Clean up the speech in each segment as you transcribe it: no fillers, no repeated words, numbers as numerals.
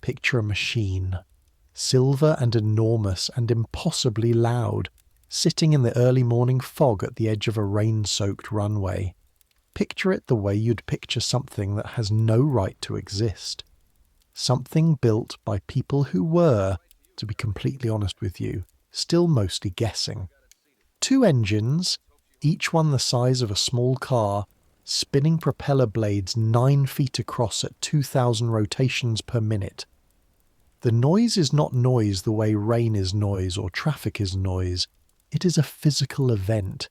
Picture a machine, silver and enormous and impossibly loud, sitting in the early morning fog at the edge of a rain-soaked runway. Picture it the way you'd picture something that has no right to exist. Something built by people who were, to be completely honest with you, still mostly guessing. 2 engines, each one the size of a small car, spinning propeller blades 9 feet across at 2,000 rotations per minute. The noise is not noise the way rain is noise or traffic is noise. It is a physical event.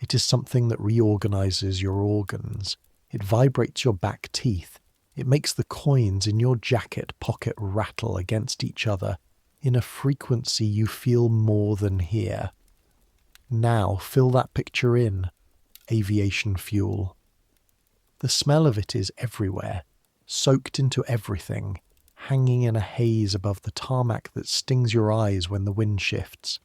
It is something that reorganizes your organs. It vibrates your back teeth. It makes the coins in your jacket pocket rattle against each other in a frequency you feel more than hear. Now fill that picture in. Aviation fuel. The smell of it is everywhere, soaked into everything, hanging in a haze above the tarmac that stings your eyes when the wind shifts.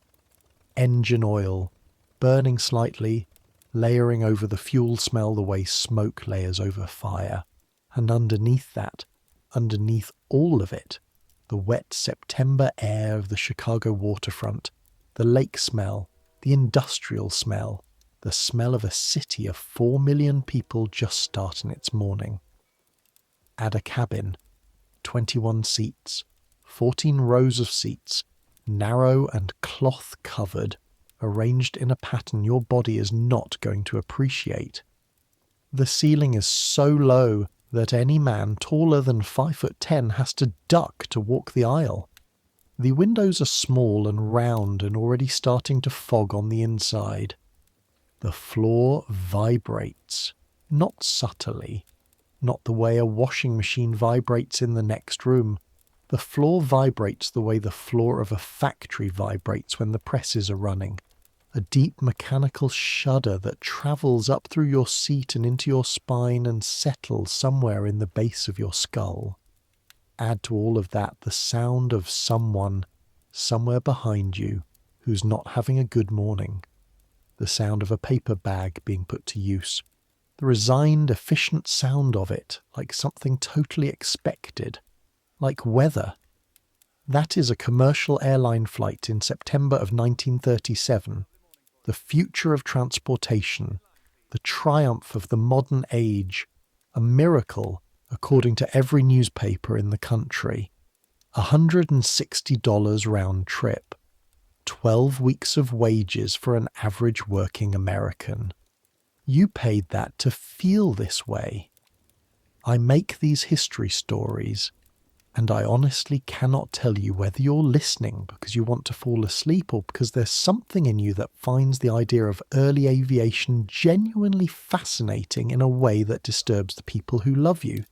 Engine oil, burning slightly, layering over the fuel smell the way smoke layers over fire. And underneath that, underneath all of it, the wet September air of the Chicago waterfront, the lake smell, the industrial smell, the smell of a city of 4 million people just starting its morning. Add a cabin, 21 seats, 14 rows of seats, narrow and cloth-covered, arranged in a pattern your body is not going to appreciate. The ceiling is so low that any man taller than 5'10" has to duck to walk the aisle. The windows are small and round and already starting to fog on the inside. The floor vibrates, not subtly, not the way a washing machine vibrates in the next room. The floor vibrates the way the floor of a factory vibrates when the presses are running. A deep mechanical shudder that travels up through your seat and into your spine and settles somewhere in the base of your skull. Add to all of that the sound of someone, somewhere behind you, who's not having a good morning. The sound of a paper bag being put to use. The resigned, efficient sound of it, like something totally expected. Like weather. That is a commercial airline flight in September of 1937. The future of transportation, the triumph of the modern age, a miracle according to every newspaper in the country. $160 round trip, 12 weeks of wages for an average working American. You paid that to feel this way. I make these history stories, and I honestly cannot tell you whether you're listening because you want to fall asleep or because there's something in you that finds the idea of early aviation genuinely fascinating in a way that disturbs the people who love you.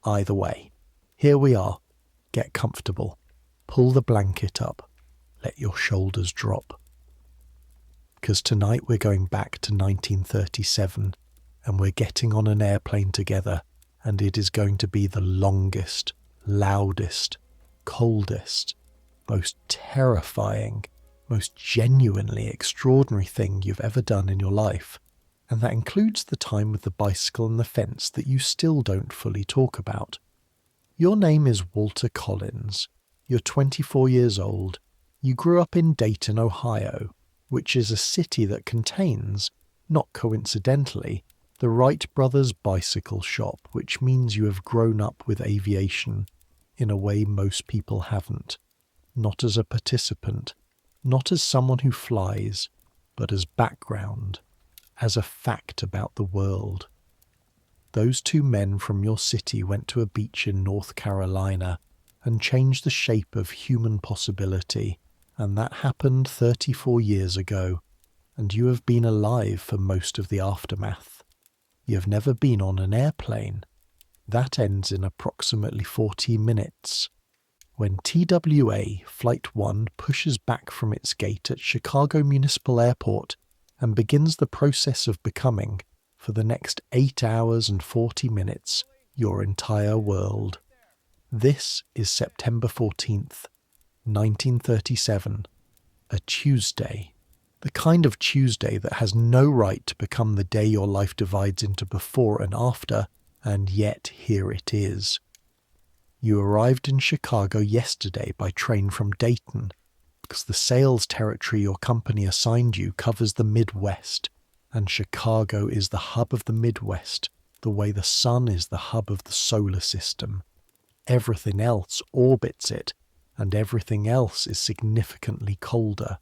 Either way, here we are. Get comfortable. Pull the blanket up. Let your shoulders drop. Because tonight we're going back to 1937 and we're getting on an airplane together, and it is going to be the longest, loudest, coldest, most terrifying, most genuinely extraordinary thing you've ever done in your life. And that includes the time with the bicycle and the fence that you still don't fully talk about. Your name is Walter Collins. You're 24 years old. You grew up in Dayton, Ohio, which is a city that contains, not coincidentally, the Wright brothers' bicycle shop, which means you have grown up with aviation in a way most people haven't. Not as a participant, not as someone who flies, but as background, as a fact about the world. Those 2 men from your city went to a beach in North Carolina and changed the shape of human possibility, and that happened 34 years ago, and you have been alive for most of the aftermath. You have never been on an airplane. That ends in approximately 40 minutes. When TWA Flight 1 pushes back from its gate at Chicago Municipal Airport and begins the process of becoming, for the next 8 hours and 40 minutes, your entire world. This is September 14th, 1937, a Tuesday. The kind of Tuesday that has no right to become the day your life divides into before and after, and yet here it is. You arrived in Chicago yesterday by train from Dayton, because the sales territory your company assigned you covers the Midwest, and Chicago is the hub of the Midwest, the way the sun is the hub of the solar system. Everything else orbits it, and everything else is significantly colder.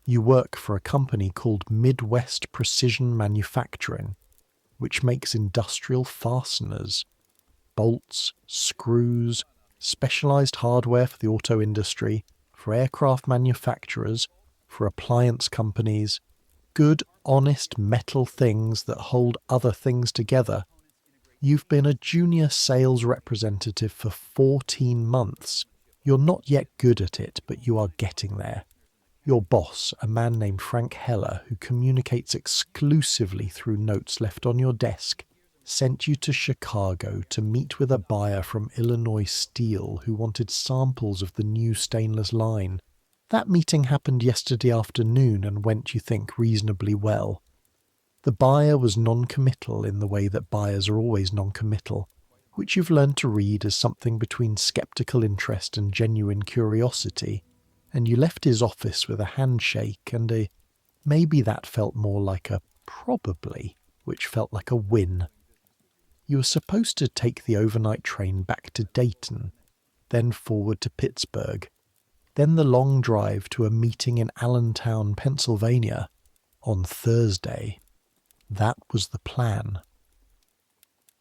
You work for a company called Midwest Precision Manufacturing, which makes industrial fasteners, bolts, screws, specialized hardware for the auto industry, for aircraft manufacturers, for appliance companies, good, honest metal things that hold other things together. You've been a junior sales representative for 14 months. You're not yet good at it, but you are getting there. Your boss, a man named Frank Heller, who communicates exclusively through notes left on your desk, sent you to Chicago to meet with a buyer from Illinois Steel who wanted samples of the new stainless line. That meeting happened yesterday afternoon and went, you think, reasonably well. The buyer was non-committal in the way that buyers are always non-committal, which you've learned to read as something between skeptical interest and genuine curiosity, and you left his office with a handshake and a maybe that felt more like a probably, which felt like a win. You were supposed to take the overnight train back to Dayton, then forward to Pittsburgh, then the long drive to a meeting in Allentown, Pennsylvania, on Thursday. That was the plan.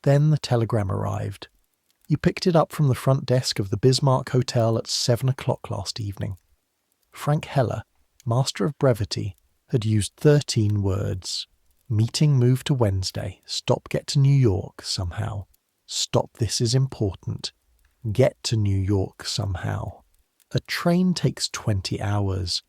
Then the telegram arrived. You picked it up from the front desk of the Bismarck Hotel at 7 o'clock last evening. Frank Heller, master of brevity, had used 13 words. Meeting moved to Wednesday. Stop, get to New York somehow. Stop, this is important. Get to New York somehow. A train takes 20 hours.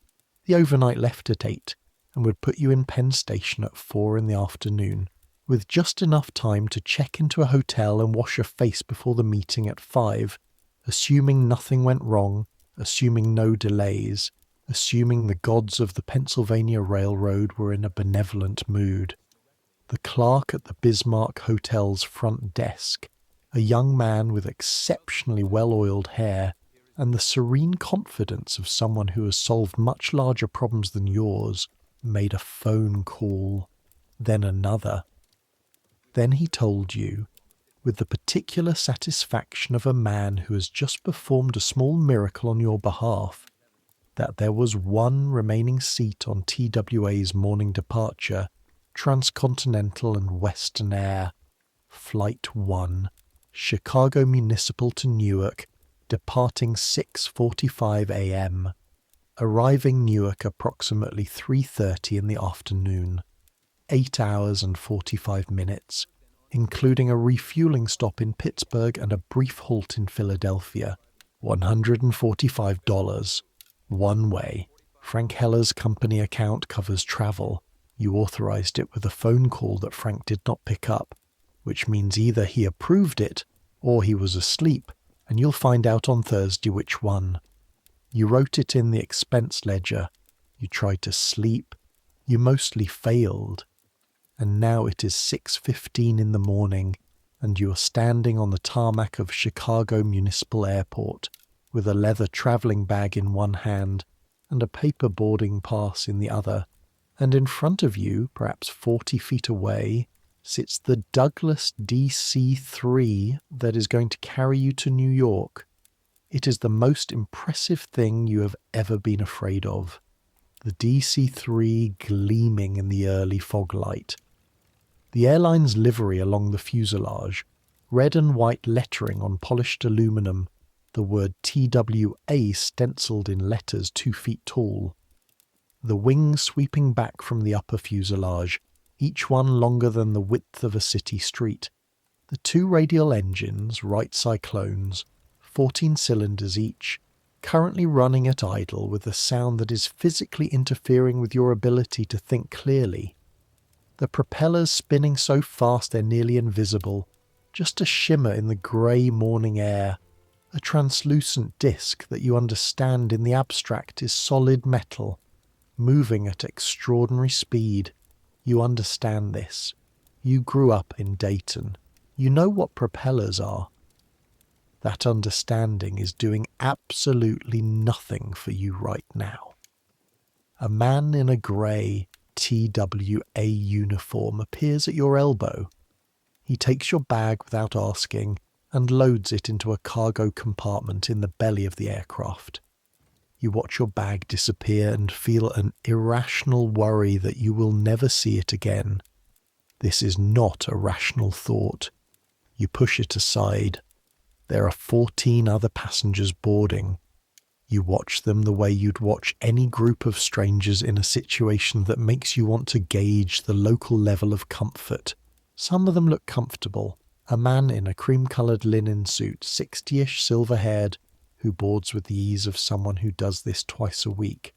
The overnight left at 8 and would put you in Penn Station at 4 in the afternoon, with just enough time to check into a hotel and wash your face before the meeting at 5, assuming nothing went wrong, assuming no delays, assuming the gods of the Pennsylvania Railroad were in a benevolent mood. The clerk at the Bismarck Hotel's front desk, a young man with exceptionally well-oiled hair and the serene confidence of someone who has solved much larger problems than yours, made a phone call, then another. Then he told you, with the particular satisfaction of a man who has just performed a small miracle on your behalf, that there was one remaining seat on TWA's morning departure, Transcontinental and Western Air, Flight 1, Chicago Municipal to Newark, departing 6:45 a.m., arriving Newark approximately 3:30 in the afternoon, 8 hours and 45 minutes, including a refueling stop in Pittsburgh and a brief halt in Philadelphia, $145. One way. Frank Heller's company account covers travel. You authorized it with a phone call that Frank did not pick up, which means either he approved it or he was asleep, and you'll find out on Thursday which one. You wrote it in the expense ledger. You tried to sleep. You mostly failed. And now it is 6:15 in the morning, and you are standing on the tarmac of Chicago Municipal Airport, with a leather travelling bag in one hand and a paper boarding pass in the other, and in front of you, perhaps 40 feet away, sits the Douglas DC-3 that is going to carry you to New York. It is the most impressive thing you have ever been afraid of. The DC-3 gleaming in the early fog light. The airline's livery along the fuselage, red and white lettering on polished aluminum, the word TWA stenciled in letters 2 feet tall. The wings sweeping back from the upper fuselage, each one longer than the width of a city street. The 2 radial engines, Wright Cyclones, 14 cylinders each, currently running at idle with a sound that is physically interfering with your ability to think clearly. The propellers spinning so fast they're nearly invisible, just a shimmer in the grey morning air, a translucent disc that you understand in the abstract is solid metal, moving at extraordinary speed. You understand this. You grew up in Dayton. You know what propellers are. That understanding is doing absolutely nothing for you right now. A man in a grey TWA uniform appears at your elbow. He takes your bag without asking and loads it into a cargo compartment in the belly of the aircraft. You watch your bag disappear and feel an irrational worry that you will never see it again. This is not a rational thought. You push it aside. There are 14 other passengers boarding. You watch them the way you'd watch any group of strangers in a situation that makes you want to gauge the local level of comfort. Some of them look comfortable. A man in a cream-coloured linen suit, 60-ish, silver-haired, who boards with the ease of someone who does this twice a week.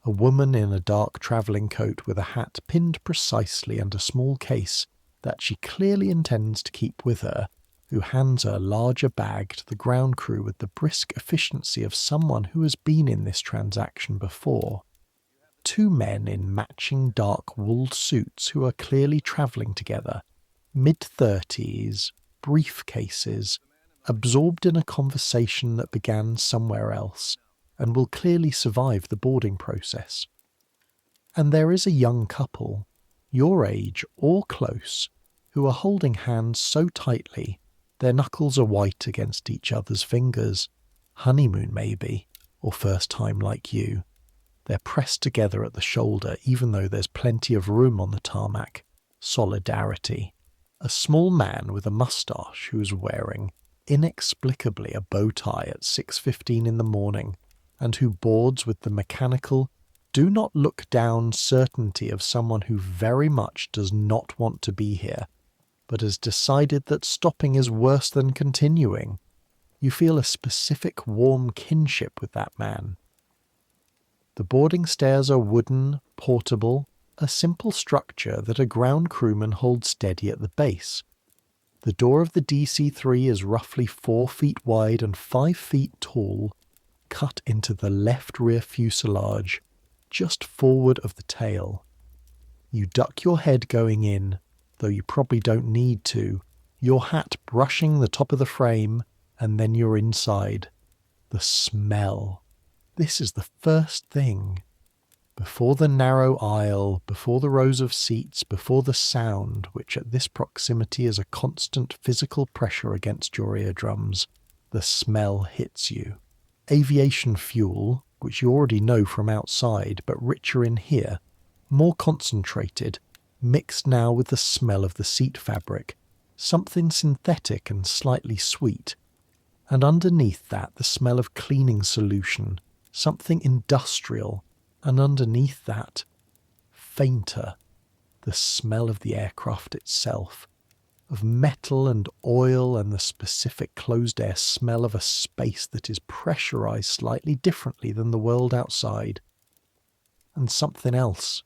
A woman in a dark travelling coat with a hat pinned precisely and a small case that she clearly intends to keep with her, who hands her a larger bag to the ground crew with the brisk efficiency of someone who has been in this transaction before. Two men in matching dark wool suits who are clearly travelling together, mid-30s, briefcases, absorbed in a conversation that began somewhere else and will clearly survive the boarding process. And there is a young couple, your age or close, who are holding hands so tightly their knuckles are white against each other's fingers. Honeymoon maybe, or first time like you. They're pressed together at the shoulder even though there's plenty of room on the tarmac. Solidarity. A small man with a moustache who's wearing, inexplicably, a bow tie at 6:15 in the morning, and who boards with the mechanical, do not look down certainty of someone who very much does not want to be here, but has decided that stopping is worse than continuing. You feel a specific warm kinship with that man. The boarding stairs are wooden, portable, a simple structure that a ground crewman holds steady at the base. The door of the DC-3 is roughly 4 feet wide and 5 feet tall, cut into the left rear fuselage, just forward of the tail. You duck your head going in, though you probably don't need to, your hat brushing the top of the frame, and then you're inside. The smell. This is the first thing. Before the narrow aisle, before the rows of seats, before the sound, which at this proximity is a constant physical pressure against your eardrums, the smell hits you. Aviation fuel, which you already know from outside, but richer in here, more concentrated, mixed now with the smell of the seat fabric, something synthetic and slightly sweet, and underneath that the smell of cleaning solution, something industrial, and underneath that, fainter, the smell of the aircraft itself, of metal and oil and the specific closed air smell of a space that is pressurized slightly differently than the world outside. And something else.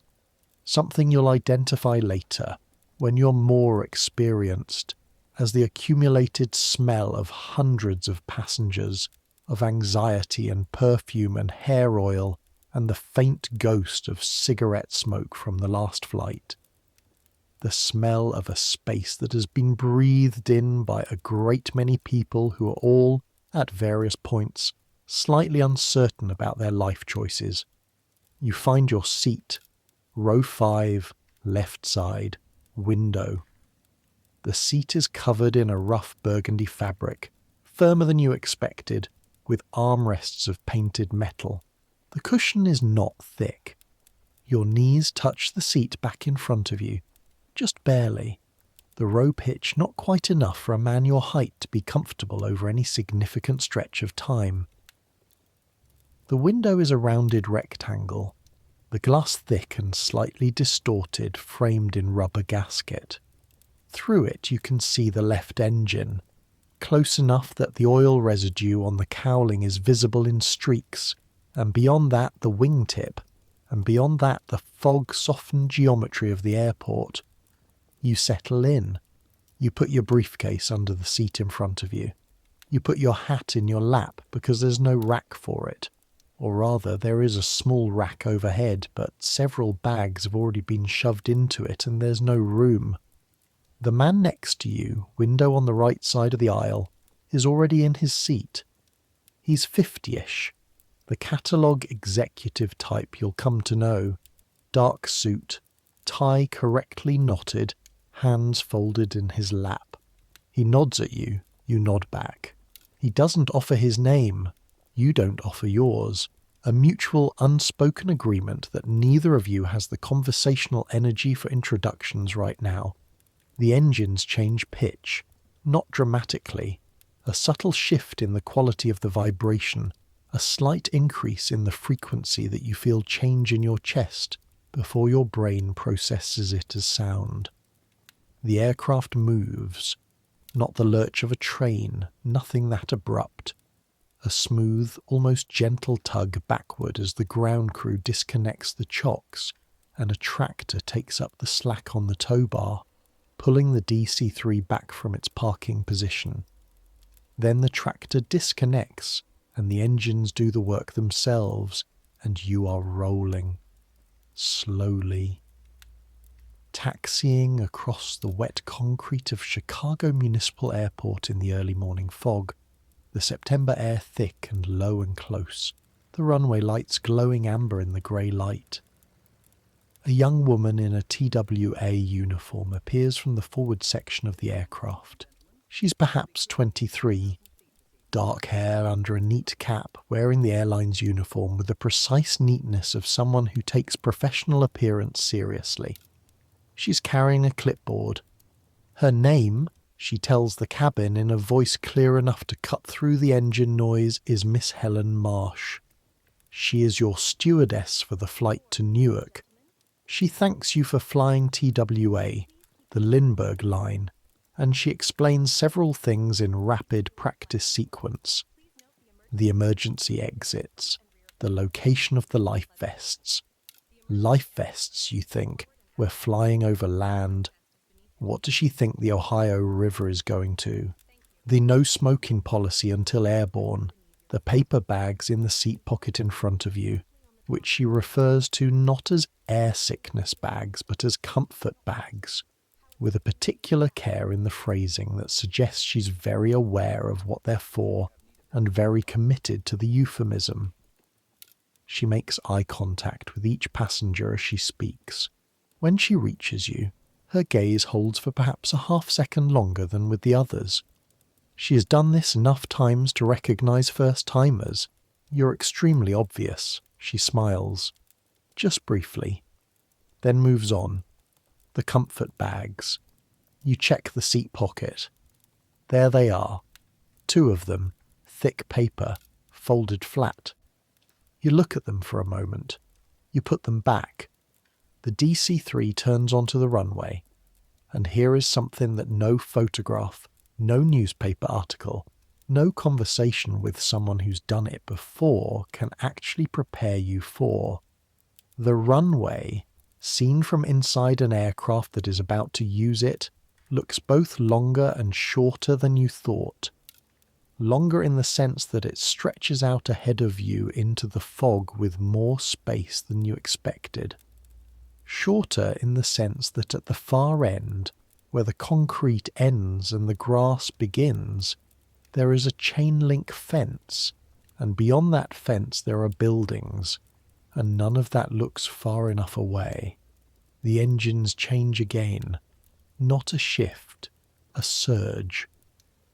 Something you'll identify later, when you're more experienced, as the accumulated smell of hundreds of passengers, of anxiety and perfume and hair oil, and the faint ghost of cigarette smoke from the last flight. The smell of a space that has been breathed in by a great many people who are all, at various points, slightly uncertain about their life choices. You find your seat. Row 5, left side, window. The seat is covered in a rough burgundy fabric, firmer than you expected, with armrests of painted metal. The cushion is not thick. Your knees touch the seat back in front of you, just barely. The row pitch not quite enough for a man your height to be comfortable over any significant stretch of time. The window is a rounded rectangle, the glass thick and slightly distorted, framed in rubber gasket. Through it you can see the left engine, close enough that the oil residue on the cowling is visible in streaks, and beyond that the wingtip, and beyond that the fog-softened geometry of the airport. You settle in. You put your briefcase under the seat in front of you. You put your hat in your lap because there's no rack for it. Or rather, there is a small rack overhead, but several bags have already been shoved into it and there's no room. The man next to you, window on the right side of the aisle, is already in his seat. He's 50-ish, the catalogue executive type you'll come to know. Dark suit, tie correctly knotted, hands folded in his lap. He nods at you, you nod back. He doesn't offer his name, you don't offer yours. A mutual unspoken agreement that neither of you has the conversational energy for introductions right now. The engines change pitch, not dramatically. A subtle shift in the quality of the vibration, a slight increase in the frequency that you feel change in your chest before your brain processes it as sound. The aircraft moves, not the lurch of a train, nothing that abrupt. A smooth, almost gentle tug backward as the ground crew disconnects the chocks and a tractor takes up the slack on the tow bar, pulling the DC-3 back from its parking position. Then the tractor disconnects and the engines do the work themselves, and you are rolling. Slowly. Taxiing across the wet concrete of Chicago Municipal Airport in the early morning fog, the September air thick and low and close, the runway lights glowing amber in the grey light. A young woman in a TWA uniform appears from the forward section of the aircraft. She's perhaps 23, dark hair under a neat cap, wearing the airline's uniform with the precise neatness of someone who takes professional appearance seriously. She's carrying a clipboard. Her name, she tells the cabin in a voice clear enough to cut through the engine noise, is Miss Helen Marsh. She is your stewardess for the flight to Newark. She thanks you for flying TWA, the Lindbergh line, and she explains several things in rapid practice sequence. The emergency exits, the location of the life vests. Life vests, you think, we're flying over land. What does she think the Ohio River is going to? The no smoking policy until airborne, the paper bags in the seat pocket in front of you, which she refers to not as airsickness bags but as comfort bags, with a particular care in the phrasing that suggests she's very aware of what they're for and very committed to the euphemism. She makes eye contact with each passenger as she speaks. When she reaches you, her gaze holds for perhaps a half-second longer than with the others. She has done this enough times to recognise first-timers. You're extremely obvious. She smiles. Just briefly. Then moves on. The comfort bags. You check the seat pocket. There they are. 2 of them. Thick paper. Folded flat. You look at them for a moment. You put them back. The DC-3 turns onto the runway, and here is something that no photograph, no newspaper article, no conversation with someone who's done it before can actually prepare you for. The runway, seen from inside an aircraft that is about to use it, looks both longer and shorter than you thought. Longer in the sense that it stretches out ahead of you into the fog with more space than you expected. Shorter in the sense that at the far end, where the concrete ends and the grass begins, there is a chain-link fence, and beyond that fence there are buildings, and none of that looks far enough away. The engines change again, not a shift, a surge.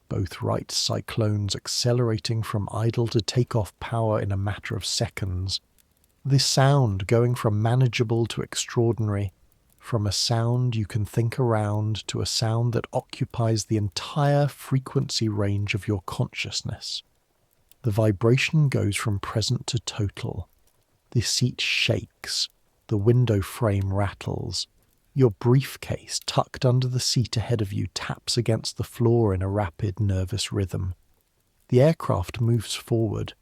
Both right cyclones accelerating from idle to takeoff power in a matter of seconds. This sound going from manageable to extraordinary, from a sound you can think around to a sound that occupies the entire frequency range of your consciousness. The vibration goes from present to total. The seat shakes, the window frame rattles. Your briefcase tucked under the seat ahead of you taps against the floor in a rapid, nervous rhythm. The aircraft moves forward,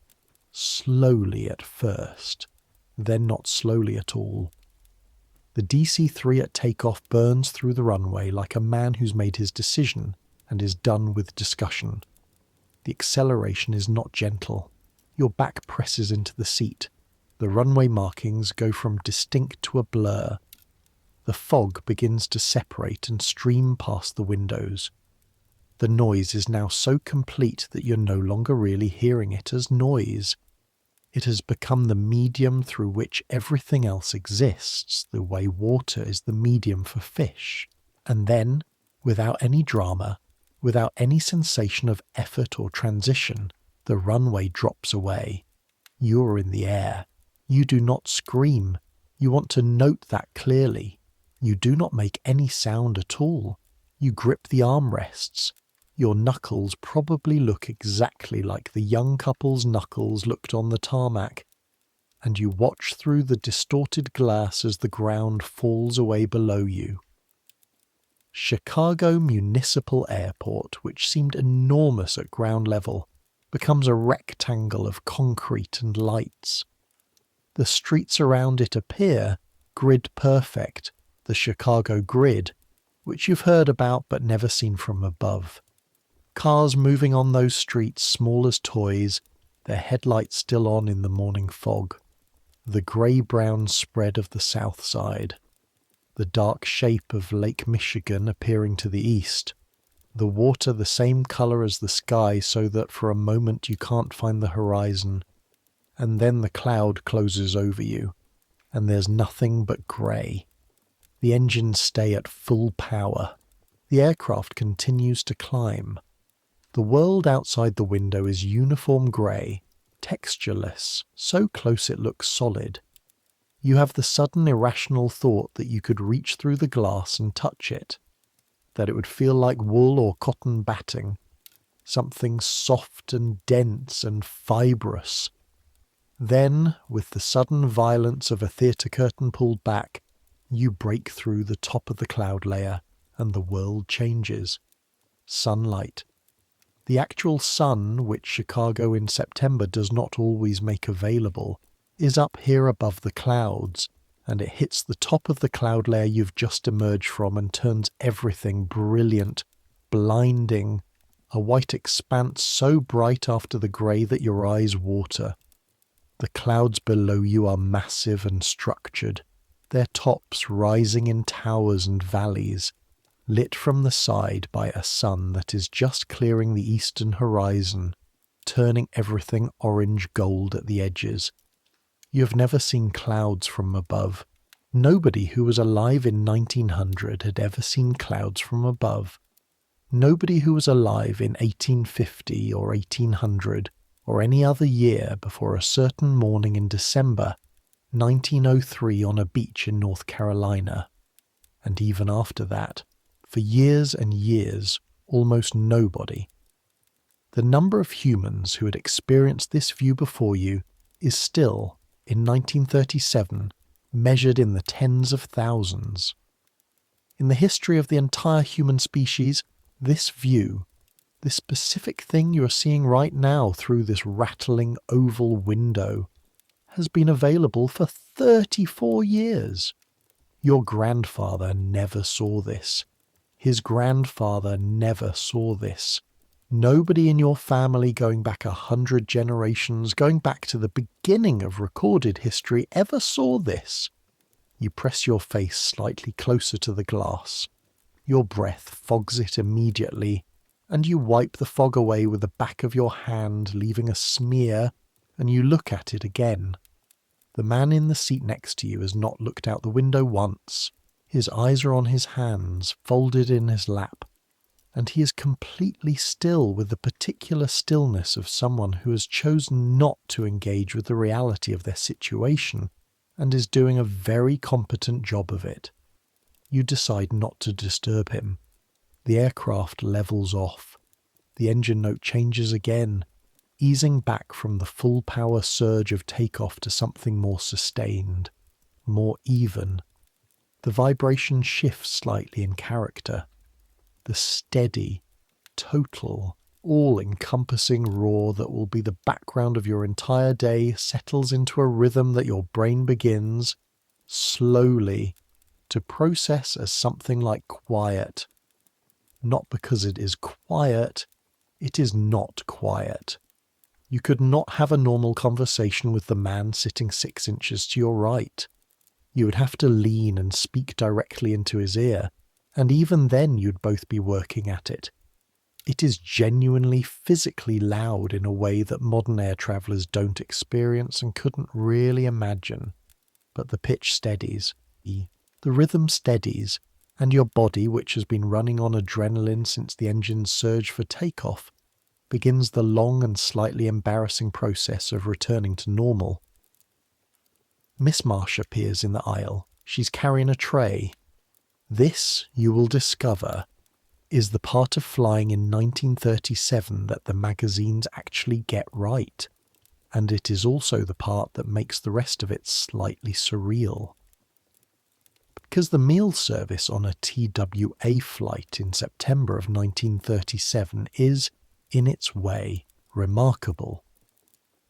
slowly at first, then not slowly at all. The DC-3 at takeoff burns through the runway like a man who's made his decision and is done with discussion. The acceleration is not gentle. Your back presses into the seat. The runway markings go from distinct to a blur. The fog begins to separate and stream past the windows. The noise is now so complete that you're no longer really hearing it as noise. It has become the medium through which everything else exists, the way water is the medium for fish. And then, without any drama, without any sensation of effort or transition, the runway drops away. You are in the air. You do not scream. You want to note that clearly. You do not make any sound at all. You grip the armrests. Your knuckles probably look exactly like the young couple's knuckles looked on the tarmac, and you watch through the distorted glass as the ground falls away below you. Chicago Municipal Airport, which seemed enormous at ground level, becomes a rectangle of concrete and lights. The streets around it appear grid perfect, the Chicago grid, which you've heard about but never seen from above. Cars moving on those streets small as toys, their headlights still on in the morning fog. The grey-brown spread of the south side. The dark shape of Lake Michigan appearing to the east. The water the same colour as the sky so that for a moment you can't find the horizon. And then the cloud closes over you, and there's nothing but grey. The engines stay at full power. The aircraft continues to climb. The world outside the window is uniform grey, textureless, so close it looks solid. You have the sudden irrational thought that you could reach through the glass and touch it, that it would feel like wool or cotton batting, something soft and dense and fibrous. Then, with the sudden violence of a theatre curtain pulled back, you break through the top of the cloud layer, and the world changes. Sunlight. The actual sun, which Chicago in September does not always make available, is up here above the clouds, and it hits the top of the cloud layer you've just emerged from and turns everything brilliant, blinding, a white expanse so bright after the grey that your eyes water. The clouds below you are massive and structured, their tops rising in towers and valleys, lit from the side by a sun that is just clearing the eastern horizon, turning everything orange gold at the edges. You have never seen clouds from above. Nobody who was alive in 1900 had ever seen clouds from above. Nobody who was alive in 1850 or 1800 or any other year before a certain morning in December 1903 on a beach in North Carolina. And even after that, for years and years, almost nobody. The number of humans who had experienced this view before you is still, in 1937, measured in the tens of thousands. In the history of the entire human species, this view, this specific thing you are seeing right now through this rattling oval window, has been available for 34 years. Your grandfather never saw this. His grandfather never saw this. Nobody in your family going back 100 generations, going back to the beginning of recorded history, ever saw this. You press your face slightly closer to the glass. Your breath fogs it immediately, and you wipe the fog away with the back of your hand, leaving a smear, and you look at it again. The man in the seat next to you has not looked out the window once. His eyes are on his hands, folded in his lap, and he is completely still with the particular stillness of someone who has chosen not to engage with the reality of their situation and is doing a very competent job of it. You decide not to disturb him. The aircraft levels off. The engine note changes again, easing back from the full power surge of takeoff to something more sustained, more even. The vibration shifts slightly in character. The steady, total, all-encompassing roar that will be the background of your entire day settles into a rhythm that your brain begins, slowly, to process as something like quiet. Not because it is quiet, it is not quiet. You could not have a normal conversation with the man sitting 6 inches to your right. You would have to lean and speak directly into his ear, and even then you'd both be working at it. It is genuinely physically loud in a way that modern air travellers don't experience and couldn't really imagine. But the pitch steadies, the rhythm steadies, and your body, which has been running on adrenaline since the engines surged for takeoff, begins the long and slightly embarrassing process of returning to normal. Miss Marsh appears in the aisle. She's carrying a tray. This, you will discover, is the part of flying in 1937 that the magazines actually get right, and it is also the part that makes the rest of it slightly surreal. Because the meal service on a TWA flight in September of 1937 is, in its way, remarkable.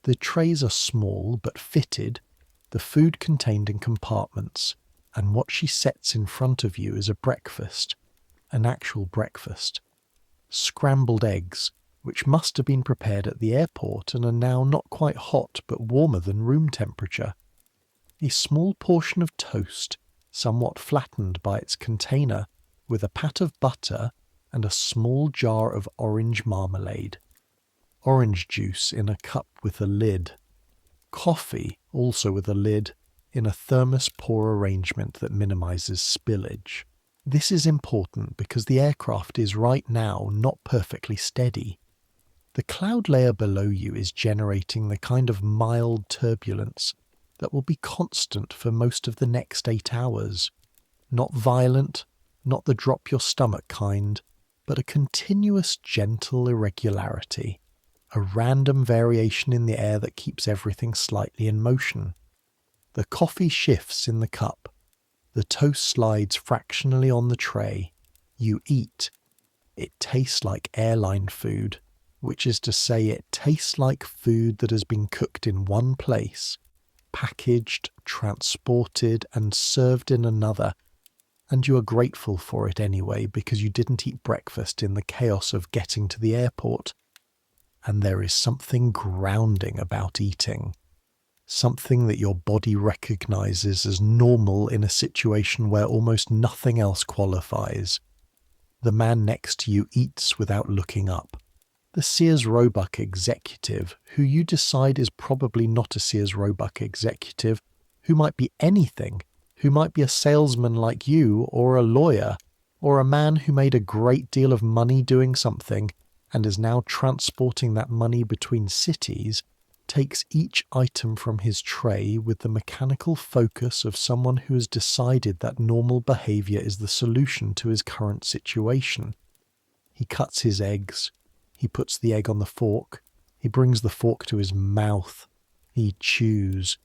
The trays are small but fitted, the food contained in compartments, and what she sets in front of you is a breakfast, an actual breakfast. Scrambled eggs, which must have been prepared at the airport and are now not quite hot but warmer than room temperature. A small portion of toast, somewhat flattened by its container, with a pat of butter and a small jar of orange marmalade. Orange juice in a cup with a lid. Coffee, also with a lid, in a thermos pour arrangement that minimises spillage. This is important because the aircraft is right now not perfectly steady. The cloud layer below you is generating the kind of mild turbulence that will be constant for most of the next 8 hours. Not violent, not the drop your stomach kind, but a continuous gentle irregularity, a random variation in the air that keeps everything slightly in motion. The coffee shifts in the cup. The toast slides fractionally on the tray. You eat. It tastes like airline food, which is to say it tastes like food that has been cooked in one place, packaged, transported, and served in another, and you are grateful for it anyway because you didn't eat breakfast in the chaos of getting to the airport. And there is something grounding about eating. Something that your body recognizes as normal in a situation where almost nothing else qualifies. The man next to you eats without looking up. The Sears Roebuck executive, who you decide is probably not a Sears Roebuck executive, who might be anything, who might be a salesman like you, or a lawyer, or a man who made a great deal of money doing something and is now transporting that money between cities, takes each item from his tray with the mechanical focus of someone who has decided that normal behaviour is the solution to his current situation. He cuts his eggs. He puts the egg on the fork. He brings the fork to his mouth. He chews.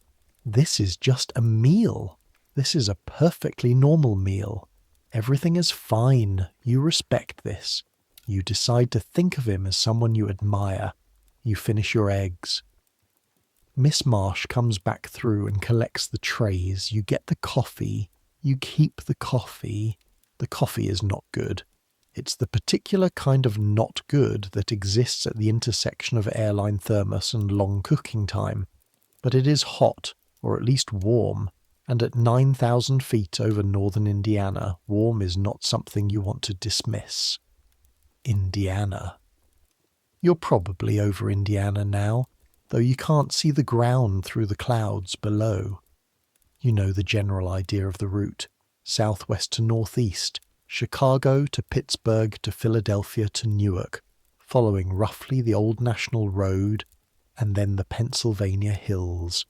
This is just a meal. This is a perfectly normal meal. Everything is fine. You respect this. You decide to think of him as someone you admire. You finish your eggs. Miss Marsh comes back through and collects the trays. You get the coffee. You keep the coffee. The coffee is not good. It's the particular kind of not good that exists at the intersection of airline thermos and long cooking time. But it is hot, or at least warm, and at 9,000 feet over northern Indiana, warm is not something you want to dismiss. Indiana. You're probably over Indiana now, though you can't see the ground through the clouds below. You know the general idea of the route, southwest to northeast, Chicago to Pittsburgh to Philadelphia to Newark, following roughly the old National Road and then the Pennsylvania hills.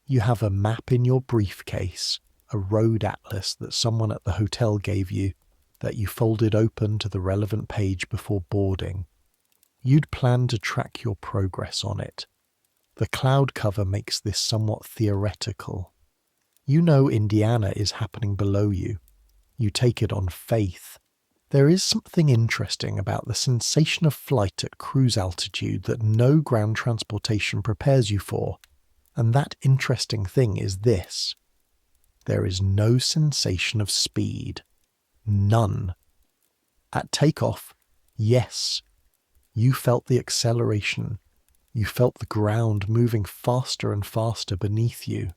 You have a map in your briefcase, a road atlas that someone at the hotel gave you, that you folded open to the relevant page before boarding. You'd planned to track your progress on it. The cloud cover makes this somewhat theoretical. You know Indiana is happening below you. You take it on faith. There is something interesting about the sensation of flight at cruise altitude that no ground transportation prepares you for, and that interesting thing is this. There is no sensation of speed. None. At takeoff, yes, you felt the acceleration. You felt the ground moving faster and faster beneath you.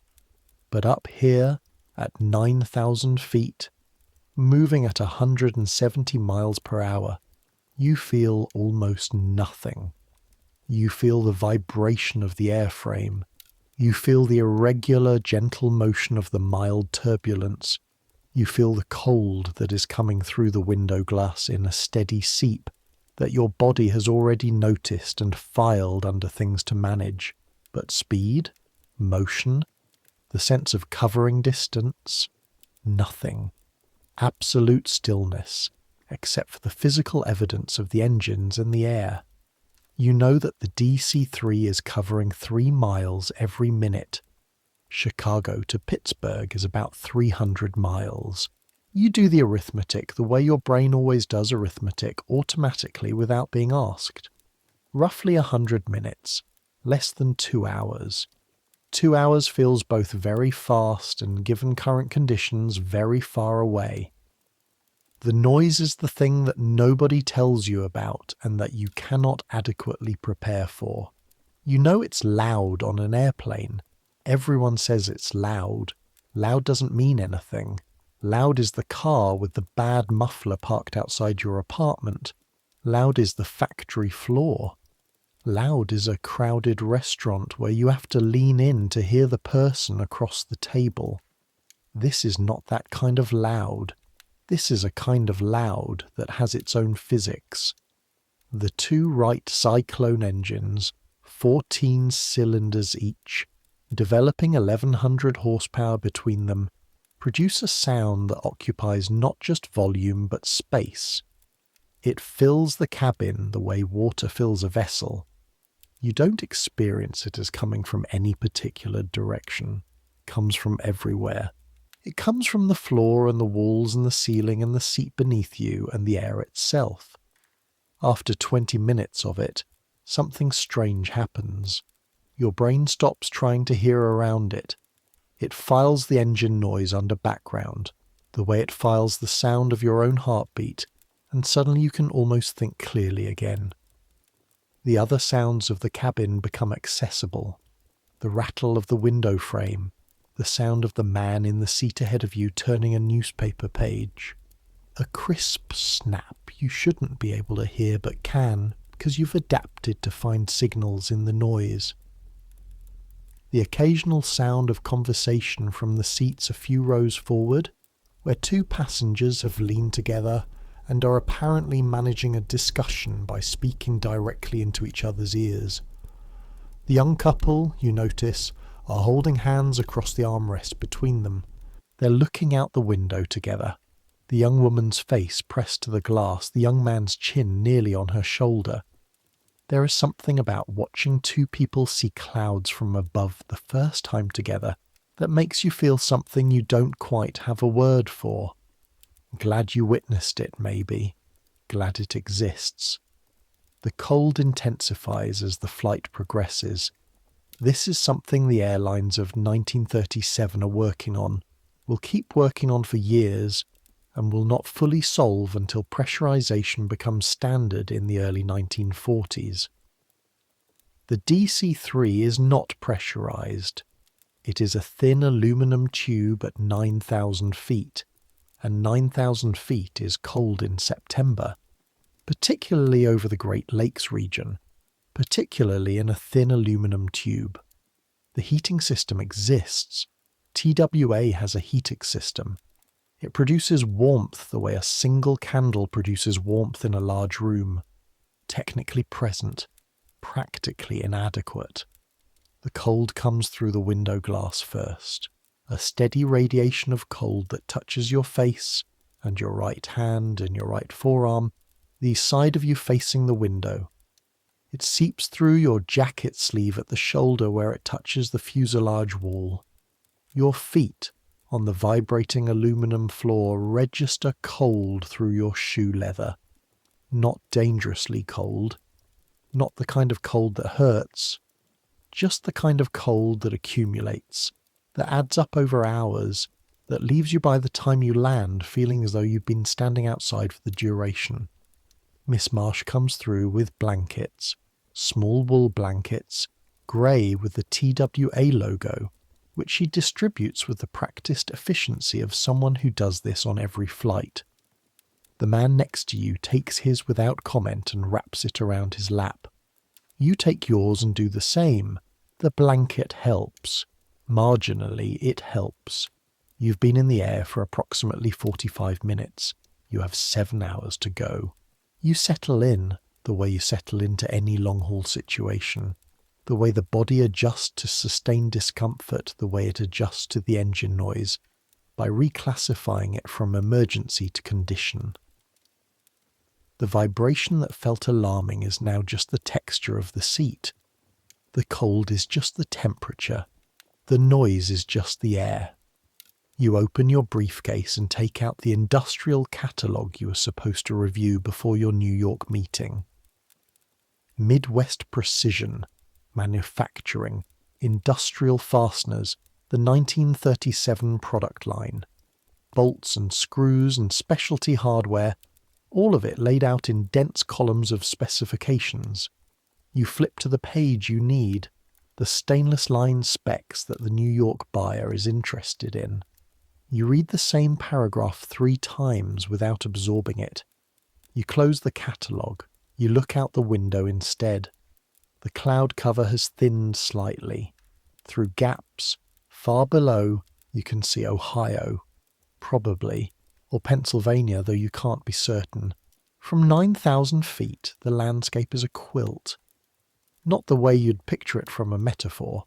But up here, at 9,000 feet, moving at 170 miles per hour, you feel almost nothing. You feel the vibration of the airframe. You feel the irregular, gentle motion of the mild turbulence. You feel the cold that is coming through the window glass in a steady seep that your body has already noticed and filed under things to manage. But speed, motion, the sense of covering distance, nothing. Absolute stillness, except for the physical evidence of the engines in the air. You know that the DC-3 is covering 3 miles every minute. Chicago to Pittsburgh is about 300 miles. You do the arithmetic the way your brain always does arithmetic, automatically without being asked. Roughly 100 minutes, less than 2 hours. 2 hours feels both very fast and, given current conditions, very far away. The noise is the thing that nobody tells you about and that you cannot adequately prepare for. You know it's loud on an airplane. Everyone says it's loud. Loud doesn't mean anything. Loud is the car with the bad muffler parked outside your apartment. Loud is the factory floor. Loud is a crowded restaurant where you have to lean in to hear the person across the table. This is not that kind of loud. This is a kind of loud that has its own physics. The 2 Wright Cyclone engines, 14 cylinders each, developing 1100 horsepower between them, produce a sound that occupies not just volume but space. It fills the cabin the way water fills a vessel. You don't experience it as coming from any particular direction. It comes from everywhere. It comes from the floor and the walls and the ceiling and the seat beneath you and the air itself. After 20 minutes of it, something strange happens. Your brain stops trying to hear around it. It files the engine noise under background, the way it files the sound of your own heartbeat, and suddenly you can almost think clearly again. The other sounds of the cabin become accessible. The rattle of the window frame, the sound of the man in the seat ahead of you turning a newspaper page. A crisp snap you shouldn't be able to hear but can, because you've adapted to find signals in the noise. The occasional sound of conversation from the seats a few rows forward, where 2 passengers have leaned together and are apparently managing a discussion by speaking directly into each other's ears. The young couple, you notice, are holding hands across the armrest between them. They're looking out the window together, the young woman's face pressed to the glass, the young man's chin nearly on her shoulder. There is something about watching 2 people see clouds from above the first time together that makes you feel something you don't quite have a word for. Glad you witnessed it, maybe. Glad it exists. The cold intensifies as the flight progresses. This is something the airlines of 1937 are working on, will keep working on for years, and will not fully solve until pressurization becomes standard in the early 1940s. The DC-3 is not pressurized. It is a thin aluminum tube at 9,000 feet, and 9,000 feet is cold in September, particularly over the Great Lakes region, particularly in a thin aluminum tube. The heating system exists. TWA has a heating system. It produces warmth the way a single candle produces warmth in a large room. Technically present, practically inadequate. The cold comes through the window glass first. A steady radiation of cold that touches your face and your right hand and your right forearm, the side of you facing the window. It seeps through your jacket sleeve at the shoulder where it touches the fuselage wall. Your feet on the vibrating aluminum floor register cold through your shoe leather. Not dangerously cold. Not the kind of cold that hurts. Just the kind of cold that accumulates, that adds up over hours, that leaves you by the time you land feeling as though you've been standing outside for the duration. Miss Marsh comes through with blankets, small wool blankets, grey with the TWA logo, which she distributes with the practiced efficiency of someone who does this on every flight. The man next to you takes his without comment and wraps it around his lap. You take yours and do the same. The blanket helps. Marginally, it helps. You've been in the air for approximately 45 minutes. You have 7 hours to go. You settle in the way you settle into any long-haul situation. The way the body adjusts to sustained discomfort, the way it adjusts to the engine noise, by reclassifying it from emergency to condition. The vibration that felt alarming is now just the texture of the seat. The cold is just the temperature. The noise is just the air. You open your briefcase and take out the industrial catalogue you were supposed to review before your New York meeting. Midwest Precision, Manufacturing, Industrial Fasteners, the 1937 product line. Bolts and screws and specialty hardware, all of it laid out in dense columns of specifications. You flip to the page you need, the stainless line specs that the New York buyer is interested in. You read the same paragraph 3 times without absorbing it. You close the catalogue. You look out the window instead. The cloud cover has thinned slightly. Through gaps, far below, you can see Ohio, probably, or Pennsylvania, though you can't be certain. From 9,000 feet, the landscape is a quilt. Not the way you'd picture it from a metaphor.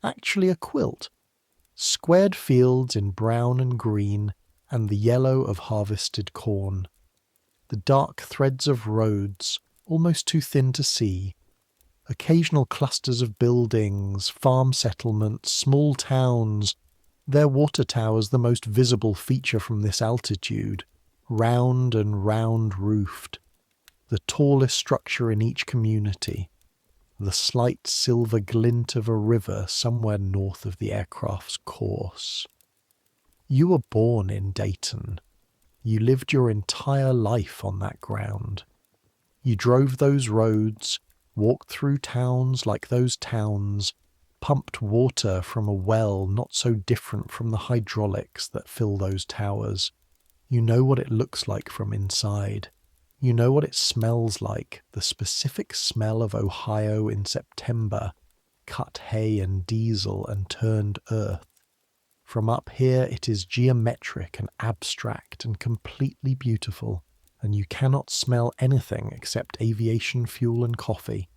Actually a quilt. Squared fields in brown and green, and the yellow of harvested corn. The dark threads of roads, almost too thin to see. Occasional clusters of buildings, farm settlements, small towns. Their water towers the most visible feature from this altitude, round and round-roofed. The tallest structure in each community. The slight silver glint of a river somewhere north of the aircraft's course. You were born in Dayton. You lived your entire life on that ground. You drove those roads, walked through towns like those towns, pumped water from a well not so different from the hydraulics that fill those towers. You know what it looks like from inside. You know what it smells like, the specific smell of Ohio in September, cut hay and diesel and turned earth. From up here it is geometric and abstract and completely beautiful, and you cannot smell anything except aviation fuel and coffee.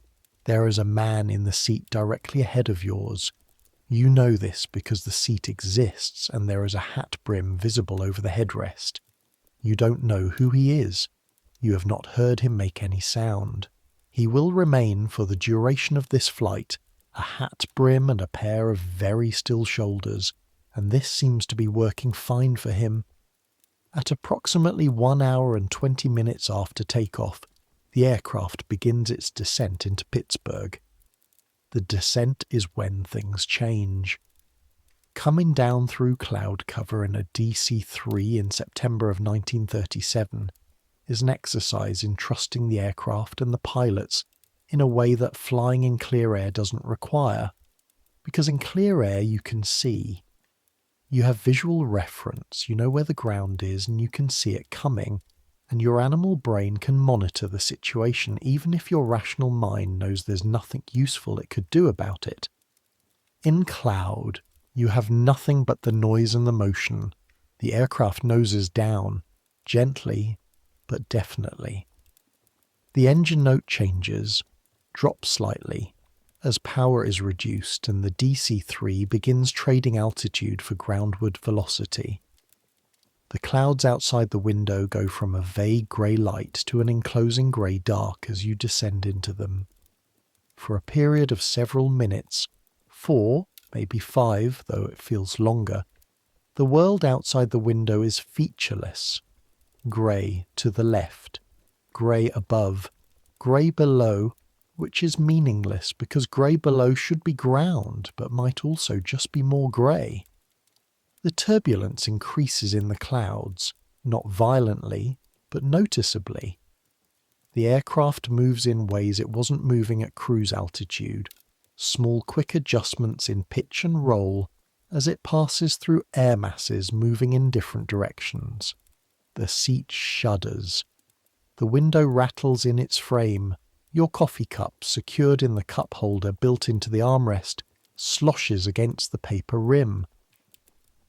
There is a man in the seat directly ahead of yours. You know this because the seat exists and there is a hat brim visible over the headrest. You don't know who he is. You have not heard him make any sound. He will remain for the duration of this flight, a hat brim and a pair of very still shoulders, and this seems to be working fine for him. At approximately 1 hour and 20 minutes after takeoff, the aircraft begins its descent into Pittsburgh. The descent is when things change. Coming down through cloud cover in a DC-3 in September of 1937 is an exercise in trusting the aircraft and the pilots in a way that flying in clear air doesn't require. Because in clear air you can see. You have visual reference, you know where the ground is and you can see it coming, and your animal brain can monitor the situation even if your rational mind knows there's nothing useful it could do about it. In cloud, you have nothing but the noise and the motion. The aircraft noses down, gently but definitely. The engine note changes, drops slightly, as power is reduced and the DC-3 begins trading altitude for groundward velocity. The clouds outside the window go from a vague grey light to an enclosing grey dark as you descend into them. For a period of several minutes, 4, maybe 5, though it feels longer, the world outside the window is featureless. Grey to the left, grey above, grey below, which is meaningless because grey below should be ground but might also just be more grey. The turbulence increases in the clouds, not violently, but noticeably. The aircraft moves in ways it wasn't moving at cruise altitude, small quick adjustments in pitch and roll as it passes through air masses moving in different directions. The seat shudders. The window rattles in its frame. Your coffee cup, secured in the cup holder built into the armrest, sloshes against the paper rim.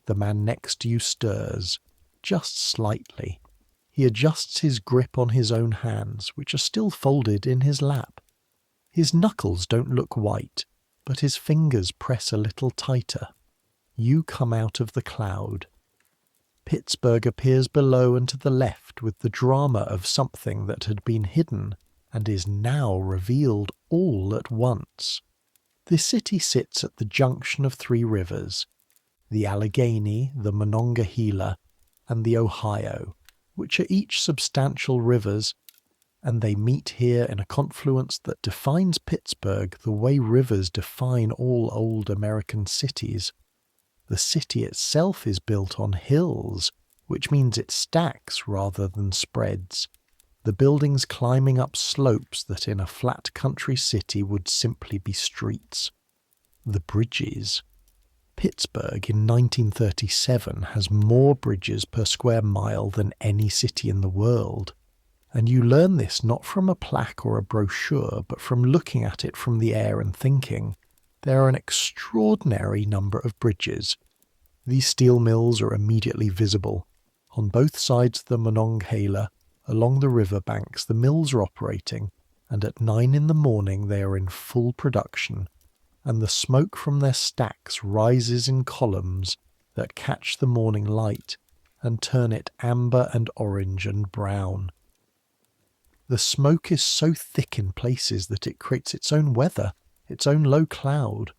The man next to you stirs, just slightly. He adjusts his grip on his own hands, which are still folded in his lap. His knuckles don't look white, but his fingers press a little tighter. You come out of the cloud. Pittsburgh appears below and to the left with the drama of something that had been hidden and is now revealed all at once. The city sits at the junction of three rivers, the Allegheny, the Monongahela, and the Ohio, which are each substantial rivers, and they meet here in a confluence that defines Pittsburgh the way rivers define all old American cities. The city itself is built on hills, which means it stacks rather than spreads, the buildings climbing up slopes that in a flat country city would simply be streets. The bridges. Pittsburgh in 1937 has more bridges per square mile than any city in the world. And you learn this not from a plaque or a brochure, but from looking at it from the air and thinking, there are an extraordinary number of bridges. These steel mills are immediately visible. On both sides of the Monongahela, along the river banks, the mills are operating, and at 9 in the morning they are in full production, and the smoke from their stacks rises in columns that catch the morning light and turn it amber and orange and brown. The smoke is so thick in places that it creates its own weather, its own low cloud,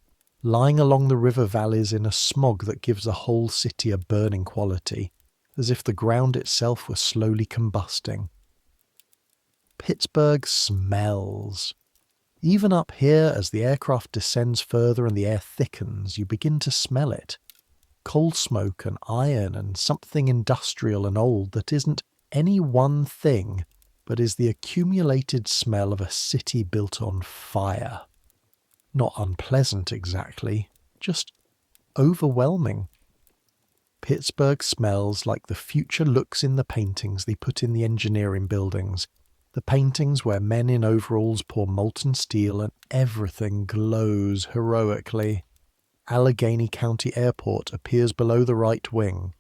lying along the river valleys in a smog that gives the whole city a burning quality, as if the ground itself were slowly combusting. Pittsburgh smells. Even up here, as the aircraft descends further and the air thickens, you begin to smell it. Coal smoke and iron and something industrial and old that isn't any one thing, but is the accumulated smell of a city built on fire. Not unpleasant exactly, just overwhelming. Pittsburgh smells like the future looks in the paintings they put in the engineering buildings, the paintings where men in overalls pour molten steel and everything glows heroically. Allegheny County Airport appears below the right wing.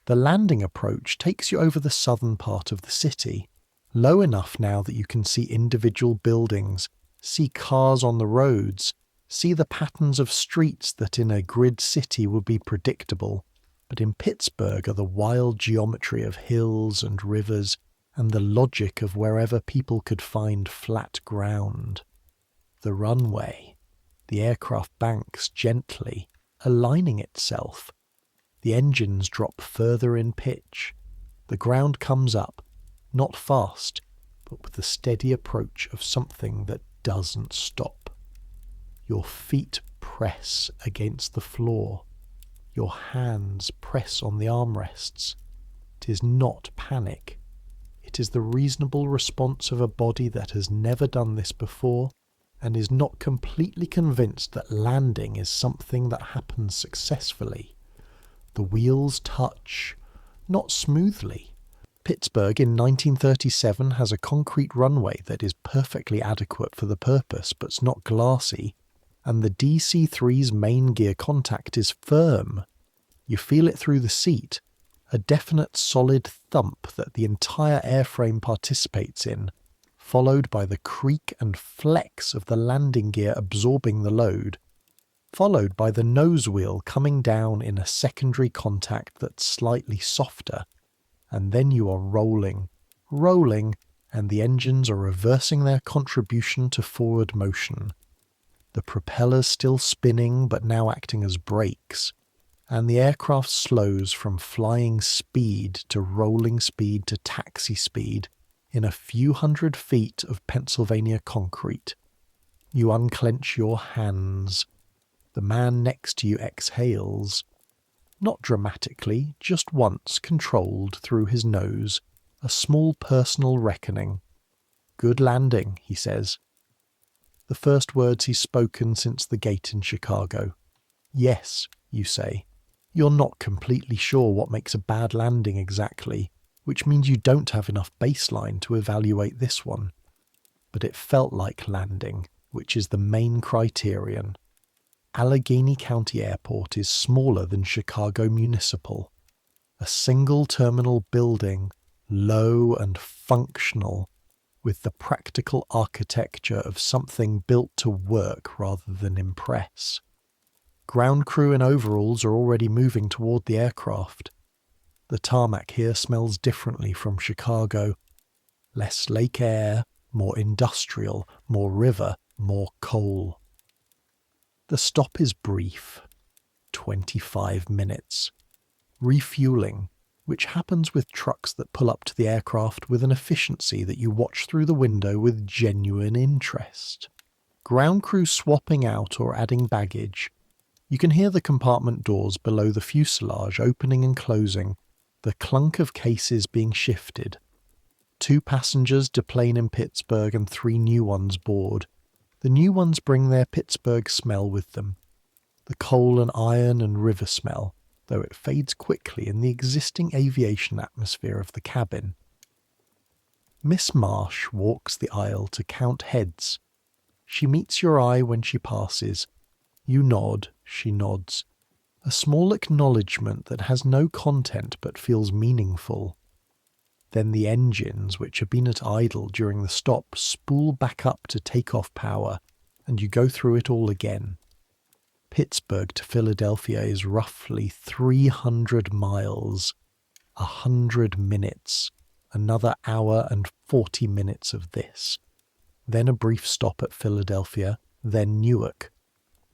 The landing approach takes you over the southern part of the city, low enough now that you can see individual buildings, see cars on the roads, see the patterns of streets that in a grid city would be predictable, but in Pittsburgh are the wild geometry of hills and rivers and the logic of wherever people could find flat ground. The runway. The aircraft banks gently, aligning itself. The engines drop further in pitch. The ground comes up, not fast, but with the steady approach of something that doesn't stop. Your feet press against the floor. Your hands press on the armrests. It is not panic. It is the reasonable response of a body that has never done this before and is not completely convinced that landing is something that happens successfully. The wheels touch, not smoothly. Pittsburgh in 1937 has a concrete runway that is perfectly adequate for the purpose but's not glassy, and the DC-3's main gear contact is firm. You feel it through the seat, a definite solid thump that the entire airframe participates in, followed by the creak and flex of the landing gear absorbing the load, followed by the nose wheel coming down in a secondary contact that's slightly softer, and then you are rolling, and the engines are reversing their contribution to forward motion. The propellers still spinning but now acting as brakes, and the aircraft slows from flying speed to rolling speed to taxi speed in a few hundred feet of Pennsylvania concrete. You unclench your hands. The man next to you exhales. Not dramatically, just once, controlled through his nose, a small personal reckoning. "Good landing," he says. The first words he's spoken since the gate in Chicago. "Yes," you say. You're not completely sure what makes a bad landing exactly, which means you don't have enough baseline to evaluate this one. But it felt like landing, which is the main criterion. Allegheny County Airport is smaller than Chicago Municipal. A single terminal building, low and functional, with the practical architecture of something built to work rather than impress. Ground crew in overalls are already moving toward the aircraft. The tarmac here smells differently from Chicago. Less lake air, more industrial, more river, more coal. The stop is brief, 25 minutes. Refueling, which happens with trucks that pull up to the aircraft with an efficiency that you watch through the window with genuine interest. Ground crew swapping out or adding baggage. You can hear the compartment doors below the fuselage opening and closing, the clunk of cases being shifted. 2 passengers deplane in Pittsburgh and 3 new ones board. The new ones bring their Pittsburgh smell with them. The coal and iron and river smell, though it fades quickly in the existing aviation atmosphere of the cabin. Miss Marsh walks the aisle to count heads. She meets your eye when she passes. You nod, she nods. A small acknowledgement that has no content but feels meaningful. Then the engines, which have been at idle during the stop, spool back up to takeoff power, and you go through it all again. Pittsburgh to Philadelphia is roughly 300 miles, 100 minutes, another hour and 40 minutes of this. Then a brief stop at Philadelphia, then Newark.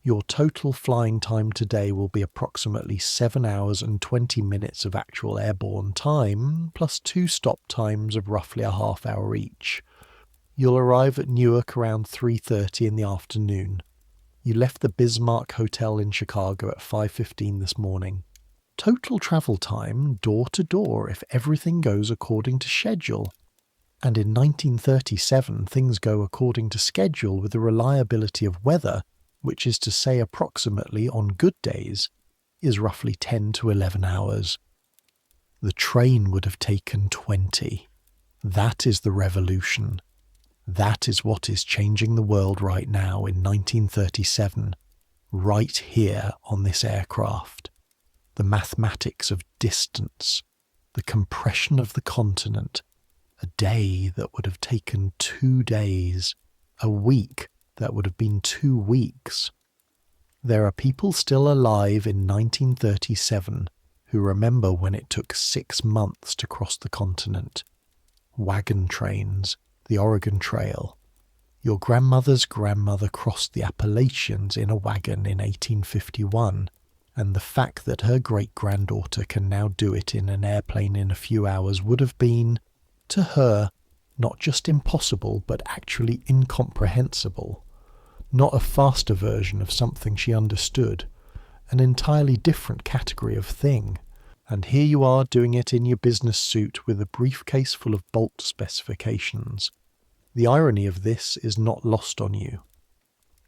Your total flying time today will be approximately 7 hours and 20 minutes of actual airborne time, plus 2 stop times of roughly a half hour each. You'll arrive at Newark around 3:30 in the afternoon. You left the Bismarck Hotel in Chicago at 5:15 this morning. Total travel time, door to door, if everything goes according to schedule. And in 1937, things go according to schedule with the reliability of weather, which is to say approximately, on good days, is roughly 10 to 11 hours. The train would have taken 20. That is the revolution. That is what is changing the world right now in 1937, right here on this aircraft. The mathematics of distance, the compression of the continent, a day that would have taken 2 days, a week that would have been 2 weeks. There are people still alive in 1937 who remember when it took 6 months to cross the continent. Wagon trains, the Oregon Trail. Your grandmother's grandmother crossed the Appalachians in a wagon in 1851, and the fact that her great-granddaughter can now do it in an airplane in a few hours would have been, to her, not just impossible but actually incomprehensible. Not a faster version of something she understood, an entirely different category of thing. And here you are doing it in your business suit with a briefcase full of bolt specifications. The irony of this is not lost on you.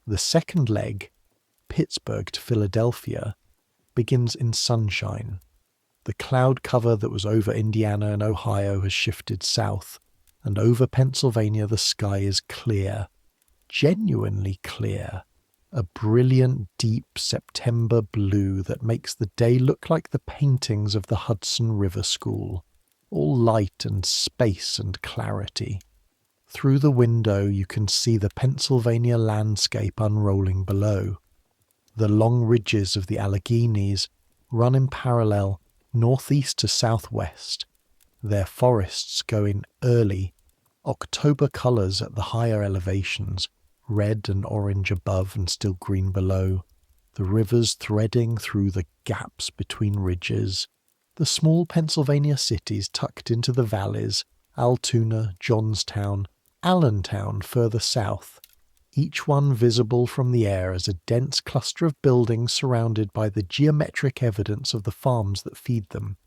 The second leg, Pittsburgh to Philadelphia, begins in sunshine. The cloud cover that was over Indiana and Ohio has shifted south, and over Pennsylvania the sky is clear, genuinely clear, a brilliant deep September blue that makes the day look like the paintings of the Hudson River School, all light and space and clarity. Through the window you can see the Pennsylvania landscape unrolling below. The long ridges of the Alleghenies run in parallel northeast to southwest. Their forests go in early, October colours at the higher elevations, red and orange above and still green below, the rivers threading through the gaps between ridges, the small Pennsylvania cities tucked into the valleys, Altoona, Johnstown, Allentown further south, each one visible from the air as a dense cluster of buildings surrounded by the geometric evidence of the farms that feed them.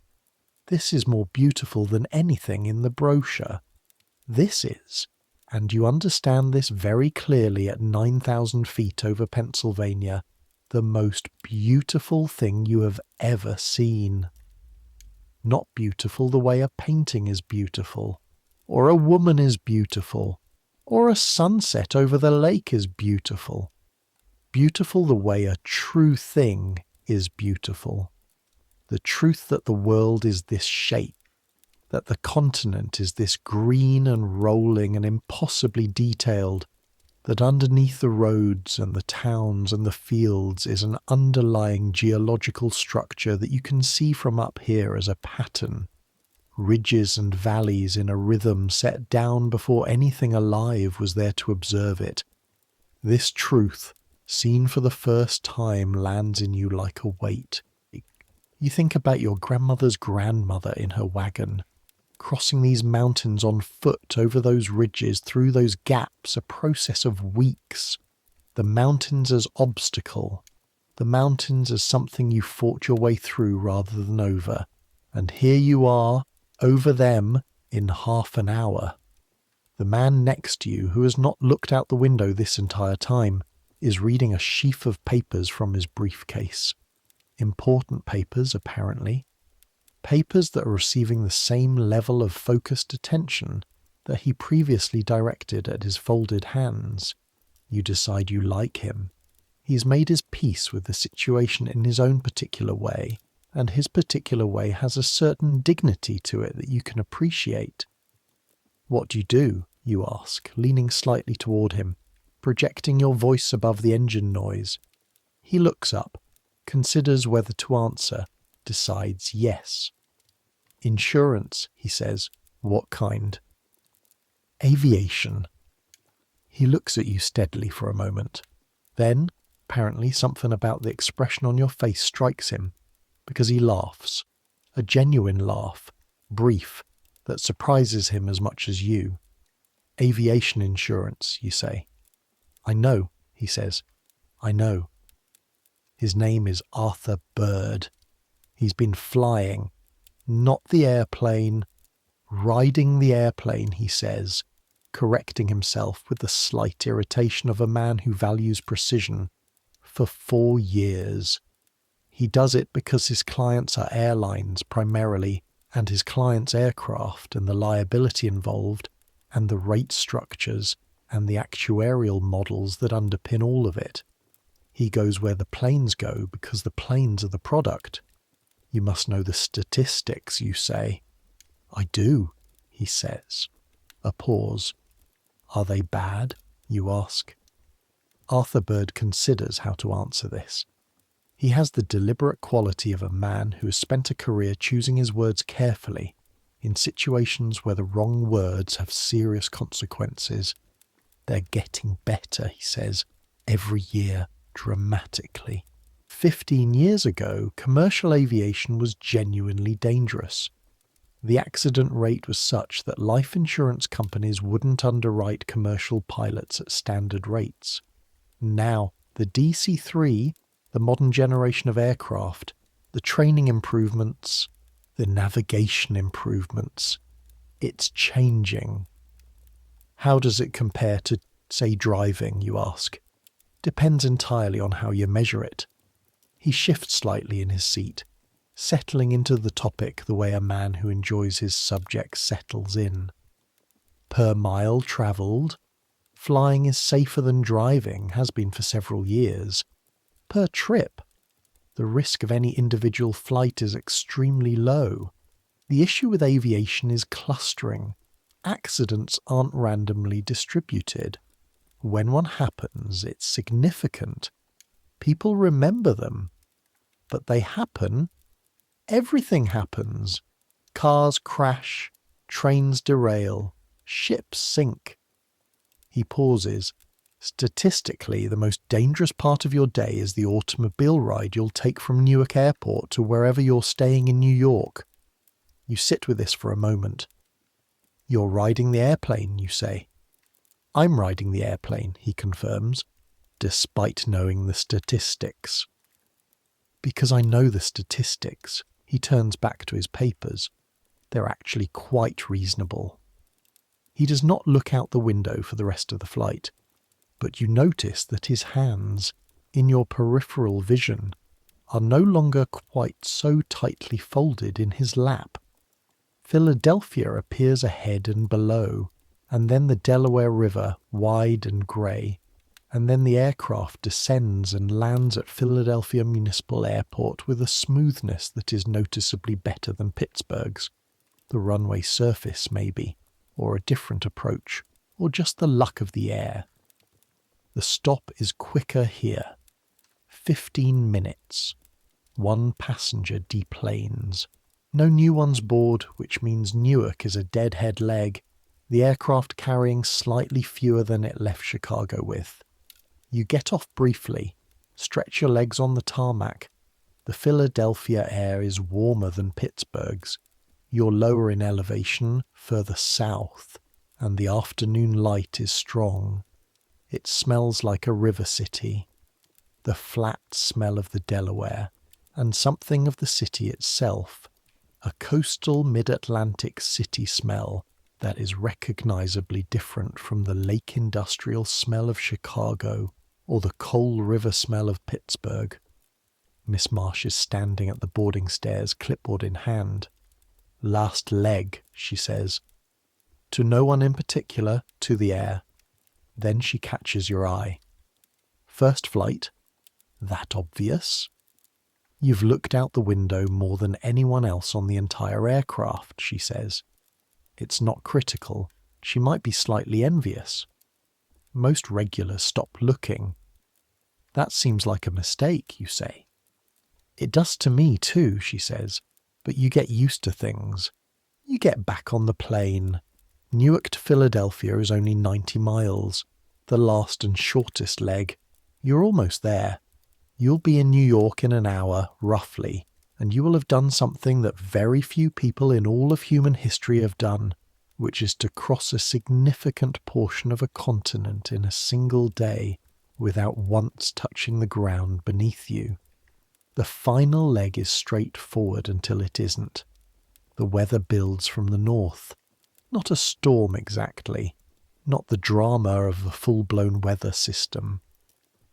This is more beautiful than anything in the brochure. This is, and you understand this very clearly at 9,000 feet over Pennsylvania, the most beautiful thing you have ever seen. Not beautiful the way a painting is beautiful, or a woman is beautiful, or a sunset over the lake is beautiful. Beautiful the way a true thing is beautiful. The truth that the world is this shape, that the continent is this green and rolling and impossibly detailed, that underneath the roads and the towns and the fields is an underlying geological structure that you can see from up here as a pattern, ridges and valleys in a rhythm set down before anything alive was there to observe it. This truth, seen for the first time, lands in you like a weight. You think about your grandmother's grandmother in her wagon, crossing these mountains on foot over those ridges, through those gaps, a process of weeks. The mountains as obstacle, the mountains as something you fought your way through rather than over. And here you are, over them, in half an hour. The man next to you, who has not looked out the window this entire time, is reading a sheaf of papers from his briefcase. Important papers, apparently. Papers that are receiving the same level of focused attention that he previously directed at his folded hands. You decide you like him. He's made his peace with the situation in his own particular way, and his particular way has a certain dignity to it that you can appreciate. What do? You ask, leaning slightly toward him, projecting your voice above the engine noise. He looks up, considers whether to answer, decides yes. Insurance, he says. What kind? Aviation. He looks at you steadily for a moment. Then, apparently, something about the expression on your face strikes him, because he laughs. A genuine laugh, brief, that surprises him as much as you. Aviation insurance, you say. I know, he says. I know. His name is Arthur Bird. He's been flying, not the airplane, riding the airplane, he says, correcting himself with the slight irritation of a man who values precision, for 4 years. He does it because his clients are airlines primarily, and his clients' aircraft and the liability involved, and the rate structures and the actuarial models that underpin all of it. He goes where the planes go because the planes are the product. You must know the statistics, you say. I do, he says. A pause. Are they bad, you ask. Arthur Bird considers how to answer this. He has the deliberate quality of a man who has spent a career choosing his words carefully in situations where the wrong words have serious consequences. They're getting better, he says, every year, dramatically. 15 years ago, commercial aviation was genuinely dangerous. The accident rate was such that life insurance companies wouldn't underwrite commercial pilots at standard rates. Now, the DC-3, the modern generation of aircraft, the training improvements, the navigation improvements, it's changing. How does it compare to, say, driving, you ask? Depends entirely on how you measure it. He shifts slightly in his seat, settling into the topic the way a man who enjoys his subject settles in. Per mile travelled, flying is safer than driving, has been for several years. Per trip, the risk of any individual flight is extremely low. The issue with aviation is clustering. Accidents aren't randomly distributed. When one happens, it's significant. People remember them. But they happen. Everything happens. Cars crash, trains derail, ships sink. He pauses. Statistically, the most dangerous part of your day is the automobile ride you'll take from Newark Airport to wherever you're staying in New York. You sit with this for a moment. You're riding the airplane, you say. I'm riding the airplane, he confirms, despite knowing the statistics. Because I know the statistics, he turns back to his papers. They're actually quite reasonable. He does not look out the window for the rest of the flight, but you notice that his hands, in your peripheral vision, are no longer quite so tightly folded in his lap. Philadelphia appears ahead and below, and then the Delaware River, wide and grey, and then the aircraft descends and lands at Philadelphia Municipal Airport with a smoothness that is noticeably better than Pittsburgh's. The runway surface, maybe, or a different approach, or just the luck of the air. The stop is quicker here. 15 minutes. 1 passenger deplanes. No new ones board, which means Newark is a deadhead leg, the aircraft carrying slightly fewer than it left Chicago with. You get off briefly, stretch your legs on the tarmac. The Philadelphia air is warmer than Pittsburgh's. You're lower in elevation, further south, and the afternoon light is strong. It smells like a river city. The flat smell of the Delaware, and something of the city itself. A coastal mid-Atlantic city smell that is recognizably different from the lake industrial smell of Chicago or the coal river smell of Pittsburgh. Miss Marsh is standing at the boarding stairs, clipboard in hand. "Last leg," she says. To no one in particular, to the air. Then she catches your eye. "First flight? That obvious?" "You've looked out the window more than anyone else on the entire aircraft," she says. It's not critical. She might be slightly envious. Most regulars stop looking. "That seems like a mistake," you say. "It does to me too," she says, "but you get used to things. You get back on the plane. Newark to Philadelphia is only 90 miles, the last and shortest leg. You're almost there. You'll be in New York in an hour, roughly, and you will have done something that very few people in all of human history have done, which is to cross a significant portion of a continent in a single day without once touching the ground beneath you. The final leg is straightforward until it isn't. The weather builds from the north. Not a storm exactly, not the drama of a full-blown weather system.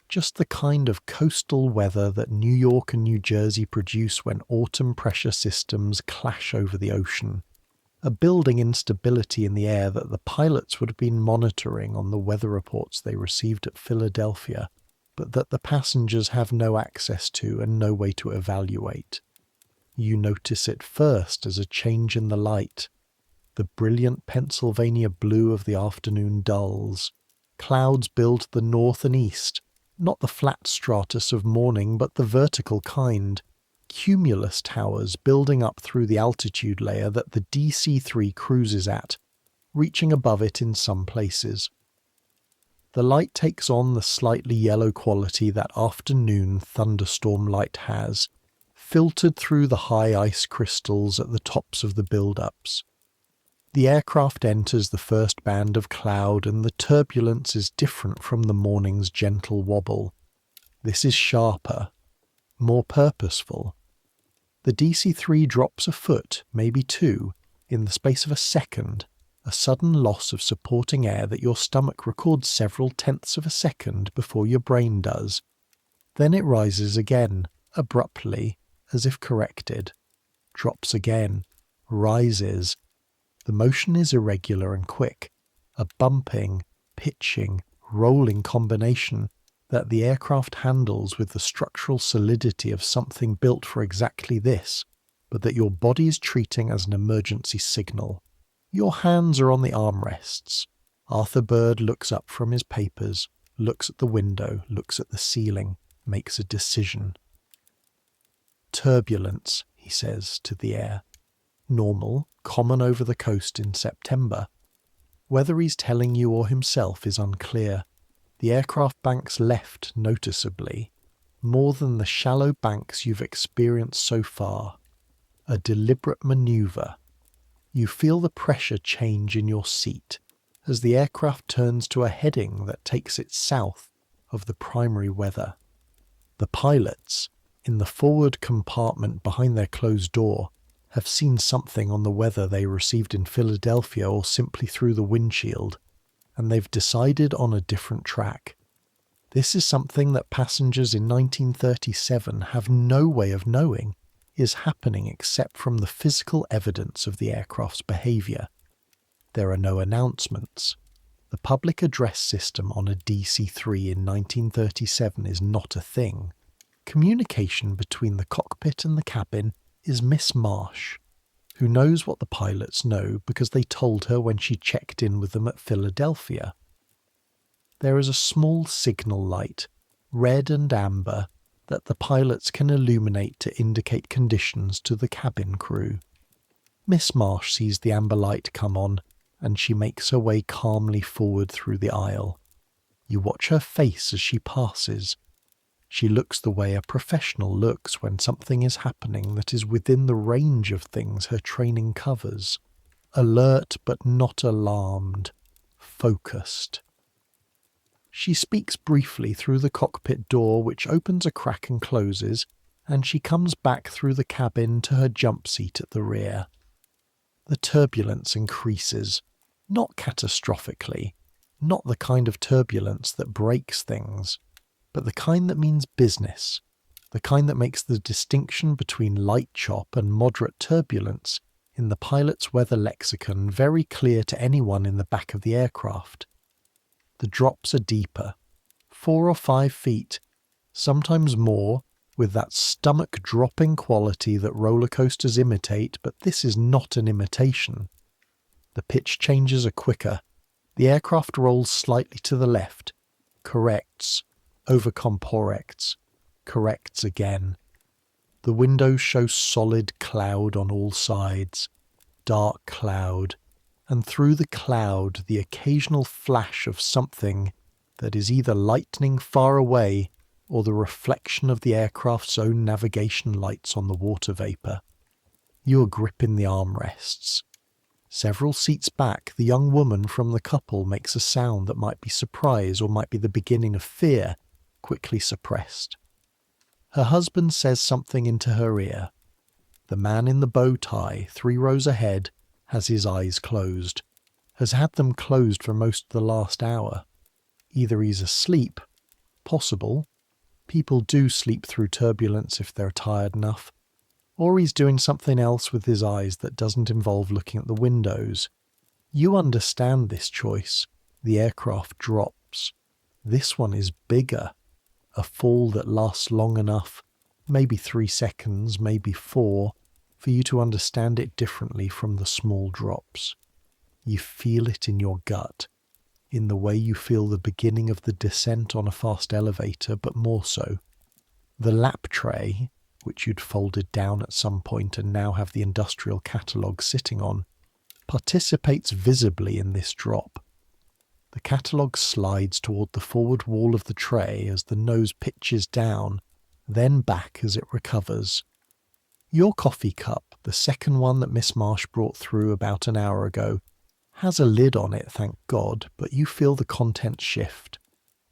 Just the kind of coastal weather that New York and New Jersey produce when autumn pressure systems clash over the ocean. A building instability in the air that the pilots would have been monitoring on the weather reports they received at Philadelphia, but that the passengers have no access to and no way to evaluate. You notice it first as a change in the light. The brilliant Pennsylvania blue of the afternoon dulls. Clouds build to the north and east, not the flat stratus of morning, but the vertical kind. Cumulus towers building up through the altitude layer that the DC-3 cruises at, reaching above it in some places. The light takes on the slightly yellow quality that afternoon thunderstorm light has, filtered through the high ice crystals at the tops of the build-ups. The aircraft enters the first band of cloud and the turbulence is different from the morning's gentle wobble. This is sharper, more purposeful. The DC-3 drops a foot, maybe 2, in the space of a second, a sudden loss of supporting air that your stomach records several tenths of a second before your brain does. Then it rises again, abruptly, as if corrected. Drops again, rises. The motion is irregular and quick, a bumping, pitching, rolling combination that the aircraft handles with the structural solidity of something built for exactly this, but that your body is treating as an emergency signal. Your hands are on the armrests. Arthur Bird looks up from his papers, looks at the window, looks at the ceiling, makes a decision. "Turbulence," he says to the air. Normal, common over the coast in September. Whether he's telling you or himself is unclear. The aircraft banks left noticeably, more than the shallow banks you've experienced so far. A deliberate manoeuvre. You feel the pressure change in your seat as the aircraft turns to a heading that takes it south of the primary weather. The pilots, in the forward compartment behind their closed door, have seen something on the weather they received in Philadelphia or simply through the windshield, and they've decided on a different track. This is something that passengers in 1937 have no way of knowing is happening except from the physical evidence of the aircraft's behaviour. There are no announcements. The public address system on a DC-3 in 1937 is not a thing. Communication between the cockpit and the cabin is Miss Marsh, who knows what the pilots know because they told her when she checked in with them at Philadelphia. There is a small signal light, red and amber, that the pilots can illuminate to indicate conditions to the cabin crew. Miss Marsh sees the amber light come on, and she makes her way calmly forward through the aisle. You watch her face as she passes. She looks the way a professional looks when something is happening that is within the range of things her training covers. Alert but not alarmed. Focused. She speaks briefly through the cockpit door, which opens a crack and closes, and she comes back through the cabin to her jump seat at the rear. The turbulence increases, not catastrophically, not the kind of turbulence that breaks things, but the kind that means business, the kind that makes the distinction between light chop and moderate turbulence in the pilot's weather lexicon very clear to anyone in the back of the aircraft. The drops are deeper, 4 or 5 feet, sometimes more, with that stomach-dropping quality that roller coasters imitate, but this is not an imitation. The pitch changes are quicker. The aircraft rolls slightly to the left, corrects, overcomporects, corrects again. The windows show solid cloud on all sides, dark cloud, and through the cloud the occasional flash of something that is either lightning far away or the reflection of the aircraft's own navigation lights on the water vapour. You are gripping the armrests. Several seats back, the young woman from the couple makes a sound that might be surprise or might be the beginning of fear, quickly suppressed. Her husband says something into her ear. The man in the bow tie, 3 rows ahead, has his eyes closed, has had them closed for most of the last hour. Either he's asleep, possible, people do sleep through turbulence if they're tired enough, or he's doing something else with his eyes that doesn't involve looking at the windows. You understand this choice. The aircraft drops. This one is bigger. A fall that lasts long enough, maybe 3 seconds, maybe 4, for you to understand it differently from the small drops. You feel it in your gut, in the way you feel the beginning of the descent on a fast elevator, but more so. The lap tray, which you'd folded down at some point and now have the industrial catalogue sitting on, participates visibly in this drop. The catalogue slides toward the forward wall of the tray as the nose pitches down, then back as it recovers. Your coffee cup, the second one that Miss Marsh brought through about an hour ago, has a lid on it, thank God, but you feel the contents shift.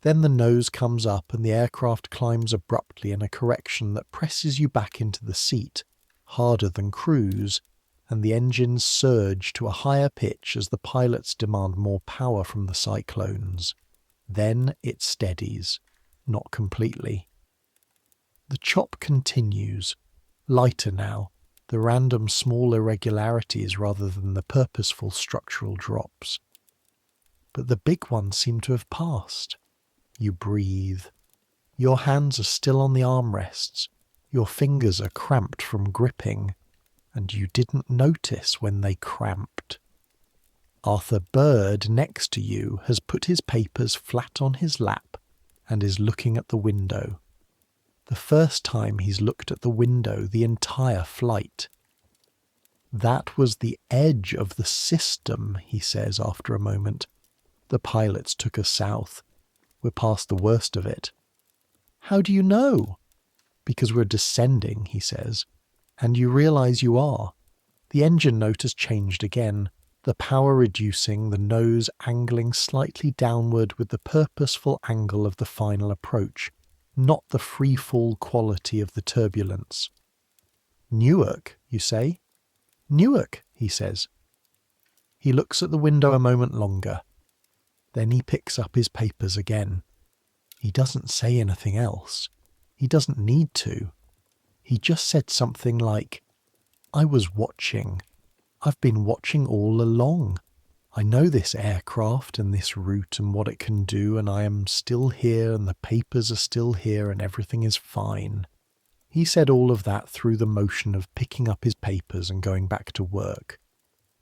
Then the nose comes up and the aircraft climbs abruptly in a correction that presses you back into the seat, harder than cruise, and the engines surge to a higher pitch as the pilots demand more power from the cyclones. Then it steadies, not completely. The chop continues, lighter now, the random small irregularities rather than the purposeful structural drops. But the big ones seem to have passed. You breathe. Your hands are still on the armrests. Your fingers are cramped from gripping, and you didn't notice when they cramped. Arthur Bird, next to you, has put his papers flat on his lap and is looking at the window. The first time he's looked at the window the entire flight. That was the edge of the system, he says after a moment. The pilots took us south. We're past the worst of it. How do you know? Because we're descending, he says. And you realize you are. The engine note has changed again, the power reducing, the nose angling slightly downward with the purposeful angle of the final approach, not the free-fall quality of the turbulence. Newark, you say? Newark, he says. He looks at the window a moment longer. Then he picks up his papers again. He doesn't say anything else. He doesn't need to. He just said something like, "I was watching. I've been watching all along. I know this aircraft and this route and what it can do, and I am still here and the papers are still here and everything is fine." He said all of that through the motion of picking up his papers and going back to work.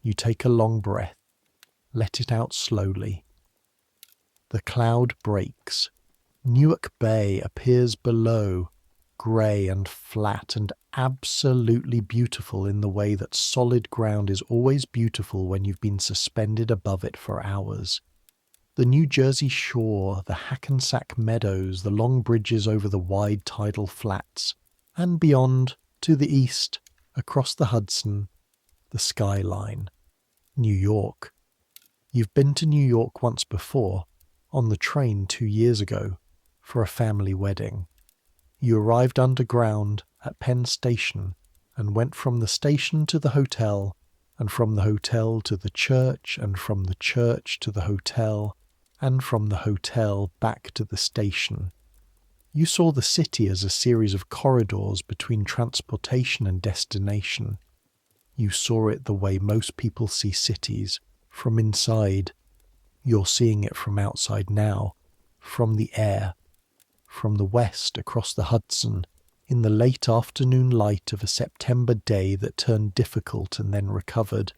You take a long breath. Let it out slowly. The cloud breaks. Newark Bay appears below, grey and flat and absolutely beautiful in the way that solid ground is always beautiful when you've been suspended above it for hours. The New Jersey shore, the Hackensack meadows, the long bridges over the wide tidal flats, and beyond, to the east, across the Hudson, the skyline. New York. You've been to New York once before, on the train 2 years ago, for a family wedding. You arrived underground at Penn Station and went from the station to the hotel, and from the hotel to the church, and from the church to the hotel, and from the hotel back to the station. You saw the city as a series of corridors between transportation and destination. You saw it the way most people see cities, from inside. You're seeing it from outside now, from the air, from the west across the Hudson, in the late afternoon light of a September day that turned difficult and then recovered.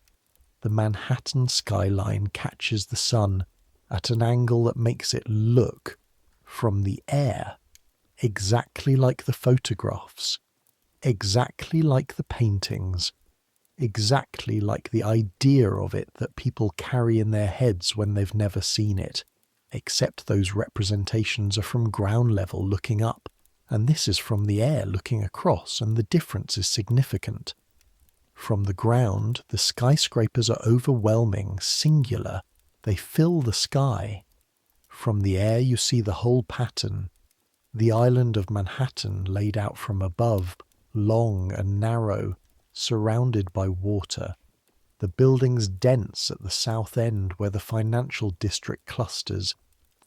The Manhattan skyline catches the sun at an angle that makes it look, from the air, exactly like the photographs, exactly like the paintings, exactly like the idea of it that people carry in their heads when they've never seen it, except those representations are from ground level looking up, and this is from the air looking across, and the difference is significant. From the ground, the skyscrapers are overwhelming, singular, they fill the sky. From the air you see the whole pattern, the island of Manhattan laid out from above, long and narrow, surrounded by water. The buildings dense at the south end where the financial district clusters,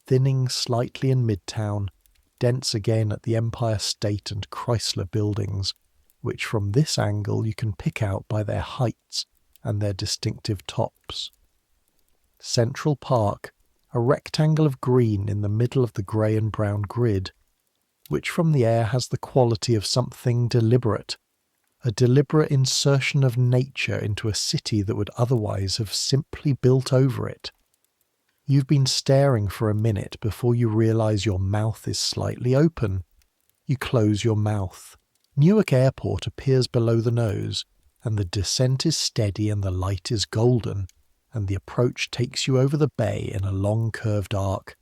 thinning slightly in Midtown, dense again at the Empire State and Chrysler buildings, which from this angle you can pick out by their heights and their distinctive tops. Central Park, a rectangle of green in the middle of the grey and brown grid, which from the air has the quality of something deliberate, a deliberate insertion of nature into a city that would otherwise have simply built over it. You've been staring for a minute before you realise your mouth is slightly open. You close your mouth. Newark Airport appears below the nose, and the descent is steady and the light is golden, and the approach takes you over the bay in a long curved arc,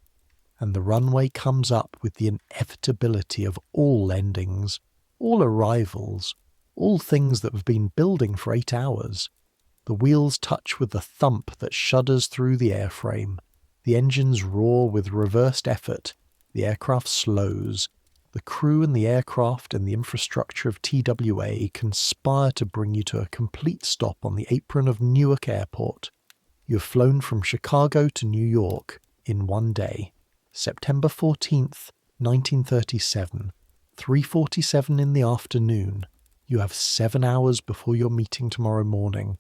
and the runway comes up with the inevitability of all endings, all arrivals, all things that have been building for 8 hours. The wheels touch with the thump that shudders through the airframe. The engines roar with reversed effort. The aircraft slows. The crew and the aircraft and the infrastructure of TWA conspire to bring you to a complete stop on the apron of Newark Airport. You have flown from Chicago to New York in 1 day. September 14th, 1937, 3:47 in the afternoon. You have 7 hours before your meeting tomorrow morning.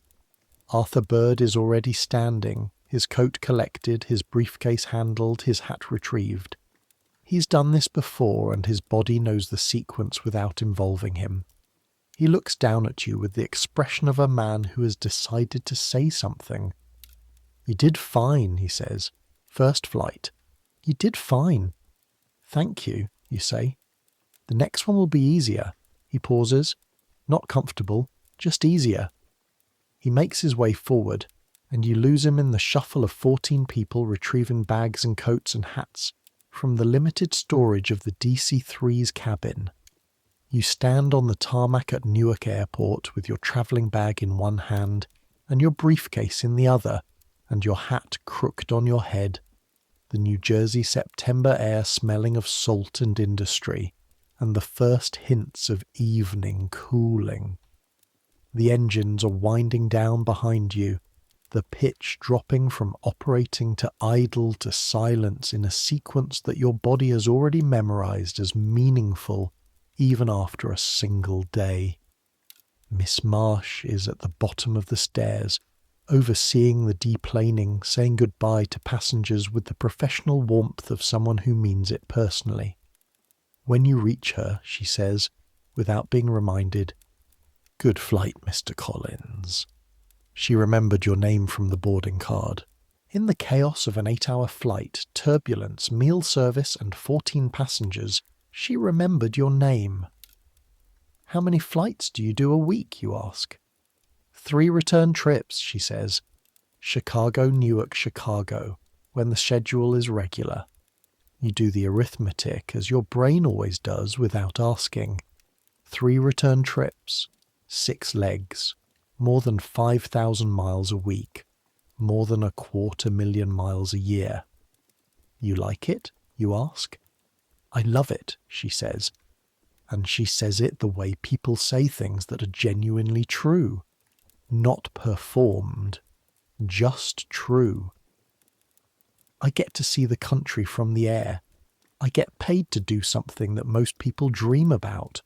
Arthur Bird is already standing, his coat collected, his briefcase handled, his hat retrieved. He's done this before, and his body knows the sequence without involving him. He looks down at you with the expression of a man who has decided to say something. "You did fine," he says. "First flight. You did fine." "Thank you," you say. "The next one will be easier." He pauses. "Not comfortable, just easier." He makes his way forward, and you lose him in the shuffle of 14 people retrieving bags and coats and hats from the limited storage of the DC-3's cabin. You stand on the tarmac at Newark Airport with your travelling bag in one hand and your briefcase in the other, and your hat crooked on your head, the New Jersey September air smelling of salt and industry, and the first hints of evening cooling. The engines are winding down behind you. the pitch dropping from operating to idle to silence in a sequence that your body has already memorized as meaningful even after a single day. Miss Marsh is at the bottom of the stairs, overseeing the deplaning, saying goodbye to passengers with the professional warmth of someone who means it personally. When you reach her, she says, without being reminded, "Good flight, Mr. Collins." She remembered your name from the boarding card. In the chaos of an 8-hour flight, turbulence, meal service, and 14 passengers, she remembered your name. "How many flights do you do a week?" you ask. 3 return trips, she says. Chicago, Newark, Chicago, when the schedule is regular. You do the arithmetic, as your brain always does, without asking. 3 return trips, 6 legs, more than 5,000 miles a week, more than 250,000 miles a year. "You like it?" you ask. "I love it," she says. And she says it the way people say things that are genuinely true. Not performed, just true. "I get to see the country from the air. I get paid to do something that most people dream about.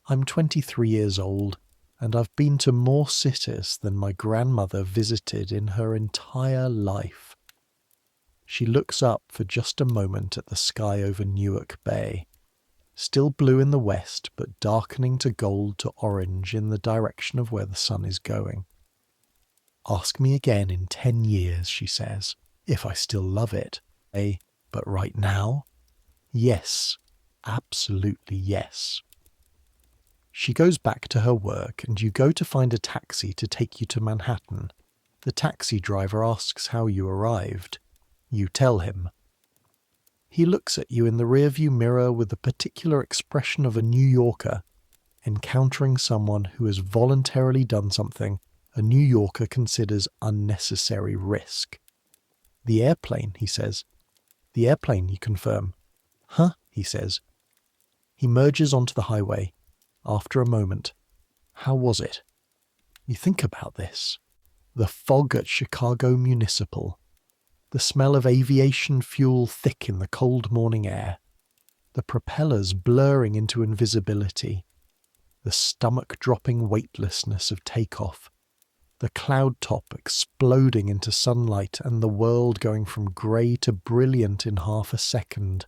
I'm 23 years old, and I've been to more cities than my grandmother visited in her entire life." She looks up for just a moment at the sky over Newark Bay, still blue in the west but darkening to gold to orange in the direction of where the sun is going. "Ask me again in 10 years, she says, "if I still love it. But right now, yes, absolutely yes." She goes back to her work, and you go to find a taxi to take you to Manhattan. The taxi driver asks how you arrived. You tell him. He looks at you in the rearview mirror with the particular expression of a New Yorker encountering someone who has voluntarily done something a New Yorker considers unnecessary risk. "The airplane," he says. "The airplane," you confirm. "Huh?" he says. He merges onto the highway. After a moment, "How was it?" You think about this. The fog at Chicago Municipal. The smell of aviation fuel thick in the cold morning air. The propellers blurring into invisibility. The stomach-dropping weightlessness of takeoff. The cloud top exploding into sunlight and the world going from grey to brilliant in half a second.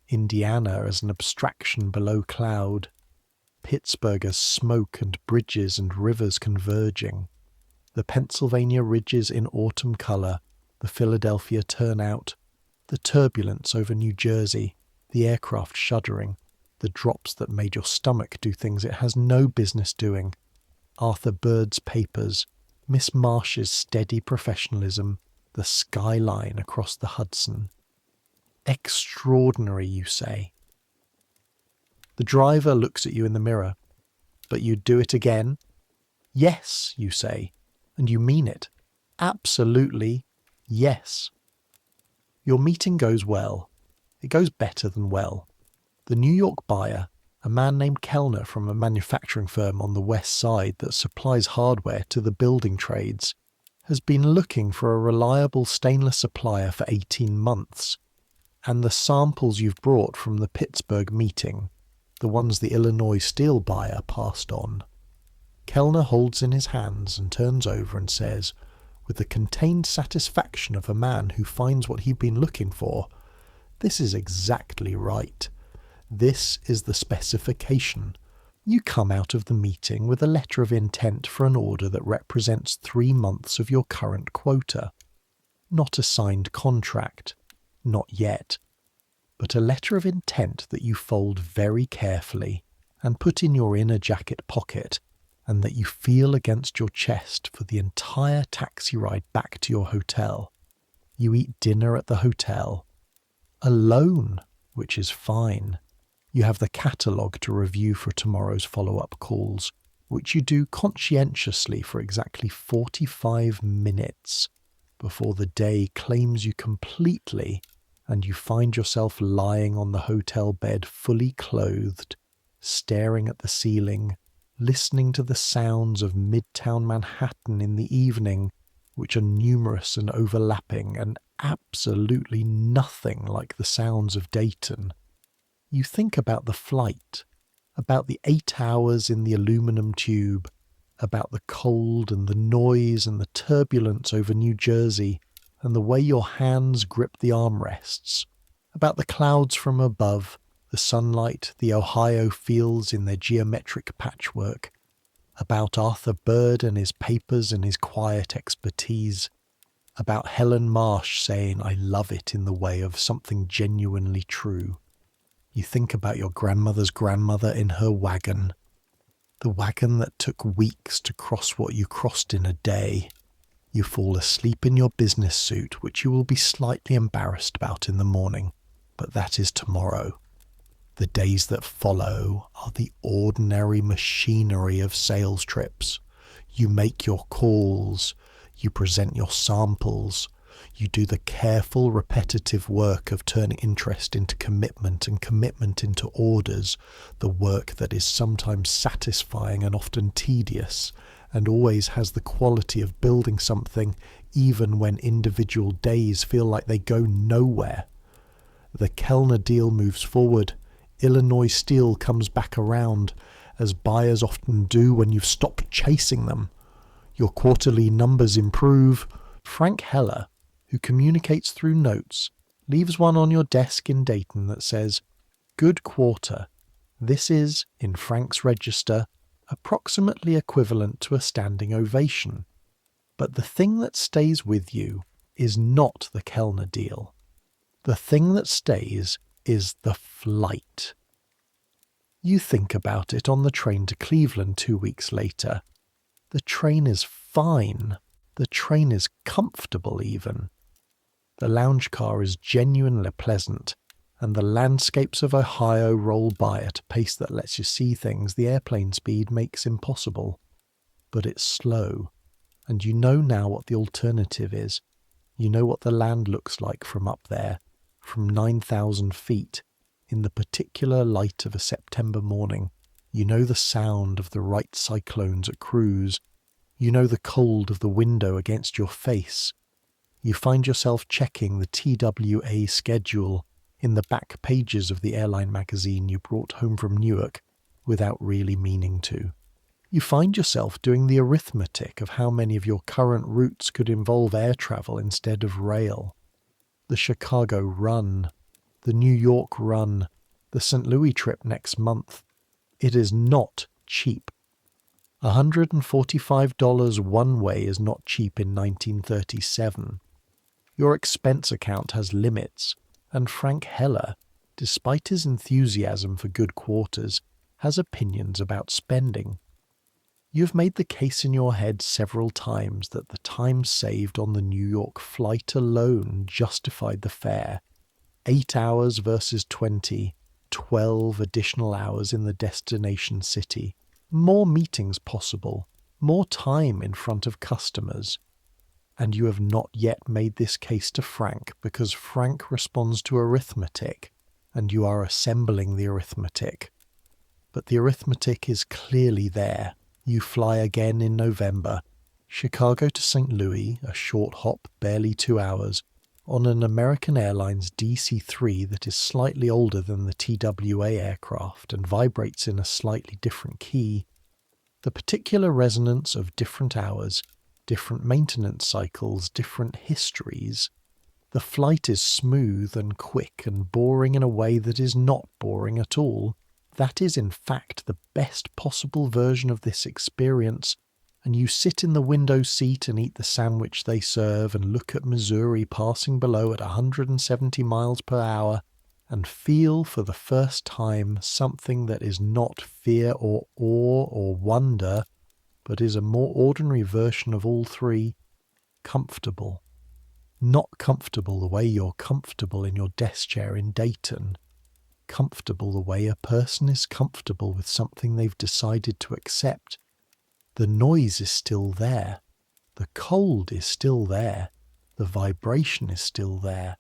Indiana as an abstraction below cloud. Pittsburgh as smoke and bridges and rivers converging. The Pennsylvania ridges in autumn colour. The Philadelphia turnout. The turbulence over New Jersey. The aircraft shuddering. The drops that made your stomach do things it has no business doing. Arthur Bird's papers. Miss Marsh's steady professionalism. The skyline across the Hudson. Extraordinary, you say. The driver looks at you in the mirror. "But you'd do it again?" "Yes," you say, and you mean it. Absolutely, yes. Your meeting goes well. It goes better than well. The New York buyer, a man named Kellner from a manufacturing firm on the west side that supplies hardware to the building trades, has been looking for a reliable stainless supplier for 18 months. And the samples you've brought from the Pittsburgh meeting, the ones the Illinois steel buyer passed on. Kellner holds in his hands and turns over and says, with the contained satisfaction of a man who finds what he'd been looking for, "This is exactly right. This is the specification." You come out of the meeting with a letter of intent for an order that represents 3 months of your current quota. Not a signed contract. Not yet. But a letter of intent that you fold very carefully and put in your inner jacket pocket, and that you feel against your chest for the entire taxi ride back to your hotel. You eat dinner at the hotel. Alone, which is fine. You have the catalogue to review for tomorrow's follow-up calls, which you do conscientiously for exactly 45 minutes before the day claims you completely and you find yourself lying on the hotel bed fully clothed, staring at the ceiling, listening to the sounds of Midtown Manhattan in the evening, which are numerous and overlapping and absolutely nothing like the sounds of Dayton. You think about the flight, about the 8 hours in the aluminum tube, about the cold and the noise and the turbulence over New Jersey and the way your hands grip the armrests, about the clouds from above, the sunlight the Ohio fields in their geometric patchwork, about Arthur Bird and his papers and his quiet expertise, about Helen Marsh saying, "I love it," in the way of something genuinely true. You think about your grandmother's grandmother in her wagon, the wagon that took weeks to cross what you crossed in a day. You fall asleep in your business suit, which you will be slightly embarrassed about in the morning, but that is tomorrow. The days that follow are the ordinary machinery of sales trips. You make your calls, you present your samples, you do the careful, repetitive work of turning interest into commitment and commitment into orders, the work that is sometimes satisfying and often tedious, and always has the quality of building something even when individual days feel like they go nowhere. The Kellner deal moves forward. Illinois Steel comes back around, as buyers often do when you've stopped chasing them. Your quarterly numbers improve. Frank Heller, who communicates through notes, leaves one on your desk in Dayton that says, "Good quarter." This is, in Frank's register, approximately equivalent to a standing ovation. But the thing that stays with you is not the Kellner deal. The thing that stays is the flight. You think about it on the train to Cleveland 2 weeks later. The train is fine. The train is comfortable even. The lounge car is genuinely pleasant, and the landscapes of Ohio roll by at a pace that lets you see things the airplane speed makes impossible. But it's slow, and you know now what the alternative is. You know what the land looks like from up there, from 9,000 feet, in the particular light of a September morning. You know the sound of the right cyclones at cruise. You know the cold of the window against your face. You find yourself checking the TWA schedule in the back pages of the airline magazine you brought home from Newark without really meaning to. You find yourself doing the arithmetic of how many of your current routes could involve air travel instead of rail. The Chicago run, the New York run, the St. Louis trip next month. It is not cheap. $145 one way is not cheap in 1937. Your expense account has limits, and Frank Heller, despite his enthusiasm for good quarters, has opinions about spending. You've made the case in your head several times that the time saved on the New York flight alone justified the fare. 8 hours versus 20, 12 additional hours in the destination city, more meetings possible, more time in front of customers. And you have not yet made this case to Frank because Frank responds to arithmetic, and you are assembling the arithmetic. But the arithmetic is clearly there. You fly again in November, Chicago to St. Louis, a short hop, barely 2 hours, on an American Airlines DC-3 that is slightly older than the TWA aircraft and vibrates in a slightly different key. The particular resonance of different hours, different maintenance cycles, different histories. The flight is smooth and quick and boring in a way that is not boring at all. That is, in fact, the best possible version of this experience, and you sit in the window seat and eat the sandwich they serve and look at Missouri passing below at 170 miles per hour and feel for the first time something that is not fear or awe or wonder, but is a more ordinary version of all three: comfortable. Not comfortable the way you're comfortable in your desk chair in Dayton. Comfortable the way a person is comfortable with something they've decided to accept. The noise is still there. The cold is still there. The vibration is still there.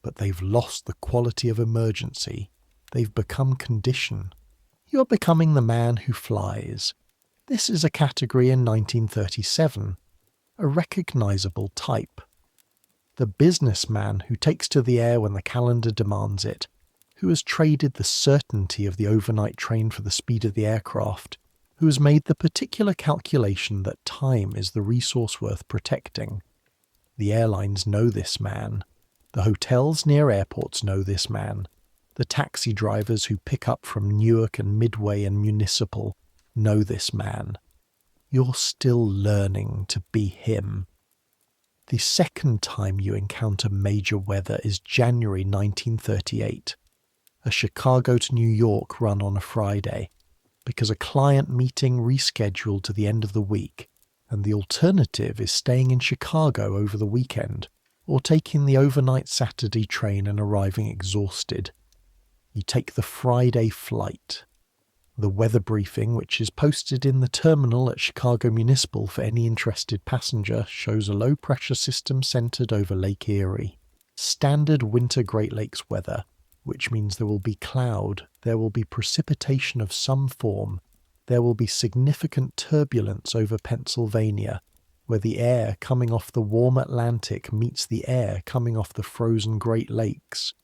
But they've lost the quality of emergency. They've become condition. You're becoming the man who flies. This is a category in 1937. a recognizable type. The businessman who takes to the air when the calendar demands it, who has traded the certainty of the overnight train for the speed of the aircraft, who has made the particular calculation that time is the resource worth protecting. The airlines know this man. The hotels near airports know this man. The taxi drivers who pick up from Newark and Midway and Municipal know this man. You're still learning to be him. The second time you encounter major weather is January 1938. A Chicago to New York run on a Friday, because a client meeting rescheduled to the end of the week, and the alternative is staying in Chicago over the weekend, or taking the overnight Saturday train and arriving exhausted. You take the Friday flight. The weather briefing, which is posted in the terminal at Chicago Municipal for any interested passenger, shows a low-pressure system centered over Lake Erie. Standard winter Great Lakes weather, which means there will be cloud, there will be precipitation of some form, there will be significant turbulence over Pennsylvania, where the air coming off the warm Atlantic meets the air coming off the frozen Great Lakes.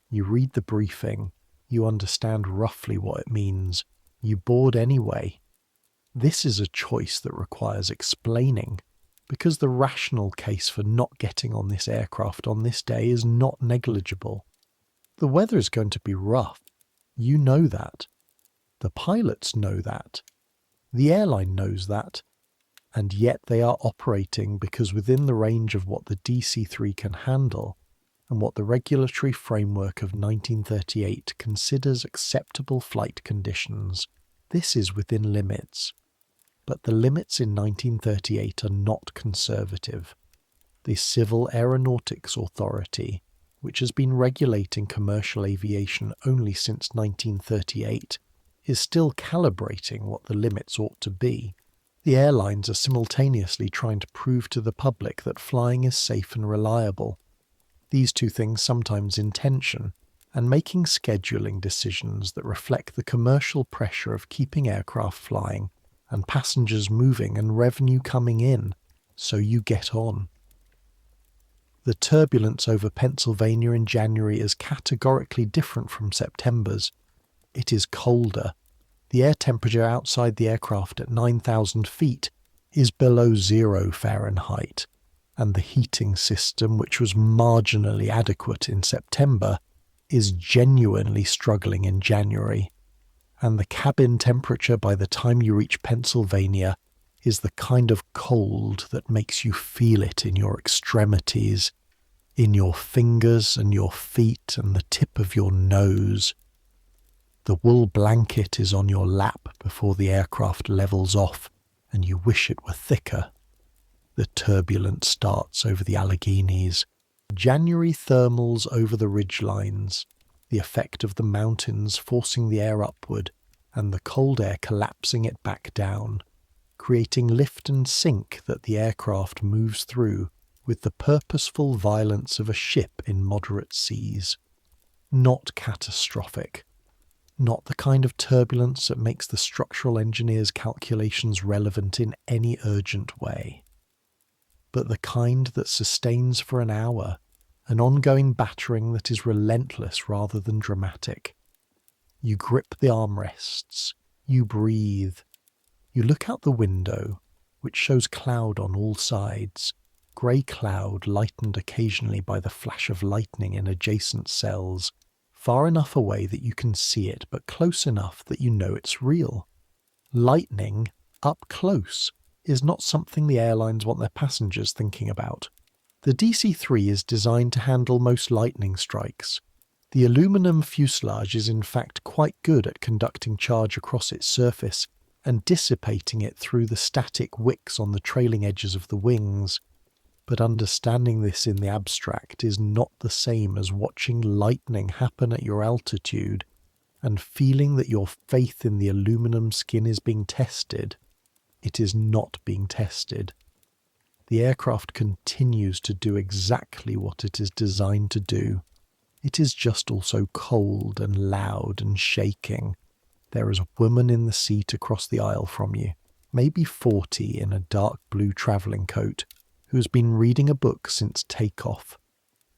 You read the briefing, you understand roughly what it means. You board anyway. This is a choice that requires explaining, because the rational case for not getting on this aircraft on this day is not negligible. The weather is going to be rough. You know that. The pilots know that. The airline knows that. And yet they are operating because within the range of what the DC-3 can handle, and what the regulatory framework of 1938 considers acceptable flight conditions, this is within limits. But the limits in 1938 are not conservative. The Civil Aeronautics Authority, which has been regulating commercial aviation only since 1938, is still calibrating what the limits ought to be. The airlines are simultaneously trying to prove to the public that flying is safe and reliable. These two things sometimes in tension, and making scheduling decisions that reflect the commercial pressure of keeping aircraft flying and passengers moving and revenue coming in, so you get on. The turbulence over Pennsylvania in January is categorically different from September's. It is colder. The air temperature outside the aircraft at 9,000 feet is below 0 Fahrenheit. And the heating system, which was marginally adequate in September, is genuinely struggling in January. And the cabin temperature by the time you reach Pennsylvania is the kind of cold that makes you feel it in your extremities, in your fingers and your feet and the tip of your nose. The wool blanket is on your lap before the aircraft levels off, and you wish it were thicker. The turbulence starts over the Alleghenies. January thermals over the ridgelines, the effect of the mountains forcing the air upward and the cold air collapsing it back down, creating lift and sink that the aircraft moves through with the purposeful violence of a ship in moderate seas. Not catastrophic. Not the kind of turbulence that makes the structural engineer's calculations relevant in any urgent way, but the kind that sustains for an hour, an ongoing battering that is relentless rather than dramatic. You grip the armrests, you breathe, you look out the window, which shows cloud on all sides, grey cloud lightened occasionally by the flash of lightning in adjacent cells, far enough away that you can see it, but close enough that you know it's real. Lightning, up close, is not something the airlines want their passengers thinking about. The DC-3 is designed to handle most lightning strikes. The aluminum fuselage is in fact quite good at conducting charge across its surface and dissipating it through the static wicks on the trailing edges of the wings. But understanding this in the abstract is not the same as watching lightning happen at your altitude and feeling that your faith in the aluminum skin is being tested. It is not being tested. The aircraft continues to do exactly what it is designed to do. It is just also cold and loud and shaking. There is a woman in the seat across the aisle from you, maybe 40 in a dark blue travelling coat, who has been reading a book since takeoff.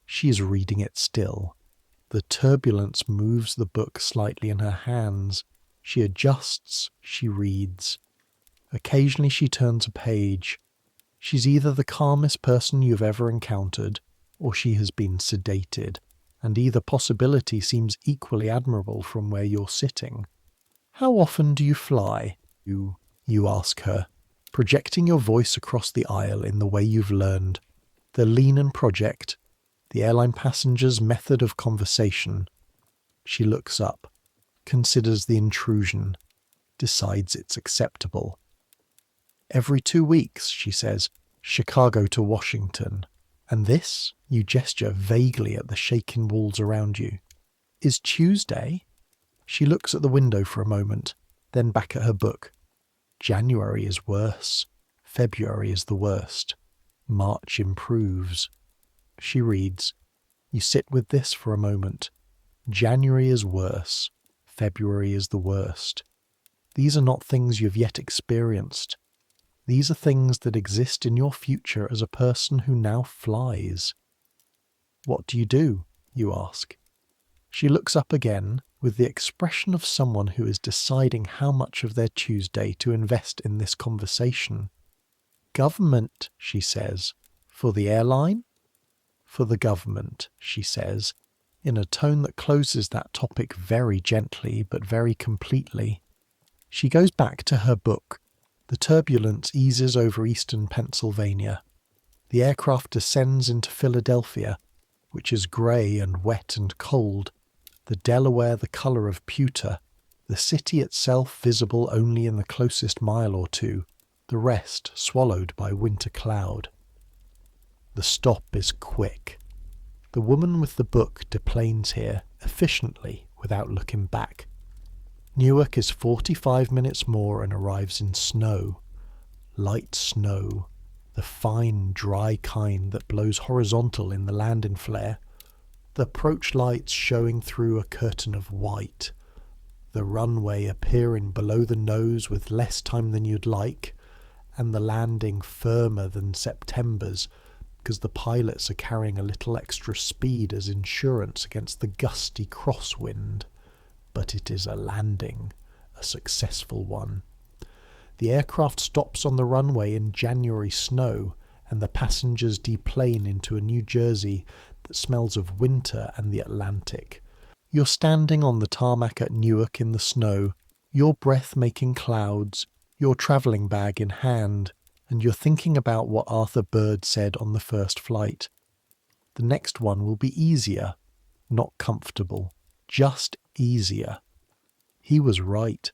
She is reading it still. The turbulence moves the book slightly in her hands. She adjusts, she reads. Occasionally she turns a page. She's either the calmest person you've ever encountered, or she has been sedated, and either possibility seems equally admirable from where you're sitting. How often do you fly? You ask her, projecting your voice across the aisle in the way you've learned. The Lean Project, the airline passenger's method of conversation. She looks up, considers the intrusion, decides it's acceptable. Every 2 weeks, she says, Chicago to Washington. And this, you gesture vaguely at the shaking walls around you, is Tuesday? She looks at the window for a moment, then back at her book. January is worse. February is the worst. March improves. She reads. You sit with this for a moment. January is worse. February is the worst. These are not things you've yet experienced. These are things that exist in your future as a person who now flies. What do? You ask. She looks up again with the expression of someone who is deciding how much of their Tuesday to invest in this conversation. Government, she says. For the airline? For the government, she says, in a tone that closes that topic very gently but very completely. She goes back to her book. The turbulence eases over eastern Pennsylvania. The aircraft descends into Philadelphia, which is grey and wet and cold, the Delaware the colour of pewter, the city itself visible only in the closest mile or two, the rest swallowed by winter cloud. The stop is quick. The woman with the book deplanes here, efficiently, without looking back. Newark is 45 minutes more and arrives in snow. Light snow, the fine, dry kind that blows horizontal in the landing flare. The approach lights showing through a curtain of white. The runway appearing below the nose with less time than you'd like, and the landing firmer than September's, because the pilots are carrying a little extra speed as insurance against the gusty crosswind. But it is a landing, a successful one. The aircraft stops on the runway in January snow, and the passengers deplane into a New Jersey that smells of winter and the Atlantic. You're standing on the tarmac at Newark in the snow, your breath-making clouds, your travelling bag in hand, and you're thinking about what Arthur Byrd said on the first flight. The next one will be easier, not comfortable, just easier. He was right.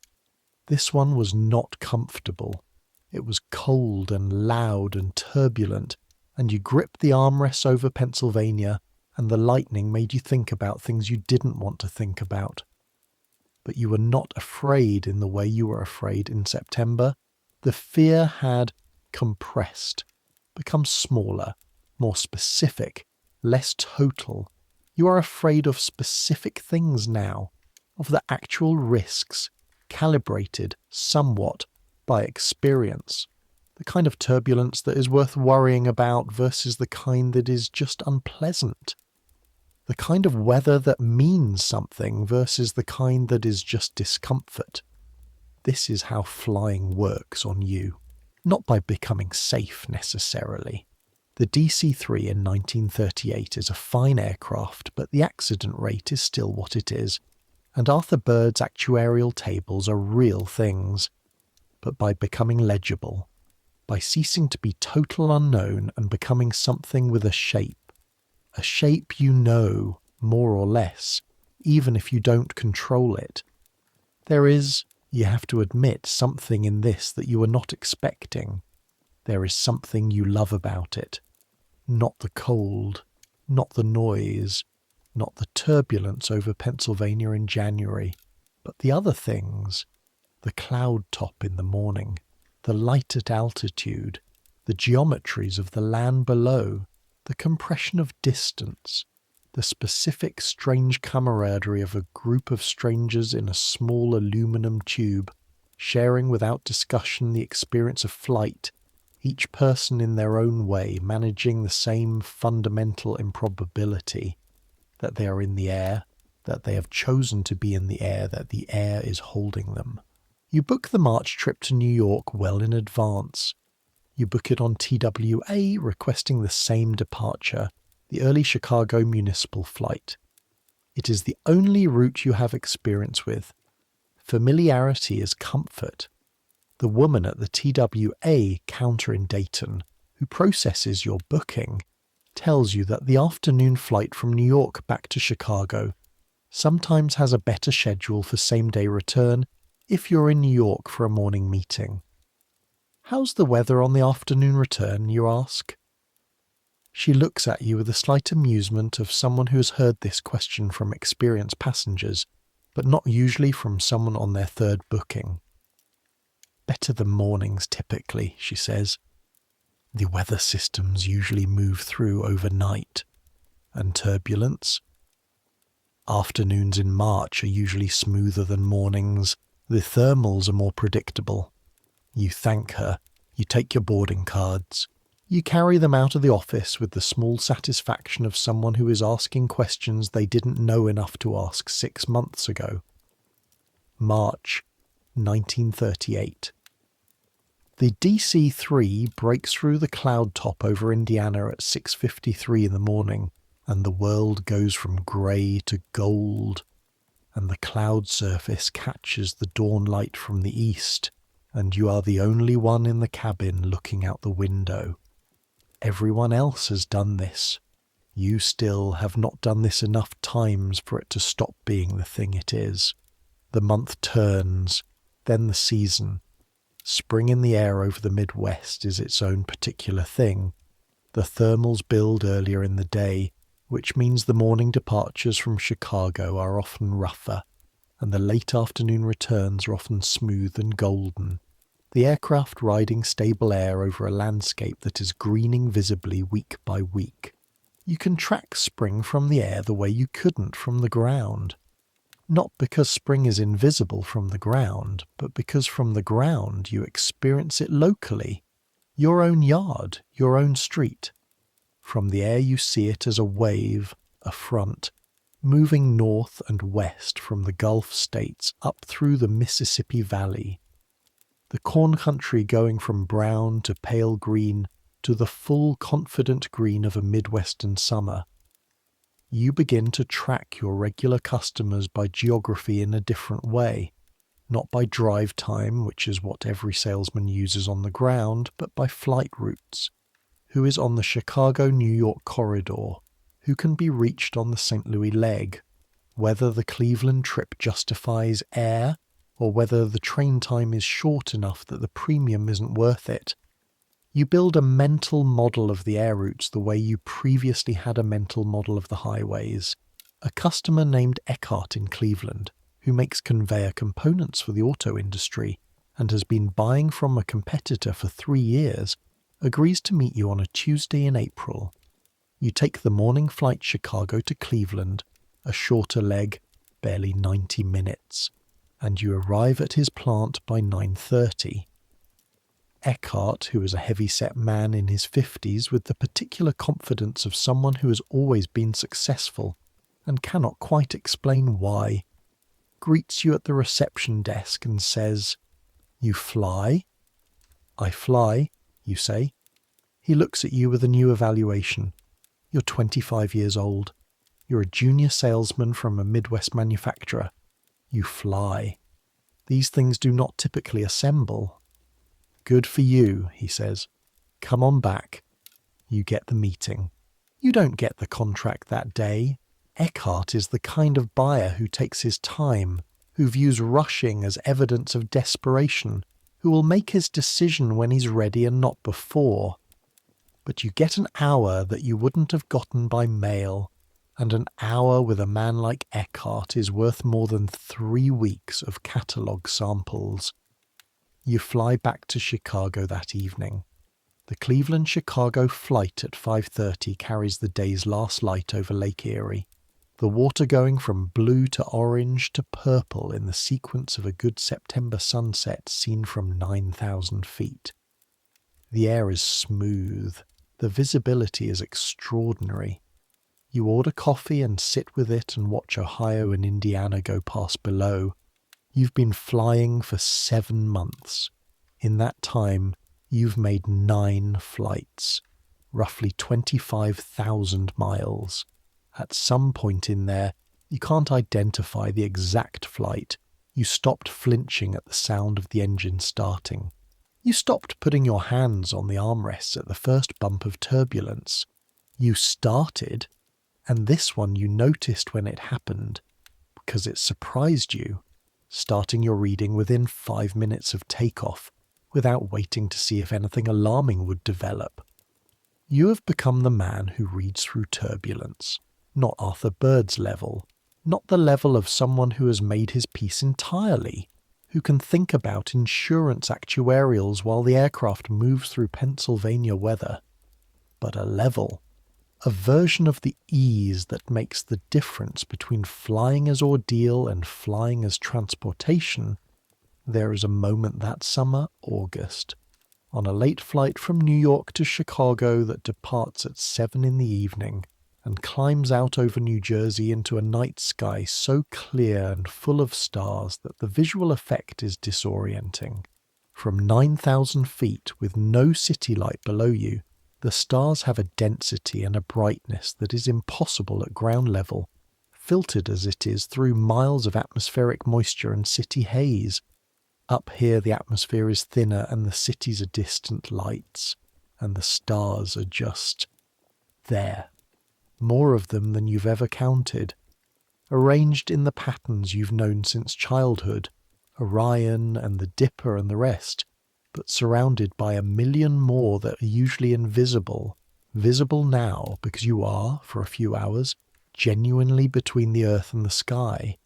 This one was not comfortable. It was cold and loud and turbulent, and you gripped the armrests over Pennsylvania, and the lightning made you think about things you didn't want to think about. But you were not afraid in the way you were afraid in September. The fear had compressed, become smaller, more specific, less total. You are afraid of specific things now, of the actual risks, calibrated somewhat by experience, the kind of turbulence that is worth worrying about versus the kind that is just unpleasant, the kind of weather that means something versus the kind that is just discomfort. This is how flying works on you, not by becoming safe necessarily. The DC-3 in 1938 is a fine aircraft, but the accident rate is still what it is, and Arthur Byrd's actuarial tables are real things. But by becoming legible, by ceasing to be total unknown and becoming something with a shape you know, more or less, even if you don't control it. There is, you have to admit, something in this that you are not expecting. There is something you love about it. Not the cold, not the noise, not the turbulence over Pennsylvania in January, but the other things. The cloud top in the morning, the light at altitude, the geometries of the land below, the compression of distance, the specific strange camaraderie of a group of strangers in a small aluminum tube, sharing without discussion the experience of flight, each person in their own way managing the same fundamental improbability that they are in the air, that they have chosen to be in the air, that the air is holding them. You book the March trip to New York well in advance. You book it on TWA, requesting the same departure, the early Chicago municipal flight. It is the only route you have experience with. Familiarity is comfort. The woman at the TWA counter in Dayton, who processes your booking, tells you that the afternoon flight from New York back to Chicago sometimes has a better schedule for same-day return if you're in New York for a morning meeting. "How's the weather on the afternoon return?" you ask. She looks at you with the slight amusement of someone who has heard this question from experienced passengers, but not usually from someone on their third booking. "Better than mornings typically," she says. "The weather systems usually move through overnight. And turbulence? Afternoons in March are usually smoother than mornings. The thermals are more predictable." You thank her. You take your boarding cards. You carry them out of the office with the small satisfaction of someone who is asking questions they didn't know enough to ask 6 months ago. March 1938. The DC-3 breaks through the cloud top over Indiana at 6:53 in the morning, and the world goes from grey to gold, and the cloud surface catches the dawn light from the east, and you are the only one in the cabin looking out the window. Everyone else has done this. You still have not done this enough times for it to stop being the thing it is. The month turns, then the season. Spring in the air over the Midwest is its own particular thing. The thermals build earlier in the day, which means the morning departures from Chicago are often rougher, and the late afternoon returns are often smooth and golden. The aircraft riding stable air over a landscape that is greening visibly week by week. You can track spring from the air the way you couldn't from the ground. Not because spring is invisible from the ground, but because from the ground you experience it locally. Your own yard, your own street. From the air you see it as a wave, a front, moving north and west from the Gulf states up through the Mississippi Valley. The corn country going from brown to pale green to the full confident green of a Midwestern summer. You begin to track your regular customers by geography in a different way, not by drive time, which is what every salesman uses on the ground, but by flight routes. Who is on the Chicago-New York corridor? Who can be reached on the St. Louis leg? Whether the Cleveland trip justifies air, or whether the train time is short enough that the premium isn't worth it. You build a mental model of the air routes the way you previously had a mental model of the highways. A customer named Eckhart in Cleveland, who makes conveyor components for the auto industry and has been buying from a competitor for 3 years, agrees to meet you on a Tuesday in April. You take the morning flight Chicago to Cleveland, a shorter leg, barely 90 minutes. And you arrive at his plant by 9:30. Eckhart, who is a heavy-set man in his 50s with the particular confidence of someone who has always been successful and cannot quite explain why, greets you at the reception desk and says, "You fly?" "I fly," you say. He looks at you with a new evaluation. You're 25 years old. You're a junior salesman from a Midwest manufacturer. You fly. These things do not typically assemble. "Good for you," he says. "Come on back." You get the meeting. You don't get the contract that day. Eckhart is the kind of buyer who takes his time, who views rushing as evidence of desperation, who will make his decision when he's ready and not before. But you get an hour that you wouldn't have gotten by mail. And an hour with a man like Eckhart is worth more than 3 weeks of catalogue samples. You fly back to Chicago that evening. The Cleveland-Chicago flight at 5:30 carries the day's last light over Lake Erie, the water going from blue to orange to purple in the sequence of a good September sunset seen from 9,000 feet. The air is smooth. The visibility is extraordinary. You order coffee and sit with it and watch Ohio and Indiana go past below. You've been flying for 7 months. In that time, you've made 9 flights, roughly 25,000 miles. At some point in there, you can't identify the exact flight. You stopped flinching at the sound of the engine starting. You stopped putting your hands on the armrests at the first bump of turbulence. You started, and this one you noticed when it happened, because it surprised you, starting your reading within 5 minutes of takeoff, without waiting to see if anything alarming would develop. You have become the man who reads through turbulence, not Arthur Bird's level, not the level of someone who has made his peace entirely, who can think about insurance actuarials while the aircraft moves through Pennsylvania weather, but a version of the ease that makes the difference between flying as ordeal and flying as transportation. There is a moment that summer, August, on a late flight from New York to Chicago that departs at 7 in the evening and climbs out over New Jersey into a night sky so clear and full of stars that the visual effect is disorienting. From 9,000 feet with no city light below you, the stars have a density and a brightness that is impossible at ground level, filtered as it is through miles of atmospheric moisture and city haze. Up here the atmosphere is thinner and the cities are distant lights, and the stars are just there. More of them than you've ever counted, arranged in the patterns you've known since childhood, Orion and the Dipper and the rest, but surrounded by 1,000,000 more that are usually invisible, visible now because you are, for a few hours, genuinely between the earth and the sky.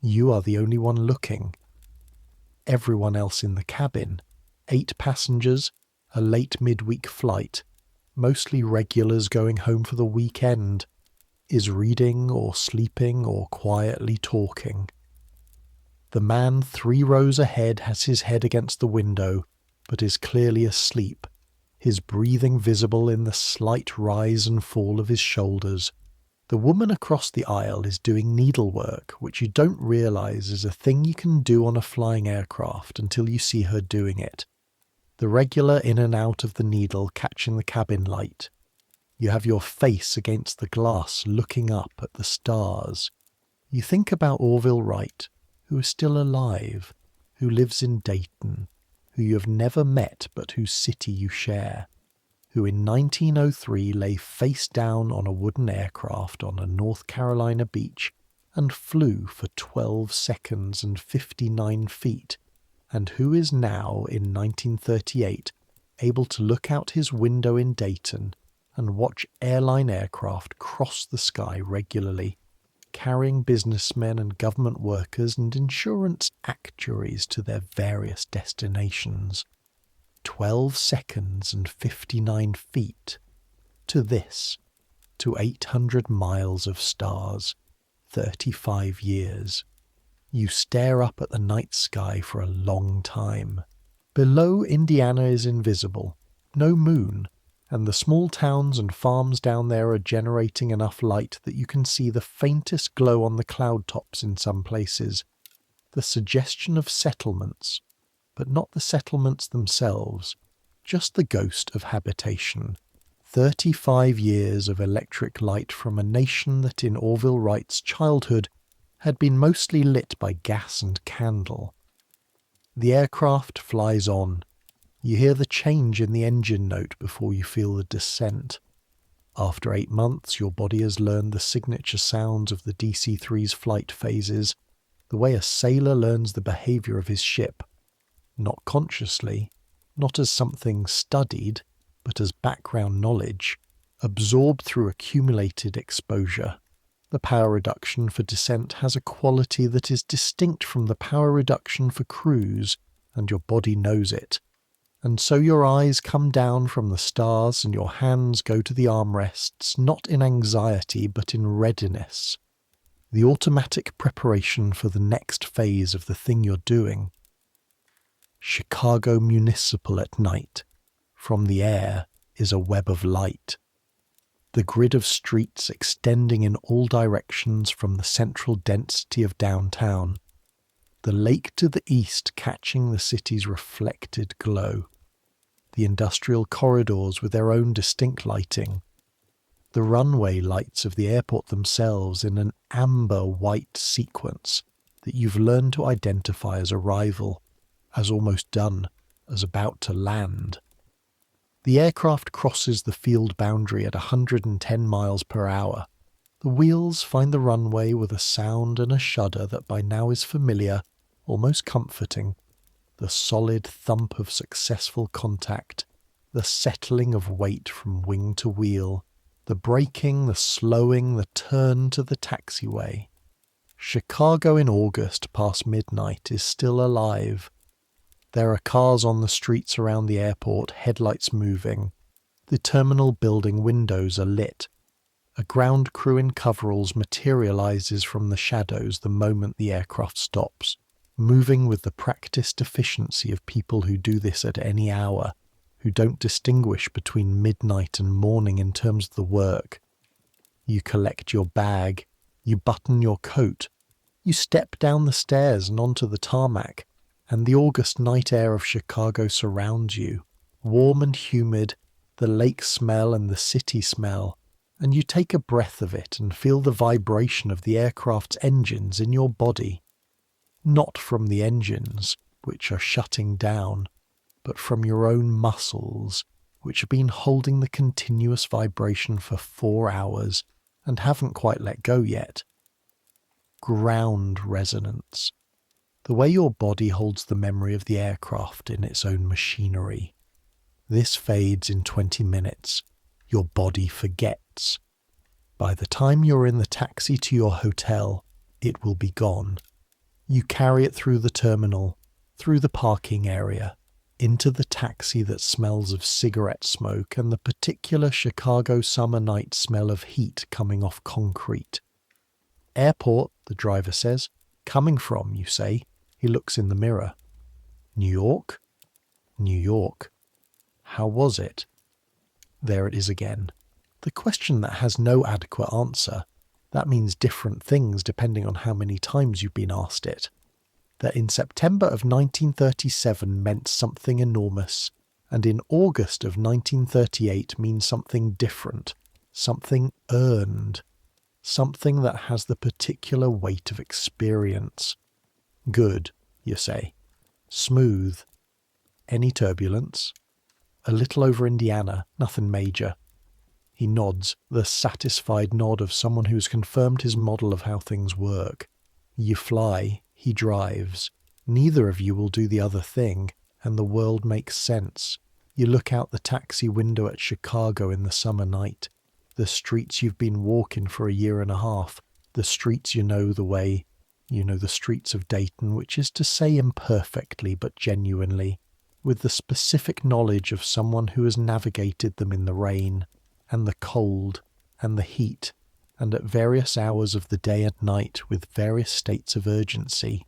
You are the only one looking. Everyone else in the cabin, 8 passengers, a late midweek flight, mostly regulars going home for the weekend, is reading or sleeping or quietly talking. The man 3 rows ahead has his head against the window, but is clearly asleep, his breathing visible in the slight rise and fall of his shoulders. The woman across the aisle is doing needlework, which you don't realize is a thing you can do on a flying aircraft until you see her doing it. The regular in and out of the needle catching the cabin light. You have your face against the glass looking up at the stars. You think about Orville Wright, who is still alive, who lives in Dayton, who you have never met but whose city you share, who in 1903 lay face down on a wooden aircraft on a North Carolina beach and flew for 12 seconds and 59 feet, and who is now, in 1938, able to look out his window in Dayton and watch airline aircraft cross the sky regularly, carrying businessmen and government workers and insurance actuaries to their various destinations. 12 seconds and 59 feet. To this, to 800 miles of stars, 35 years. You stare up at the night sky for a long time. Below, Indiana is invisible, no moon, and the small towns and farms down there are generating enough light that you can see the faintest glow on the cloud tops in some places, the suggestion of settlements, but not the settlements themselves, just the ghost of habitation. 35 years of electric light from a nation that in Orville Wright's childhood had been mostly lit by gas and candle. The aircraft flies on. You hear the change in the engine note before you feel the descent. After 8 months, your body has learned the signature sounds of the DC-3's flight phases, the way a sailor learns the behavior of his ship. Not consciously, not as something studied, but as background knowledge, absorbed through accumulated exposure. The power reduction for descent has a quality that is distinct from the power reduction for cruise, and your body knows it. And so your eyes come down from the stars and your hands go to the armrests, not in anxiety but in readiness. The automatic preparation for the next phase of the thing you're doing. Chicago Municipal at night. from the air is a web of light. The grid of streets extending in all directions from the central density of downtown. The lake to the east catching the city's reflected glow. The industrial corridors with their own distinct lighting. The runway lights of the airport themselves in an amber-white sequence that you've learned to identify as arrival, as almost done, as about to land. The aircraft crosses the field boundary at 110 miles per hour. The wheels find the runway with a sound and a shudder that by now is familiar, almost comforting. The solid thump of successful contact, the settling of weight from wing to wheel, the braking, the slowing, the turn to the taxiway. Chicago in August past midnight is still alive. There are cars on the streets around the airport, headlights moving. The terminal building windows are lit. A ground crew in coveralls materializes from the shadows the moment the aircraft stops, moving with the practiced efficiency of people who do this at any hour, who don't distinguish between midnight and morning in terms of the work. You collect your bag, you button your coat, you step down the stairs and onto the tarmac, and the August night air of Chicago surrounds you, warm and humid, the lake smell and the city smell, and you take a breath of it and feel the vibration of the aircraft's engines in your body. Not from the engines, which are shutting down, but from your own muscles, which have been holding the continuous vibration for 4 hours and haven't quite let go yet. Ground resonance. The way your body holds the memory of the aircraft in its own machinery. This fades in 20 minutes. Your body forgets. By the time you're in the taxi to your hotel, it will be gone. You carry it through the terminal, through the parking area, into the taxi that smells of cigarette smoke and the particular Chicago summer night smell of heat coming off concrete. Airport, the driver says. Coming from, you say. He looks in the mirror. New York? New York. How was it? There it is again. The question that has no adequate answer. That means different things depending on how many times you've been asked it. That in September of 1937 meant something enormous, and in August of 1938 means something different, something earned, something that has the particular weight of experience. Good, you say. Smooth. Any turbulence? A little over Indiana, nothing major. He nods, the satisfied nod of someone who's confirmed his model of how things work. You fly, he drives. Neither of you will do the other thing, and the world makes sense. You look out the taxi window at Chicago in the summer night. The streets you've been walking for a year and a half. The streets you know the way. You know the streets of Dayton, which is to say imperfectly but genuinely, with the specific knowledge of someone who has navigated them in the rain, and the cold, and the heat, and at various hours of the day and night with various states of urgency.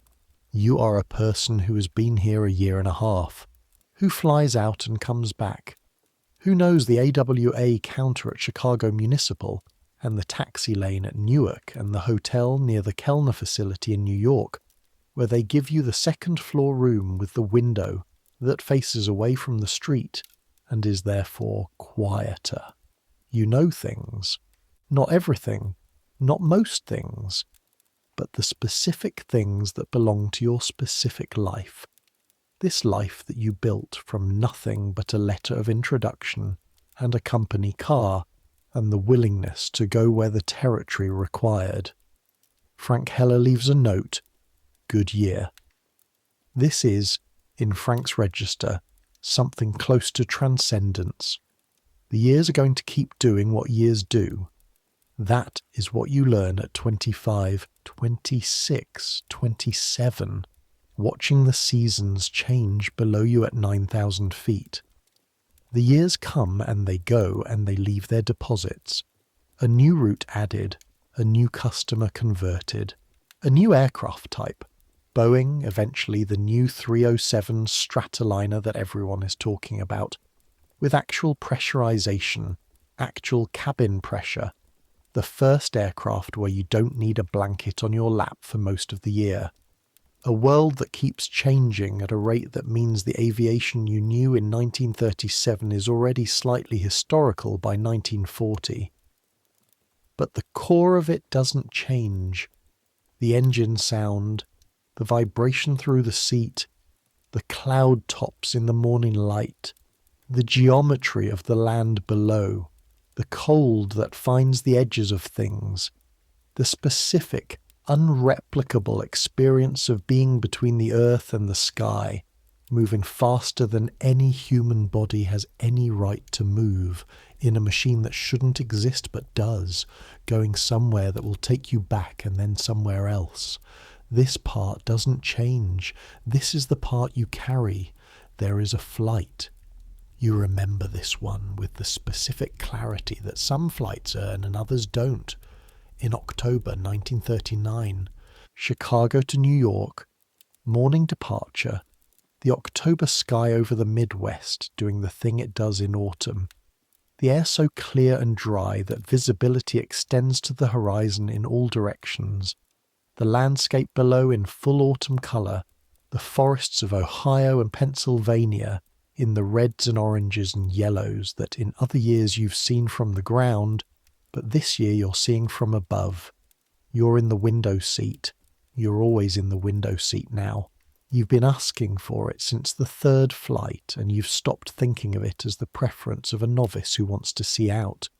You are a person who has been here a year and a half, who flies out and comes back, who knows the AWA counter at Chicago Municipal, and the taxi lane at Newark, and the hotel near the Kellner facility in New York, where they give you the second-floor room with the window that faces away from the street and is therefore quieter. You know things. Not everything, not most things, but the specific things that belong to your specific life. This life that you built from nothing but a letter of introduction and a company car, and the willingness to go where the territory required. Frank Heller leaves a note. Good year. This is, in Frank's register, something close to transcendence. The years are going to keep doing what years do. That is what you learn at 25, 26, 27, watching the seasons change below you at 9,000 feet. The years come and they go and they leave their deposits. A new route added, a new customer converted, a new aircraft type. Boeing, eventually the new 307 Stratoliner that everyone is talking about. with actual pressurization, actual cabin pressure, the first aircraft where you don't need a blanket on your lap for most of the year. A world that keeps changing at a rate that means the aviation you knew in 1937 is already slightly historical by 1940. But the core of it doesn't change. The engine sound, the vibration through the seat, the cloud tops in the morning light, the geometry of the land below, the cold that finds the edges of things, the specific, unreplicable experience of being between the earth and the sky, moving faster than any human body has any right to move, in a machine that shouldn't exist but does, going somewhere that will take you back and then somewhere else. This part doesn't change. This is the part you carry. There is a flight. You remember this one with the specific clarity that some flights earn and others don't. In October 1939, Chicago to New York, morning departure, the October sky over the Midwest doing the thing it does in autumn. The air so clear and dry that visibility extends to the horizon in all directions. The landscape below in full autumn colour, the forests of Ohio and Pennsylvania in the reds and oranges and yellows that in other years you've seen from the ground, but this year you're seeing from above. You're in the window seat. You're always in the window seat now. You've been asking for it since the third flight, and you've stopped thinking of it as the preference of a novice who wants to see out.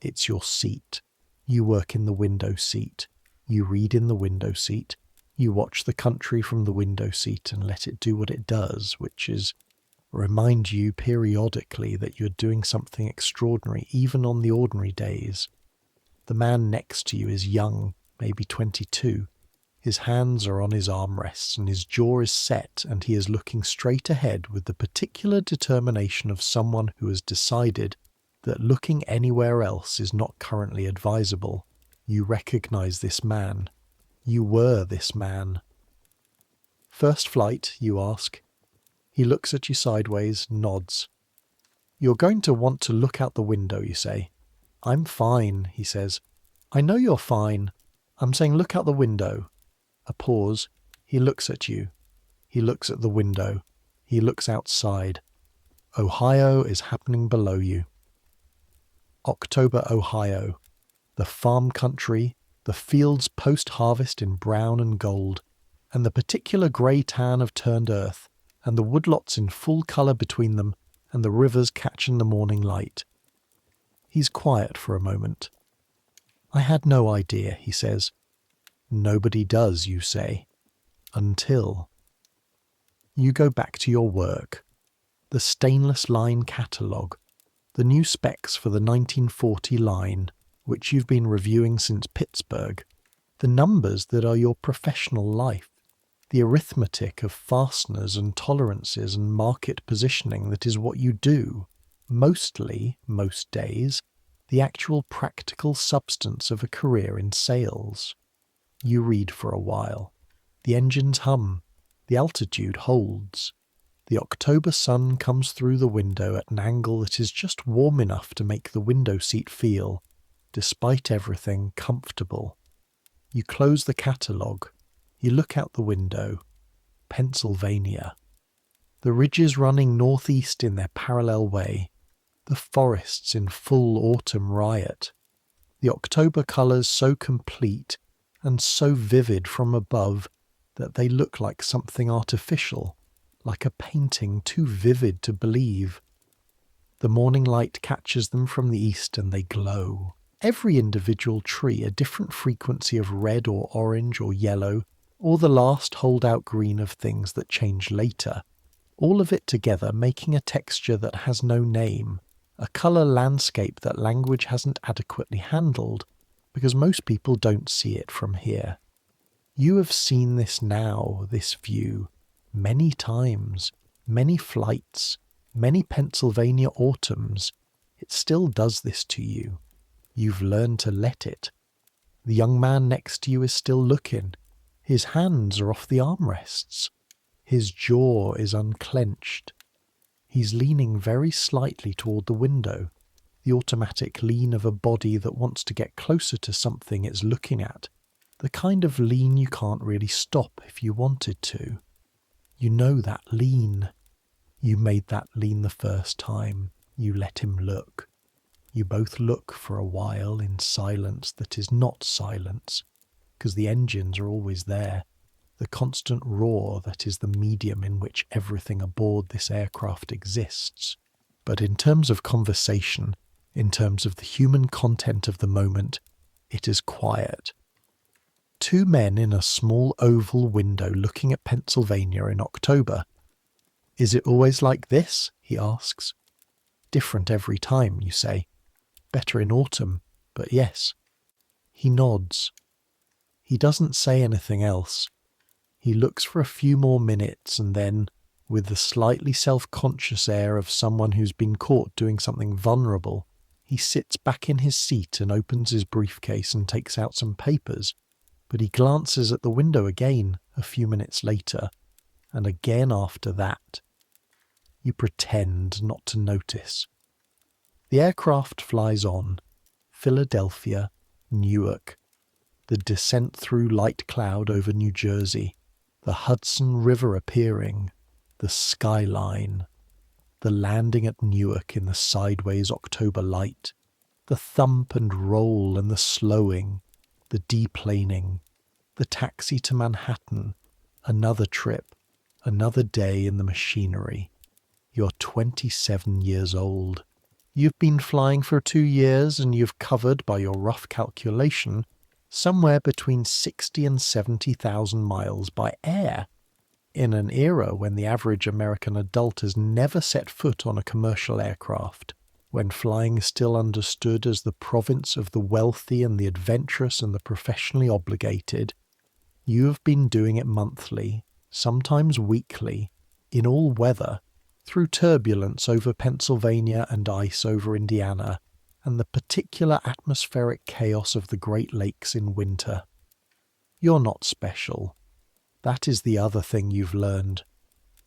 It's your seat. You work in the window seat. You read in the window seat. You watch the country from the window seat and let it do what it does, which is remind you periodically that you're doing something extraordinary, even on the ordinary days. The man next to you is young, maybe 22. His hands are on his armrests and his jaw is set, and he is looking straight ahead with the particular determination of someone who has decided that looking anywhere else is not currently advisable. You recognize this man. You were this man. First flight, you ask. He looks at you sideways, nods. You're going to want to look out the window, you say. I'm fine, he says. I know you're fine. I'm saying look out the window. A pause. He looks at you. He looks at the window. He looks outside. Ohio is happening below you. October, Ohio. The farm country, the fields post-harvest in brown and gold, and the particular grey tan of turned earth, and the woodlots in full colour between them, and the rivers catching the morning light. He's quiet for a moment. I had no idea, he says. Nobody does, you say. Until. You go back to your work. The stainless line catalogue. The new specs for the 1940 line, which you've been reviewing since Pittsburgh. The numbers that are your professional life. The arithmetic of fasteners and tolerances and market positioning that is what you do. Mostly, most days, the actual practical substance of a career in sales. You read for a while. The engines hum. The altitude holds. The October sun comes through the window at an angle that is just warm enough to make the window seat feel, despite everything, comfortable. You close the catalogue. You look out the window. Pennsylvania. The ridges running northeast in their parallel way. The forests in full autumn riot. The October colours so complete and so vivid from above that they look like something artificial, like a painting too vivid to believe. The morning light catches them from the east and they glow. Every individual tree a different frequency of red or orange or yellow, or the last holdout green of things that change later. All of it together making a texture that has no name, a colour landscape that language hasn't adequately handled, because most people don't see it from here. You have seen this now, this view, many times, many flights, many Pennsylvania autumns. It still does this to you. You've learned to let it. The young man next to you is still looking. His hands are off the armrests. His jaw is unclenched. He's leaning very slightly toward the window, the automatic lean of a body that wants to get closer to something it's looking at, the kind of lean you can't really stop if you wanted to. You know that lean. You made that lean the first time. You let him look. You both look for a while in silence that is not silence, because the engines are always there, the constant roar that is the medium in which everything aboard this aircraft exists. But in terms of conversation, in terms of the human content of the moment, it is quiet. Two men in a small oval window looking at Pennsylvania in October. Is it always like this? He asks. Different every time, you say. Better in autumn, but yes. He nods. He doesn't say anything else. He looks for a few more minutes and then, with the slightly self-conscious air of someone who's been caught doing something vulnerable, he sits back in his seat and opens his briefcase and takes out some papers. But he glances at the window again a few minutes later, and again after that. You pretend not to notice. The aircraft flies on. Philadelphia, Newark. The descent through light cloud over New Jersey. The Hudson River appearing. The skyline. The landing at Newark in the sideways October light. The thump and roll and the slowing. The deplaning. The taxi to Manhattan. Another trip. Another day in the machinery. You're 27 years old. You've been flying for 2 years and you've covered, by your rough calculation, somewhere between 60 and 70,000 miles by air, in an era when the average American adult has never set foot on a commercial aircraft, when flying is still understood as the province of the wealthy and the adventurous and the professionally obligated. You have been doing it monthly, sometimes weekly, in all weather, through turbulence over Pennsylvania and ice over Indiana, and the particular atmospheric chaos of the Great Lakes in winter. You're not special. That is the other thing you've learned.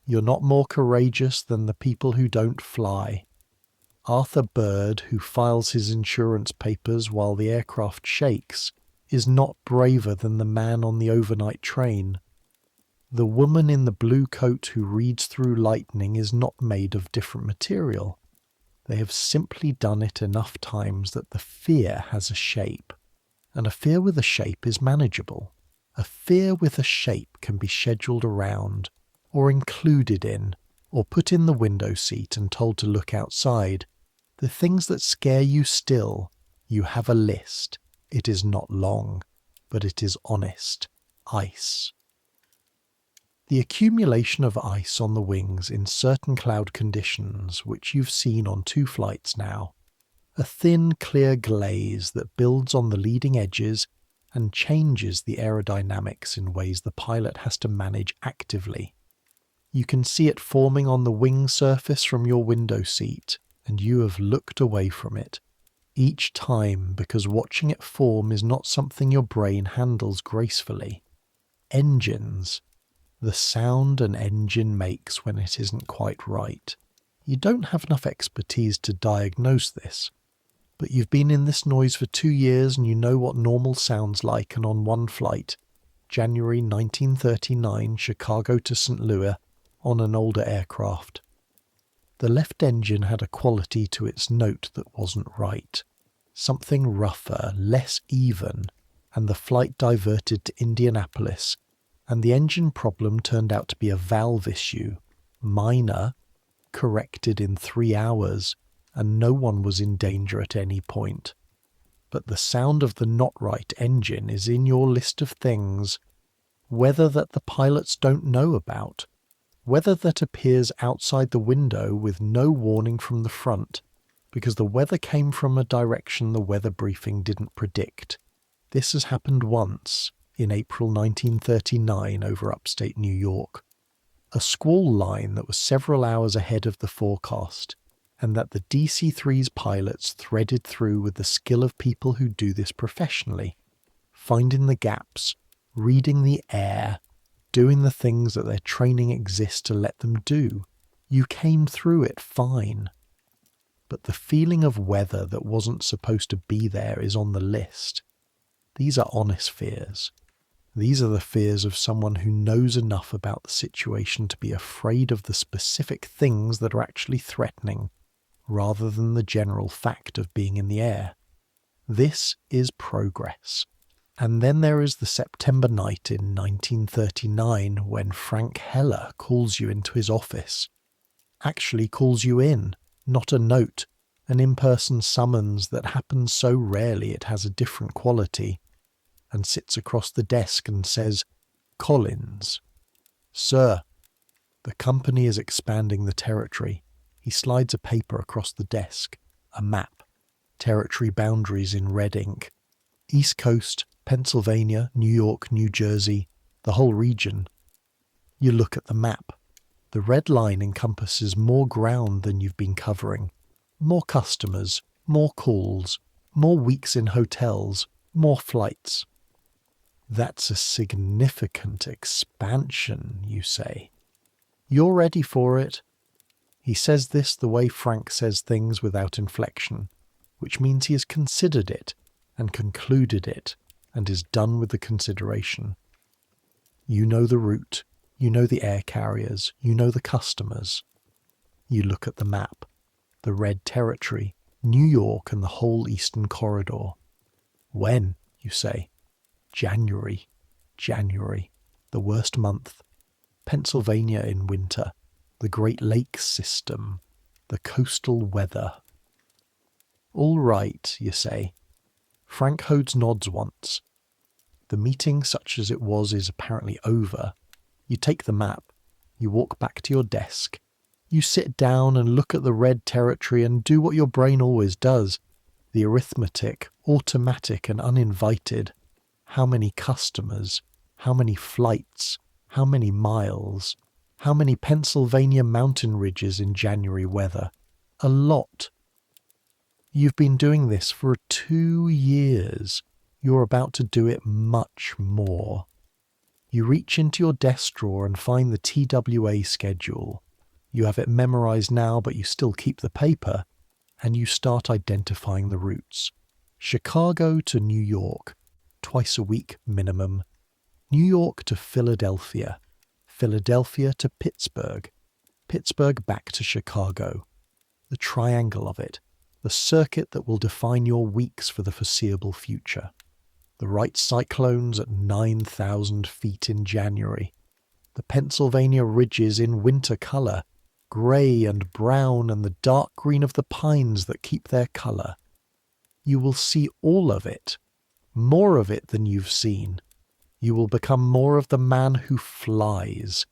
You're not more courageous than the people who don't fly. Arthur Bird, who files his insurance papers while the aircraft shakes, is not braver than the man on the overnight train. The woman in the blue coat who reads through lightning is not made of different material. They have simply done it enough times that the fear has a shape, and a fear with a shape is manageable. A fear with a shape can be scheduled around, or included in, or put in the window seat and told to look outside. The things that scare you still, you have a list. It is not long, but it is honest. Ice. The accumulation of ice on the wings in certain cloud conditions, which you've seen on 2 flights now, a thin, clear glaze that builds on the leading edges and changes the aerodynamics in ways the pilot has to manage actively. You can see it forming on the wing surface from your window seat, and you have looked away from it, each time, because watching it form is not something your brain handles gracefully. Engines. The sound an engine makes when it isn't quite right. You don't have enough expertise to diagnose this, but you've been in this noise for 2 years and you know what normal sounds like, and on one flight, January 1939, Chicago to St. Louis, on an older aircraft. The left engine had a quality to its note that wasn't right. Something rougher, less even, and the flight diverted to Indianapolis, and the engine problem turned out to be a valve issue, minor, corrected in 3 hours, and no one was in danger at any point. But the sound of the not right engine is in your list of things, whether that the pilots don't know about, whether that appears outside the window with no warning from the front, because the weather came from a direction the weather briefing didn't predict. This has happened once, in April 1939 over upstate New York. A squall line that was several hours ahead of the forecast, and that the DC-3's pilots threaded through with the skill of people who do this professionally, finding the gaps, reading the air, doing the things that their training exists to let them do. You came through it fine. But the feeling of weather that wasn't supposed to be there is on the list. These are honest fears. These are the fears of someone who knows enough about the situation to be afraid of the specific things that are actually threatening, rather than the general fact of being in the air. This is progress. And then there is the September night in 1939 when Frank Heller calls you into his office. Actually calls you in, not a note, an in-person summons that happens so rarely it has a different quality, and sits across the desk and says, "Collins." "Sir." The company is expanding the territory. He slides a paper across the desk, a map, territory boundaries in red ink. East Coast, Pennsylvania, New York, New Jersey, the whole region. You look at the map. The red line encompasses more ground than you've been covering. More customers, more calls, more weeks in hotels, more flights. That's a significant expansion, you say. You're ready for it. He says this the way Frank says things without inflection, which means he has considered it and concluded it and is done with the consideration. You know the route, you know the air carriers, you know the customers. You look at the map, the red territory, New York and the whole eastern corridor. When, you say? January, the worst month. Pennsylvania in winter, the Great Lakes system, the coastal weather. All right, you say. Frank Hodes nods once. The meeting, such as it was, is apparently over. You take the map. You walk back to your desk. You sit down and look at the red territory and do what your brain always does. The arithmetic, automatic and uninvited. How many customers? How many flights? How many miles? How many Pennsylvania mountain ridges in January weather? A lot. You've been doing this for 2 years. You're about to do it much more. You reach into your desk drawer and find the TWA schedule. You have it memorized now, but you still keep the paper, and you start identifying the routes. Chicago to New York, twice a week minimum. New York to Philadelphia, Philadelphia to Pittsburgh, Pittsburgh back to Chicago. The triangle of it, the circuit that will define your weeks for the foreseeable future. The right cyclones at 9,000 feet in January. The Pennsylvania ridges in winter colour, grey and brown and the dark green of the pines that keep their colour. You will see all of it, more of it than you've seen. You will become more of the man who flies.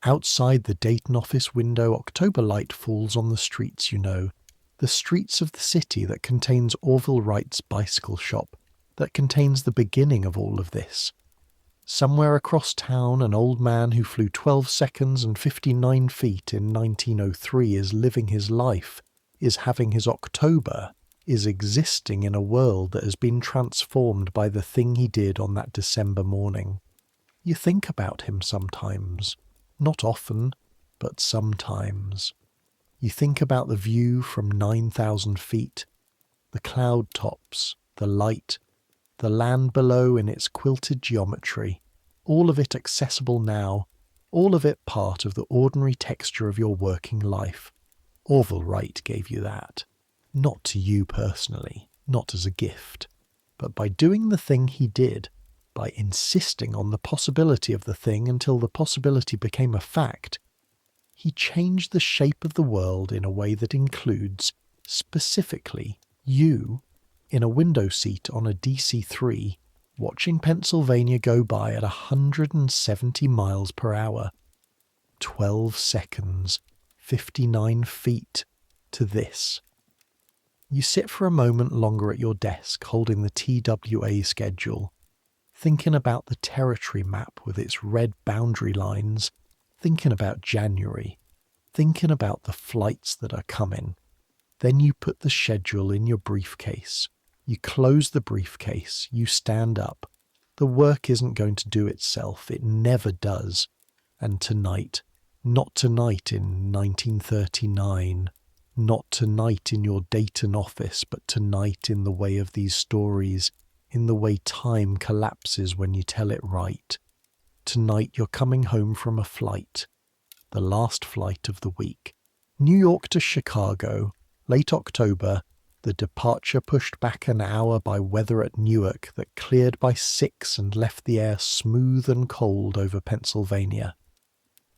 Outside the Dayton office window, October light falls on the streets you know, the streets of the city that contains Orville Wright's bicycle shop, that contains the beginning of all of this. Somewhere across town, an old man who flew 12 seconds and 59 feet in 1903 is living his life, is having his October, is existing in a world that has been transformed by the thing he did on that December morning. You think about him sometimes. Not often, but sometimes. You think about the view from 9,000 feet, the cloud tops, the light, the land below in its quilted geometry, all of it accessible now, all of it part of the ordinary texture of your working life. Orville Wright gave you that. Not to you personally, not as a gift, but by doing the thing he did, by insisting on the possibility of the thing until the possibility became a fact, he changed the shape of the world in a way that includes, specifically, you, in a window seat on a DC-3, watching Pennsylvania go by at 170 miles per hour. 12 seconds, 59 feet, to this. You sit for a moment longer at your desk holding the TWA schedule, thinking about the territory map with its red boundary lines, thinking about January, thinking about the flights that are coming. Then you put the schedule in your briefcase. You close the briefcase, you stand up. The work isn't going to do itself, it never does. And tonight, Not tonight in 1939, not tonight in your Dayton office, but tonight in the way of these stories, in the way time collapses when you tell it right. Tonight you're coming home from a flight, the last flight of the week. New York to Chicago, late October, the departure pushed back an hour by weather at Newark that cleared by 6 and left the air smooth and cold over Pennsylvania.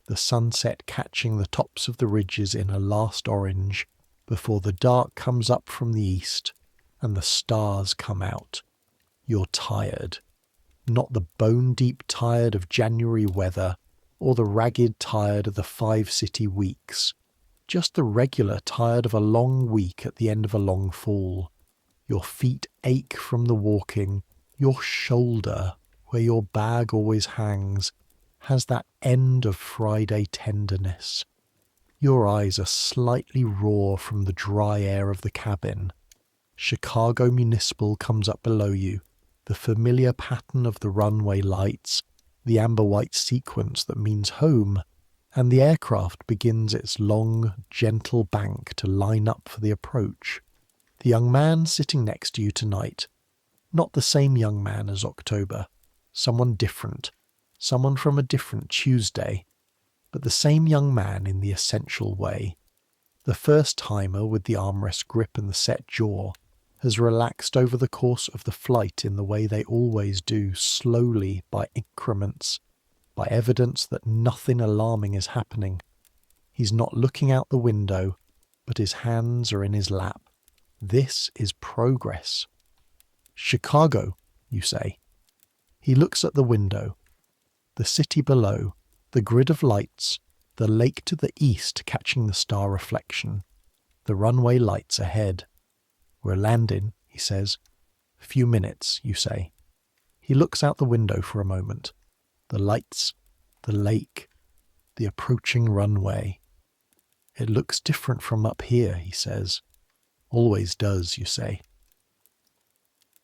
The sunset catching the tops of the ridges in a last orange before the dark comes up from the east and the stars come out. You're tired. Not the bone-deep tired of January weather or the ragged tired of the 5-city weeks. Just the regular tired of a long week at the end of a long fall. Your feet ache from the walking. Your shoulder, where your bag always hangs, has that end of Friday tenderness. Your eyes are slightly raw from the dry air of the cabin. Chicago Municipal comes up below you, the familiar pattern of the runway lights, the amber-white sequence that means home, and the aircraft begins its long, gentle bank to line up for the approach. The young man sitting next to you tonight, not the same young man as October, someone different, someone from a different Tuesday, but the same young man in the essential way. The first-timer with the armrest grip and the set jaw has relaxed over the course of the flight in the way they always do, slowly, by increments, by evidence that nothing alarming is happening. He's not looking out the window, but his hands are in his lap. This is progress. Chicago, you say. He looks at the window. The city below, the grid of lights, the lake to the east catching the star reflection, the runway lights ahead. We're landing, he says. Few minutes, you say. He looks out the window for a moment. The lights, the lake, the approaching runway. It looks different from up here, he says. Always does, you say.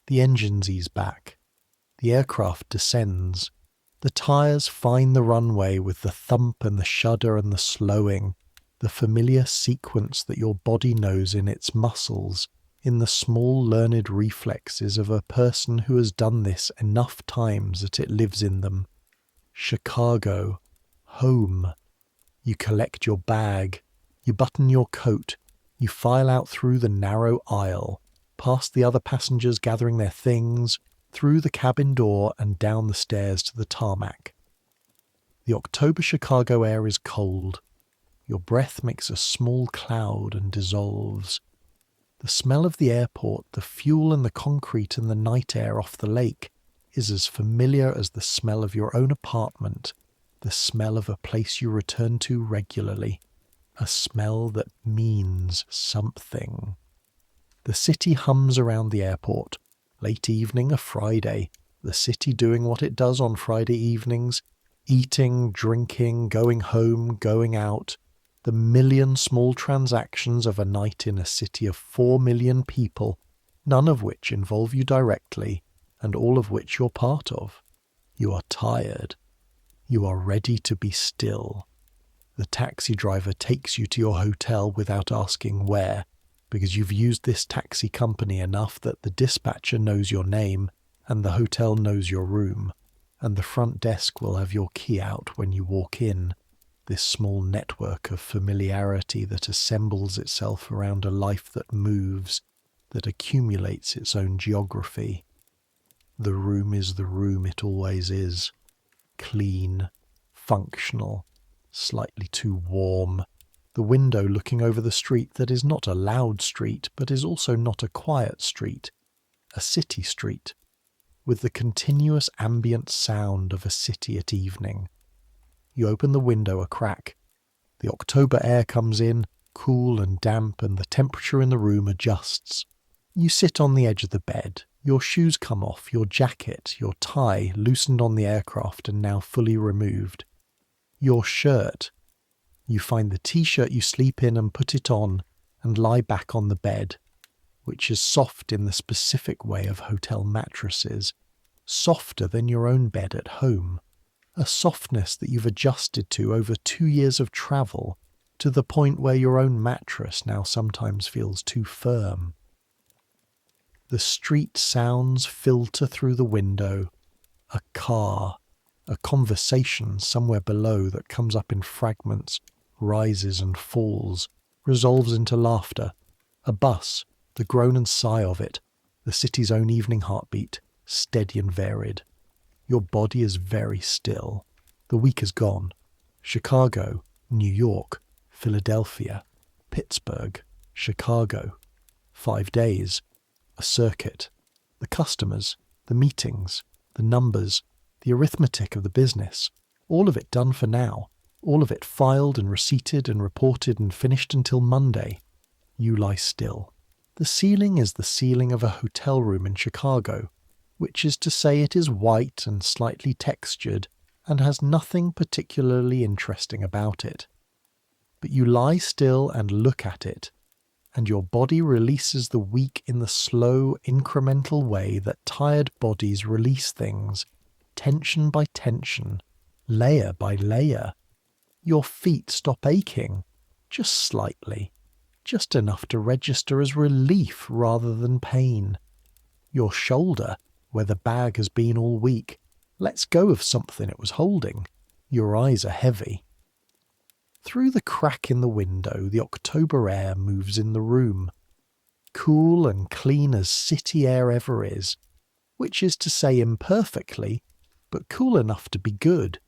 The engines ease back. The aircraft descends. The tires find the runway with the thump and the shudder and the slowing, the familiar sequence that your body knows in its muscles, in the small learned reflexes of a person who has done this enough times that it lives in them. Chicago, home. You collect your bag, you button your coat, you file out through the narrow aisle, past the other passengers gathering their things, through the cabin door and down the stairs to the tarmac. The October Chicago air is cold. Your breath makes a small cloud and dissolves. The smell of the airport, the fuel and the concrete and the night air off the lake is as familiar as the smell of your own apartment, the smell of a place you return to regularly, a smell that means something. The city hums around the airport. Late evening, a Friday, the city doing what it does on Friday evenings, eating, drinking, going home, going out, the million small transactions of a night in a city of 4 million people, none of which involve you directly, and all of which you're part of. You are tired. You are ready to be still. The taxi driver takes you to your hotel without asking where, because you've used this taxi company enough that the dispatcher knows your name and the hotel knows your room, and the front desk will have your key out when you walk in, this small network of familiarity that assembles itself around a life that moves, that accumulates its own geography. The room is the room it always is, clean, functional, slightly too warm, the window looking over the street that is not a loud street, but is also not a quiet street, a city street, with the continuous ambient sound of a city at evening. You open the window a crack. The October air comes in, cool and damp, and the temperature in the room adjusts. You sit on the edge of the bed. Your shoes come off, your jacket, your tie loosened on the aircraft and now fully removed. Your shirt. You find the t-shirt you sleep in and put it on and lie back on the bed, which is soft in the specific way of hotel mattresses, softer than your own bed at home, a softness that you've adjusted to over 2 years of travel, to the point where your own mattress now sometimes feels too firm. The street sounds filter through the window, a car, a conversation somewhere below that comes up in fragments, rises and falls, resolves into laughter, a bus, the groan and sigh of it, the city's own evening heartbeat, steady and varied. Your body is very still. The week is gone. Chicago, New York, Philadelphia, Pittsburgh, Chicago. 5 days. A circuit. The customers, the meetings, the numbers, the arithmetic of the business. All of it done for now. All of it filed and receipted and reported and finished until Monday. You lie still. The ceiling is the ceiling of a hotel room in Chicago, which is to say it is white and slightly textured and has nothing particularly interesting about it. But you lie still and look at it, and your body releases the week in the slow, incremental way that tired bodies release things, tension by tension, layer by layer. Your feet stop aching, just slightly, just enough to register as relief rather than pain. Your shoulder, where the bag has been all week, lets go of something it was holding. Your eyes are heavy. Through the crack in the window, the October air moves in the room, cool and clean as city air ever is, which is to say imperfectly, but cool enough to be good,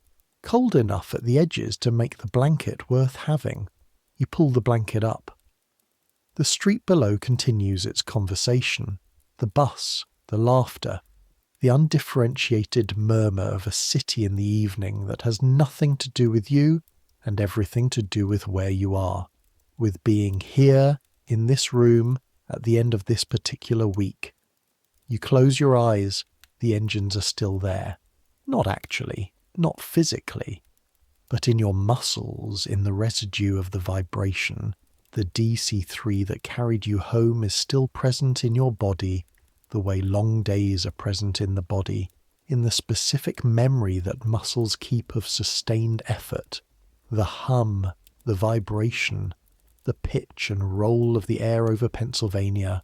cold enough at the edges to make the blanket worth having. You pull the blanket up. The street below continues its conversation, the bus, the laughter, the undifferentiated murmur of a city in the evening that has nothing to do with you and everything to do with where you are, with being here, in this room, at the end of this particular week. You close your eyes, the engines are still there. Not actually, not physically, but in your muscles, in the residue of the vibration. The DC-3 that carried you home is still present in your body, the way long days are present in the body, in the specific memory that muscles keep of sustained effort. The hum, the vibration, the pitch and roll of the air over Pennsylvania.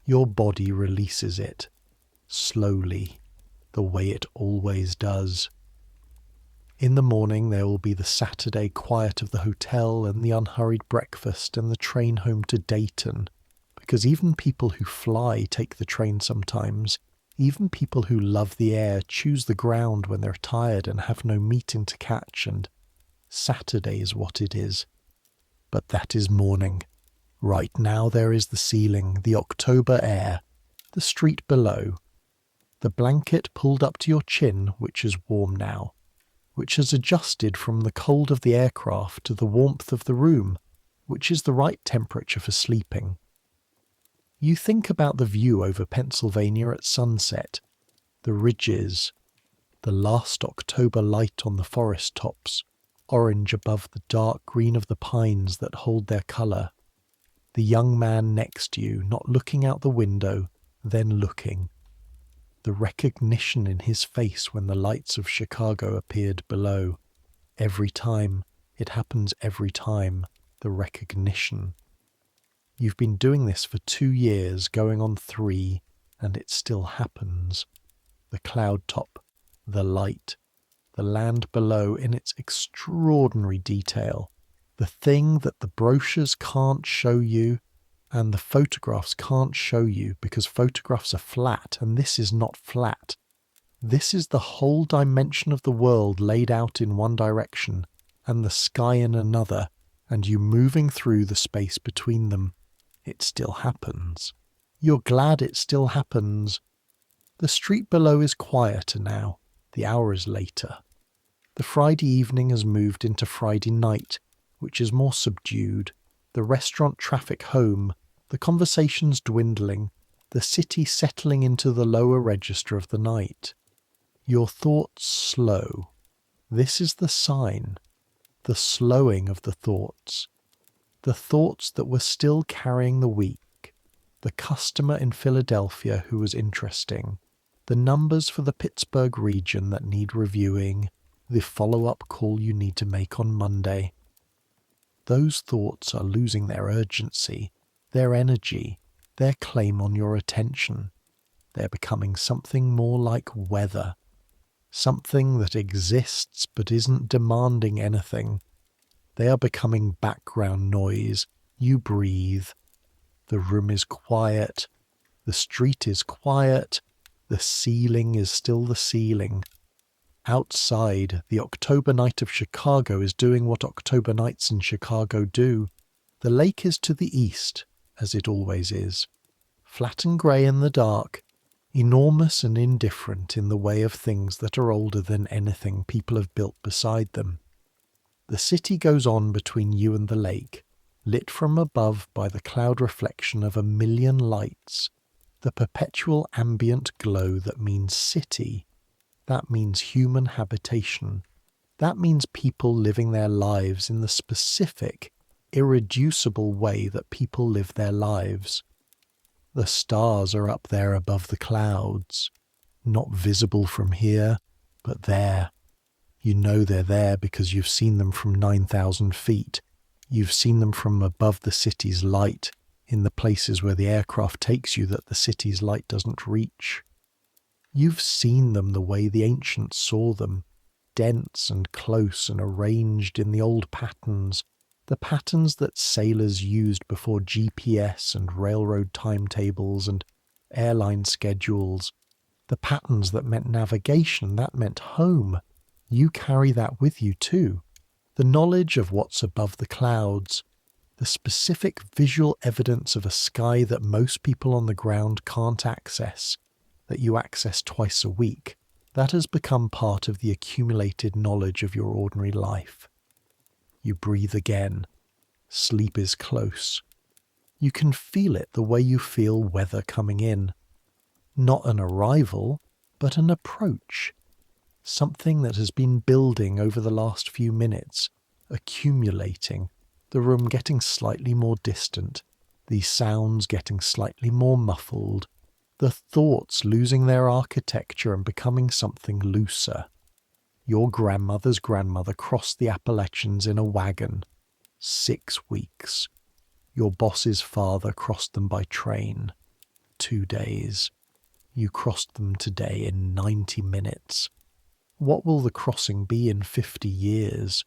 Your body releases it, slowly, the way it always does. In the morning there will be the Saturday quiet of the hotel and the unhurried breakfast and the train home to Dayton, because even people who fly take the train sometimes. Even people who love the air choose the ground when they're tired and have no meeting to catch, and Saturday is what it is. But that is morning. Right now there is the ceiling, the October air, the street below, the blanket pulled up to your chin, which is warm now, which has adjusted from the cold of the aircraft to the warmth of the room, which is the right temperature for sleeping. You think about the view over Pennsylvania at sunset, the ridges, the last October light on the forest tops, orange above the dark green of the pines that hold their colour, the young man next to you not looking out the window, then looking, the recognition in his face when the lights of Chicago appeared below. Every time, it happens every time, the recognition. You've been doing this for 2 years, going on 3, and it still happens. The cloud top, the light, the land below in its extraordinary detail, the thing that the brochures can't show you and the photographs can't show you because photographs are flat, and this is not flat. This is the whole dimension of the world laid out in one direction and the sky in another, and you moving through the space between them. It still happens. You're glad it still happens. The street below is quieter now. The hour is later. The Friday evening has moved into Friday night, which is more subdued. The restaurant traffic home, the conversations dwindling, the city settling into the lower register of the night. Your thoughts slow. This is the sign. The slowing of the thoughts. The thoughts that were still carrying the week. The customer in Philadelphia who was interesting. The numbers for the Pittsburgh region that need reviewing. the follow-up call you need to make on Monday. Those thoughts are losing their urgency, their energy, their claim on your attention. They're becoming something more like weather, something that exists but isn't demanding anything. They are becoming background noise. You breathe. The room is quiet. The street is quiet. The ceiling is still the ceiling. Outside, the October night of Chicago is doing what October nights in Chicago do. The lake is to the east, as it always is. Flat and grey in the dark, enormous and indifferent in the way of things that are older than anything people have built beside them. The city goes on between you and the lake, lit from above by the cloud reflection of 1,000,000 lights, the perpetual ambient glow that means city. That means human habitation. That means people living their lives in the specific, irreducible way that people live their lives. The stars are up there above the clouds, not visible from here, but there. You know they're there because you've seen them from 9,000 feet. You've seen them from above the city's light, in the places where the aircraft takes you that the city's light doesn't reach. You've seen them the way the ancients saw them, dense and close and arranged in the old patterns, the patterns that sailors used before GPS and railroad timetables and airline schedules, the patterns that meant navigation, that meant home. You carry that with you too. The knowledge of what's above the clouds, the specific visual evidence of a sky that most people on the ground can't access, that you access twice a week, that has become part of the accumulated knowledge of your ordinary life. You breathe again. Sleep is close. You can feel it the way you feel weather coming in. Not an arrival, but an approach. Something that has been building over the last few minutes, accumulating, the room getting slightly more distant, the sounds getting slightly more muffled, the thoughts losing their architecture and becoming something looser. Your grandmother's grandmother crossed the Appalachians in a wagon. 6 weeks. Your boss's father crossed them by train. 2 days. You crossed them today in 90 minutes. What will the crossing be in 50 years?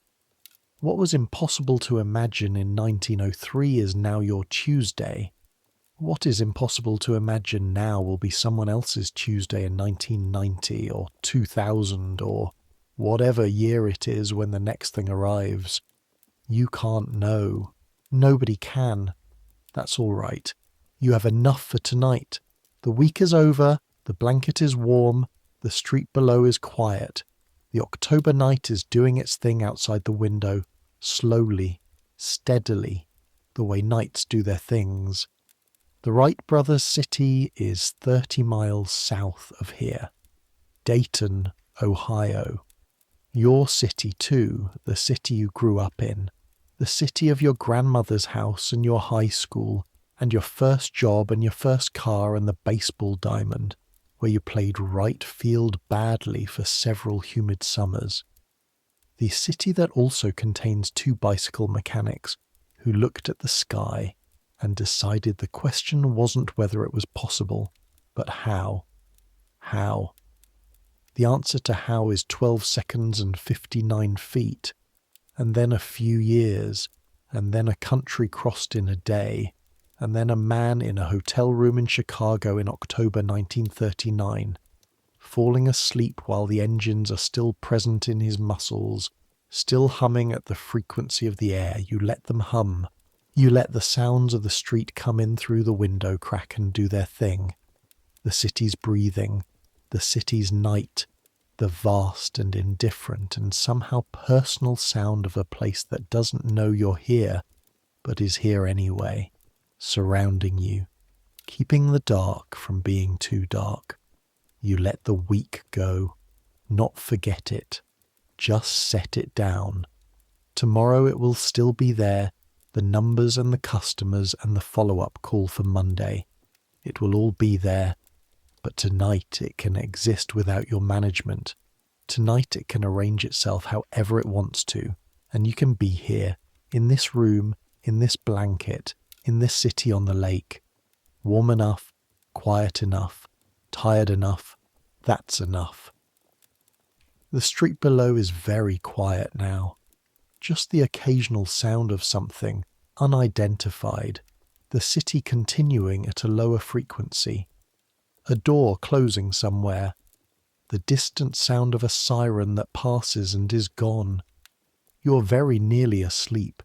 What was impossible to imagine in 1903 is now your Tuesday. What is impossible to imagine now will be someone else's Tuesday in 1990 or 2000 or whatever year it is when the next thing arrives. You can't know. Nobody can. That's all right. You have enough for tonight. The week is over, the blanket is warm, the street below is quiet. The October night is doing its thing outside the window, slowly, steadily, the way nights do their things. The Wright brothers' city is 30 miles south of here. Dayton, Ohio. Your city too, the city you grew up in. The city of your grandmother's house and your high school, and your first job and your first car and the baseball diamond, where you played right field badly for several humid summers. The city that also contains 2 bicycle mechanics who looked at the sky and decided the question wasn't whether it was possible, but how. How? The answer to how is 12 seconds and 59 feet, and then a few years, and then a country crossed in a day, and then a man in a hotel room in Chicago in October 1939, falling asleep while the engines are still present in his muscles, still humming at the frequency of the air. You let them hum. You let the sounds of the street come in through the window crack and do their thing. The city's breathing, the city's night, the vast and indifferent and somehow personal sound of a place that doesn't know you're here, but is here anyway, surrounding you, keeping the dark from being too dark. You let the week go, not forget it, just set it down. Tomorrow it will still be there, the numbers and the customers and the follow-up call for Monday. It will all be there, but tonight it can exist without your management. Tonight it can arrange itself however it wants to, and you can be here, in this room, in this blanket, in this city on the lake. Warm enough, quiet enough, tired enough, that's enough. The street below is very quiet now. Just the occasional sound of something, unidentified, the city continuing at a lower frequency. A door closing somewhere, the distant sound of a siren that passes and is gone. You're very nearly asleep.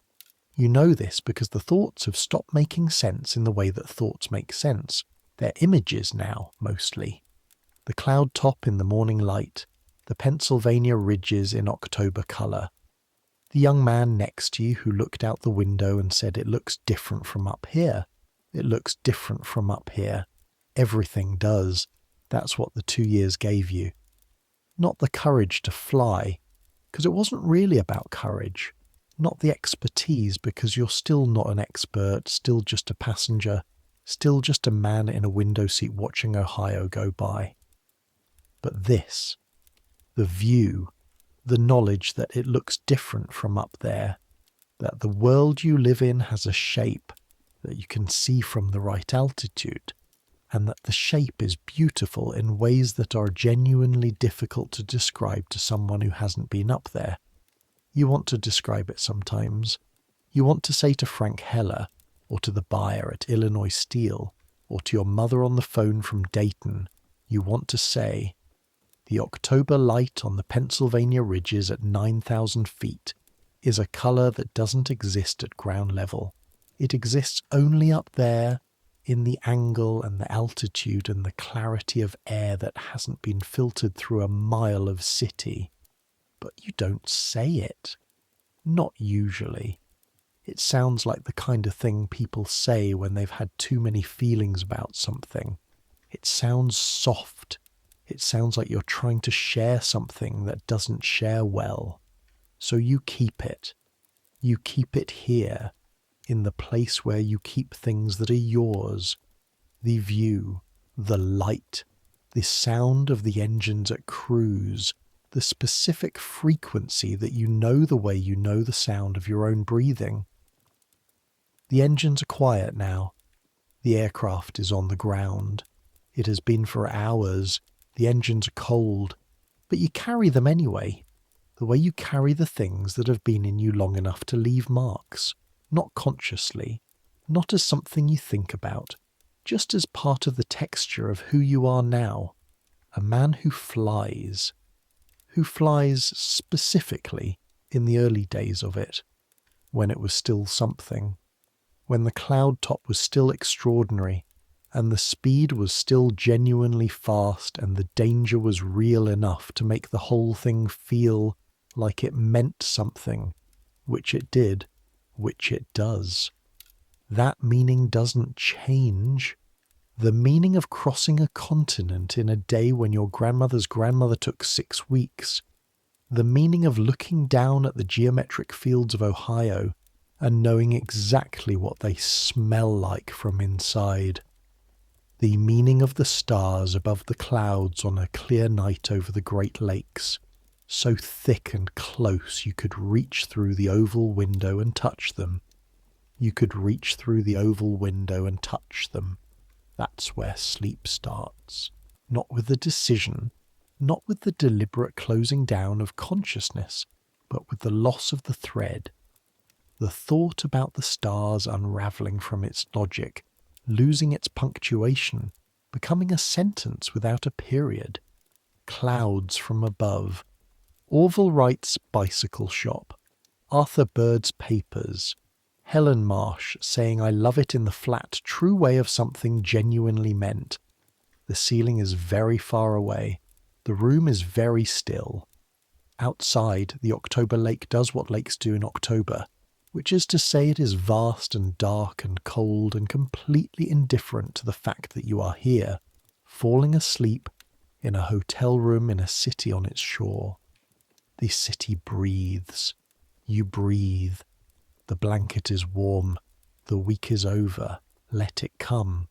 You know this because the thoughts have stopped making sense in the way that thoughts make sense. They're images now, mostly. The cloud top in the morning light, the Pennsylvania ridges in October colour. The young man next to you who looked out the window and said, "It looks different from up here. It looks different from up here." Everything does. That's what the 2 years gave you. Not the courage to fly, because it wasn't really about courage. Not the expertise, because you're still not an expert, still just a passenger, still just a man in a window seat watching Ohio go by. But this, the view, the knowledge that it looks different from up there, that the world you live in has a shape that you can see from the right altitude, and that the shape is beautiful in ways that are genuinely difficult to describe to someone who hasn't been up there. You want to describe it sometimes. You want to say to Frank Heller, or to the buyer at Illinois Steel, or to your mother on the phone from Dayton, you want to say, "The October light on the Pennsylvania ridges at 9,000 feet is a colour that doesn't exist at ground level. It exists only up there, in the angle and the altitude and the clarity of air that hasn't been filtered through a mile of city." But you don't say it. Not usually. It sounds like the kind of thing people say when they've had too many feelings about something. It sounds soft. It sounds like you're trying to share something that doesn't share well. So you keep it. You keep it here, in the place where you keep things that are yours. The view, the light, the sound of the engines at cruise, the specific frequency that you know the way you know the sound of your own breathing. The engines are quiet now. The aircraft is on the ground. It has been for hours. The engines are cold. But you carry them anyway, the way you carry the things that have been in you long enough to leave marks, not consciously, not as something you think about, just as part of the texture of who you are now, a man who flies specifically in the early days of it, when it was still something, when the cloud top was still extraordinary, and the speed was still genuinely fast, and the danger was real enough to make the whole thing feel like it meant something, which it did, which it does. That meaning doesn't change. The meaning of crossing a continent in a day when your grandmother's grandmother took 6 weeks. The meaning of looking down at the geometric fields of Ohio and knowing exactly what they smell like from inside. The meaning of the stars above the clouds on a clear night over the Great Lakes, so thick and close you could reach through the oval window and touch them. You could reach through the oval window and touch them. That's where sleep starts. Not with the decision, not with the deliberate closing down of consciousness, but with the loss of the thread. The thought about the stars unravelling from its logic, losing its punctuation, becoming a sentence without a period. Clouds from above. Orville Wright's bicycle shop. Arthur Bird's papers. Helen Marsh saying "I love it" in the flat, true way of something genuinely meant. The ceiling is very far away. The room is very still. Outside, the October lake does what lakes do in October, which is to say it is vast and dark and cold and completely indifferent to the fact that you are here, falling asleep in a hotel room in a city on its shore. The city breathes. You breathe. The blanket is warm. The week is over. Let it come.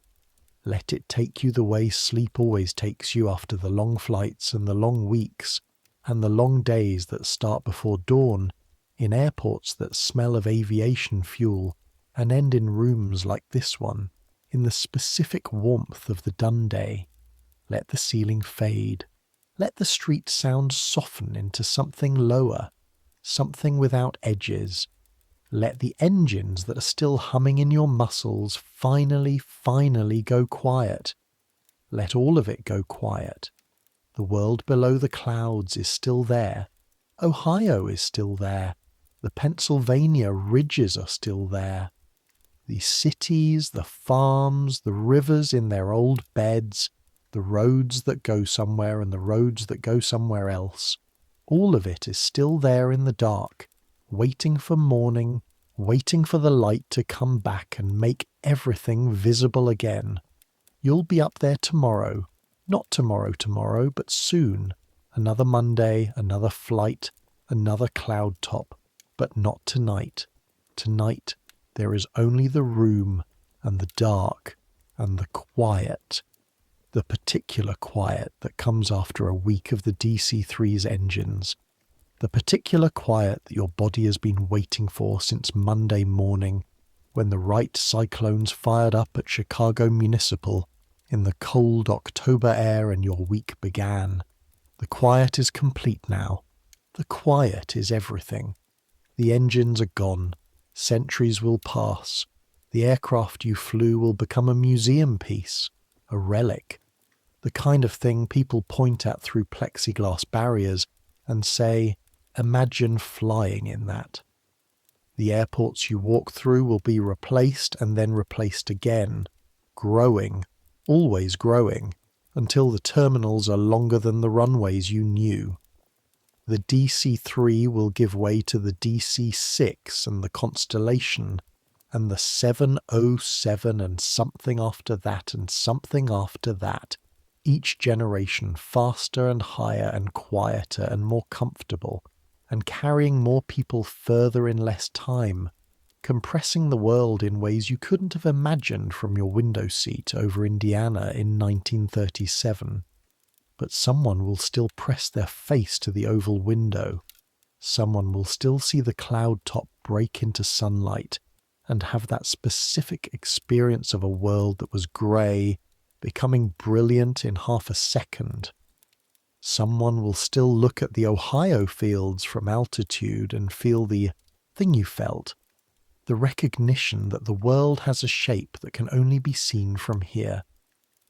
Let it take you the way sleep always takes you after the long flights and the long weeks, and the long days that start before dawn, in airports that smell of aviation fuel and end in rooms like this one, in the specific warmth of the done day. Let the ceiling fade. Let the street sound soften into something lower, something without edges. Let the engines that are still humming in your muscles finally go quiet. Let all of it go quiet. The world below the clouds is still there. Ohio is still there. The Pennsylvania ridges are still there. The cities, the farms, the rivers in their old beds, the roads that go somewhere and the roads that go somewhere else, all of it is still there in the dark, waiting for morning, waiting for the light to come back and make everything visible again. You'll be up there tomorrow. Not tomorrow, but soon. Another Monday, another flight, another cloud top. But not tonight. Tonight, there is only the room and the dark and the quiet. The particular quiet that comes after a week of the DC-3's engines. The particular quiet that your body has been waiting for since Monday morning, when the right cyclones fired up at Chicago Municipal in the cold October air and your week began. The quiet is complete now. The quiet is everything. The engines are gone. Centuries will pass. The aircraft you flew will become a museum piece, a relic, the kind of thing people point at through plexiglass barriers and say, imagine flying in that. The airports you walk through will be replaced and then replaced again, growing, always growing, until the terminals are longer than the runways you knew. The DC-3 will give way to the DC-6 and the Constellation, and the 707 and something after that and something after that, each generation faster and higher and quieter and more comfortable, and carrying more people further in less time, compressing the world in ways you couldn't have imagined from your window seat over Indiana in 1937. But someone will still press their face to the oval window. Someone will still see the cloud top break into sunlight and have that specific experience of a world that was grey, becoming brilliant in half a second. Someone will still look at the Ohio fields from altitude and feel the thing you felt, the recognition that the world has a shape that can only be seen from here.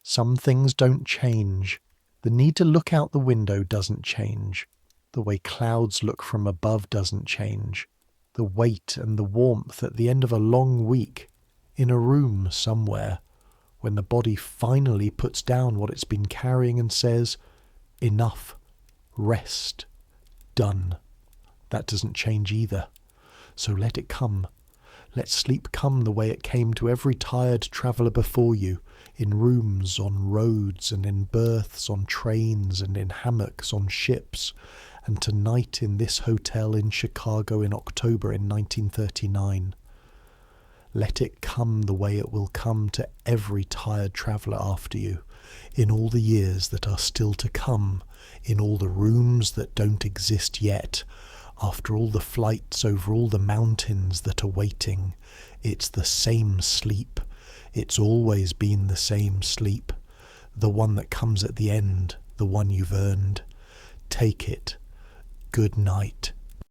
Some things don't change. The need to look out the window doesn't change. The way clouds look from above doesn't change. The weight and the warmth at the end of a long week, in a room somewhere, when the body finally puts down what it's been carrying and says, enough, rest, done. That doesn't change either. So let it come. Let sleep come the way it came to every tired traveller before you, in rooms, on roads, and in berths, on trains, and in hammocks, on ships, and tonight in this hotel in Chicago in October in 1939. Let it come the way it will come to every tired traveller after you, in all the years that are still to come, in all the rooms that don't exist yet, after all the flights over all the mountains that are waiting. It's the same sleep. It's always been the same sleep. The one that comes at the end, the one you've earned. Take it. Good night.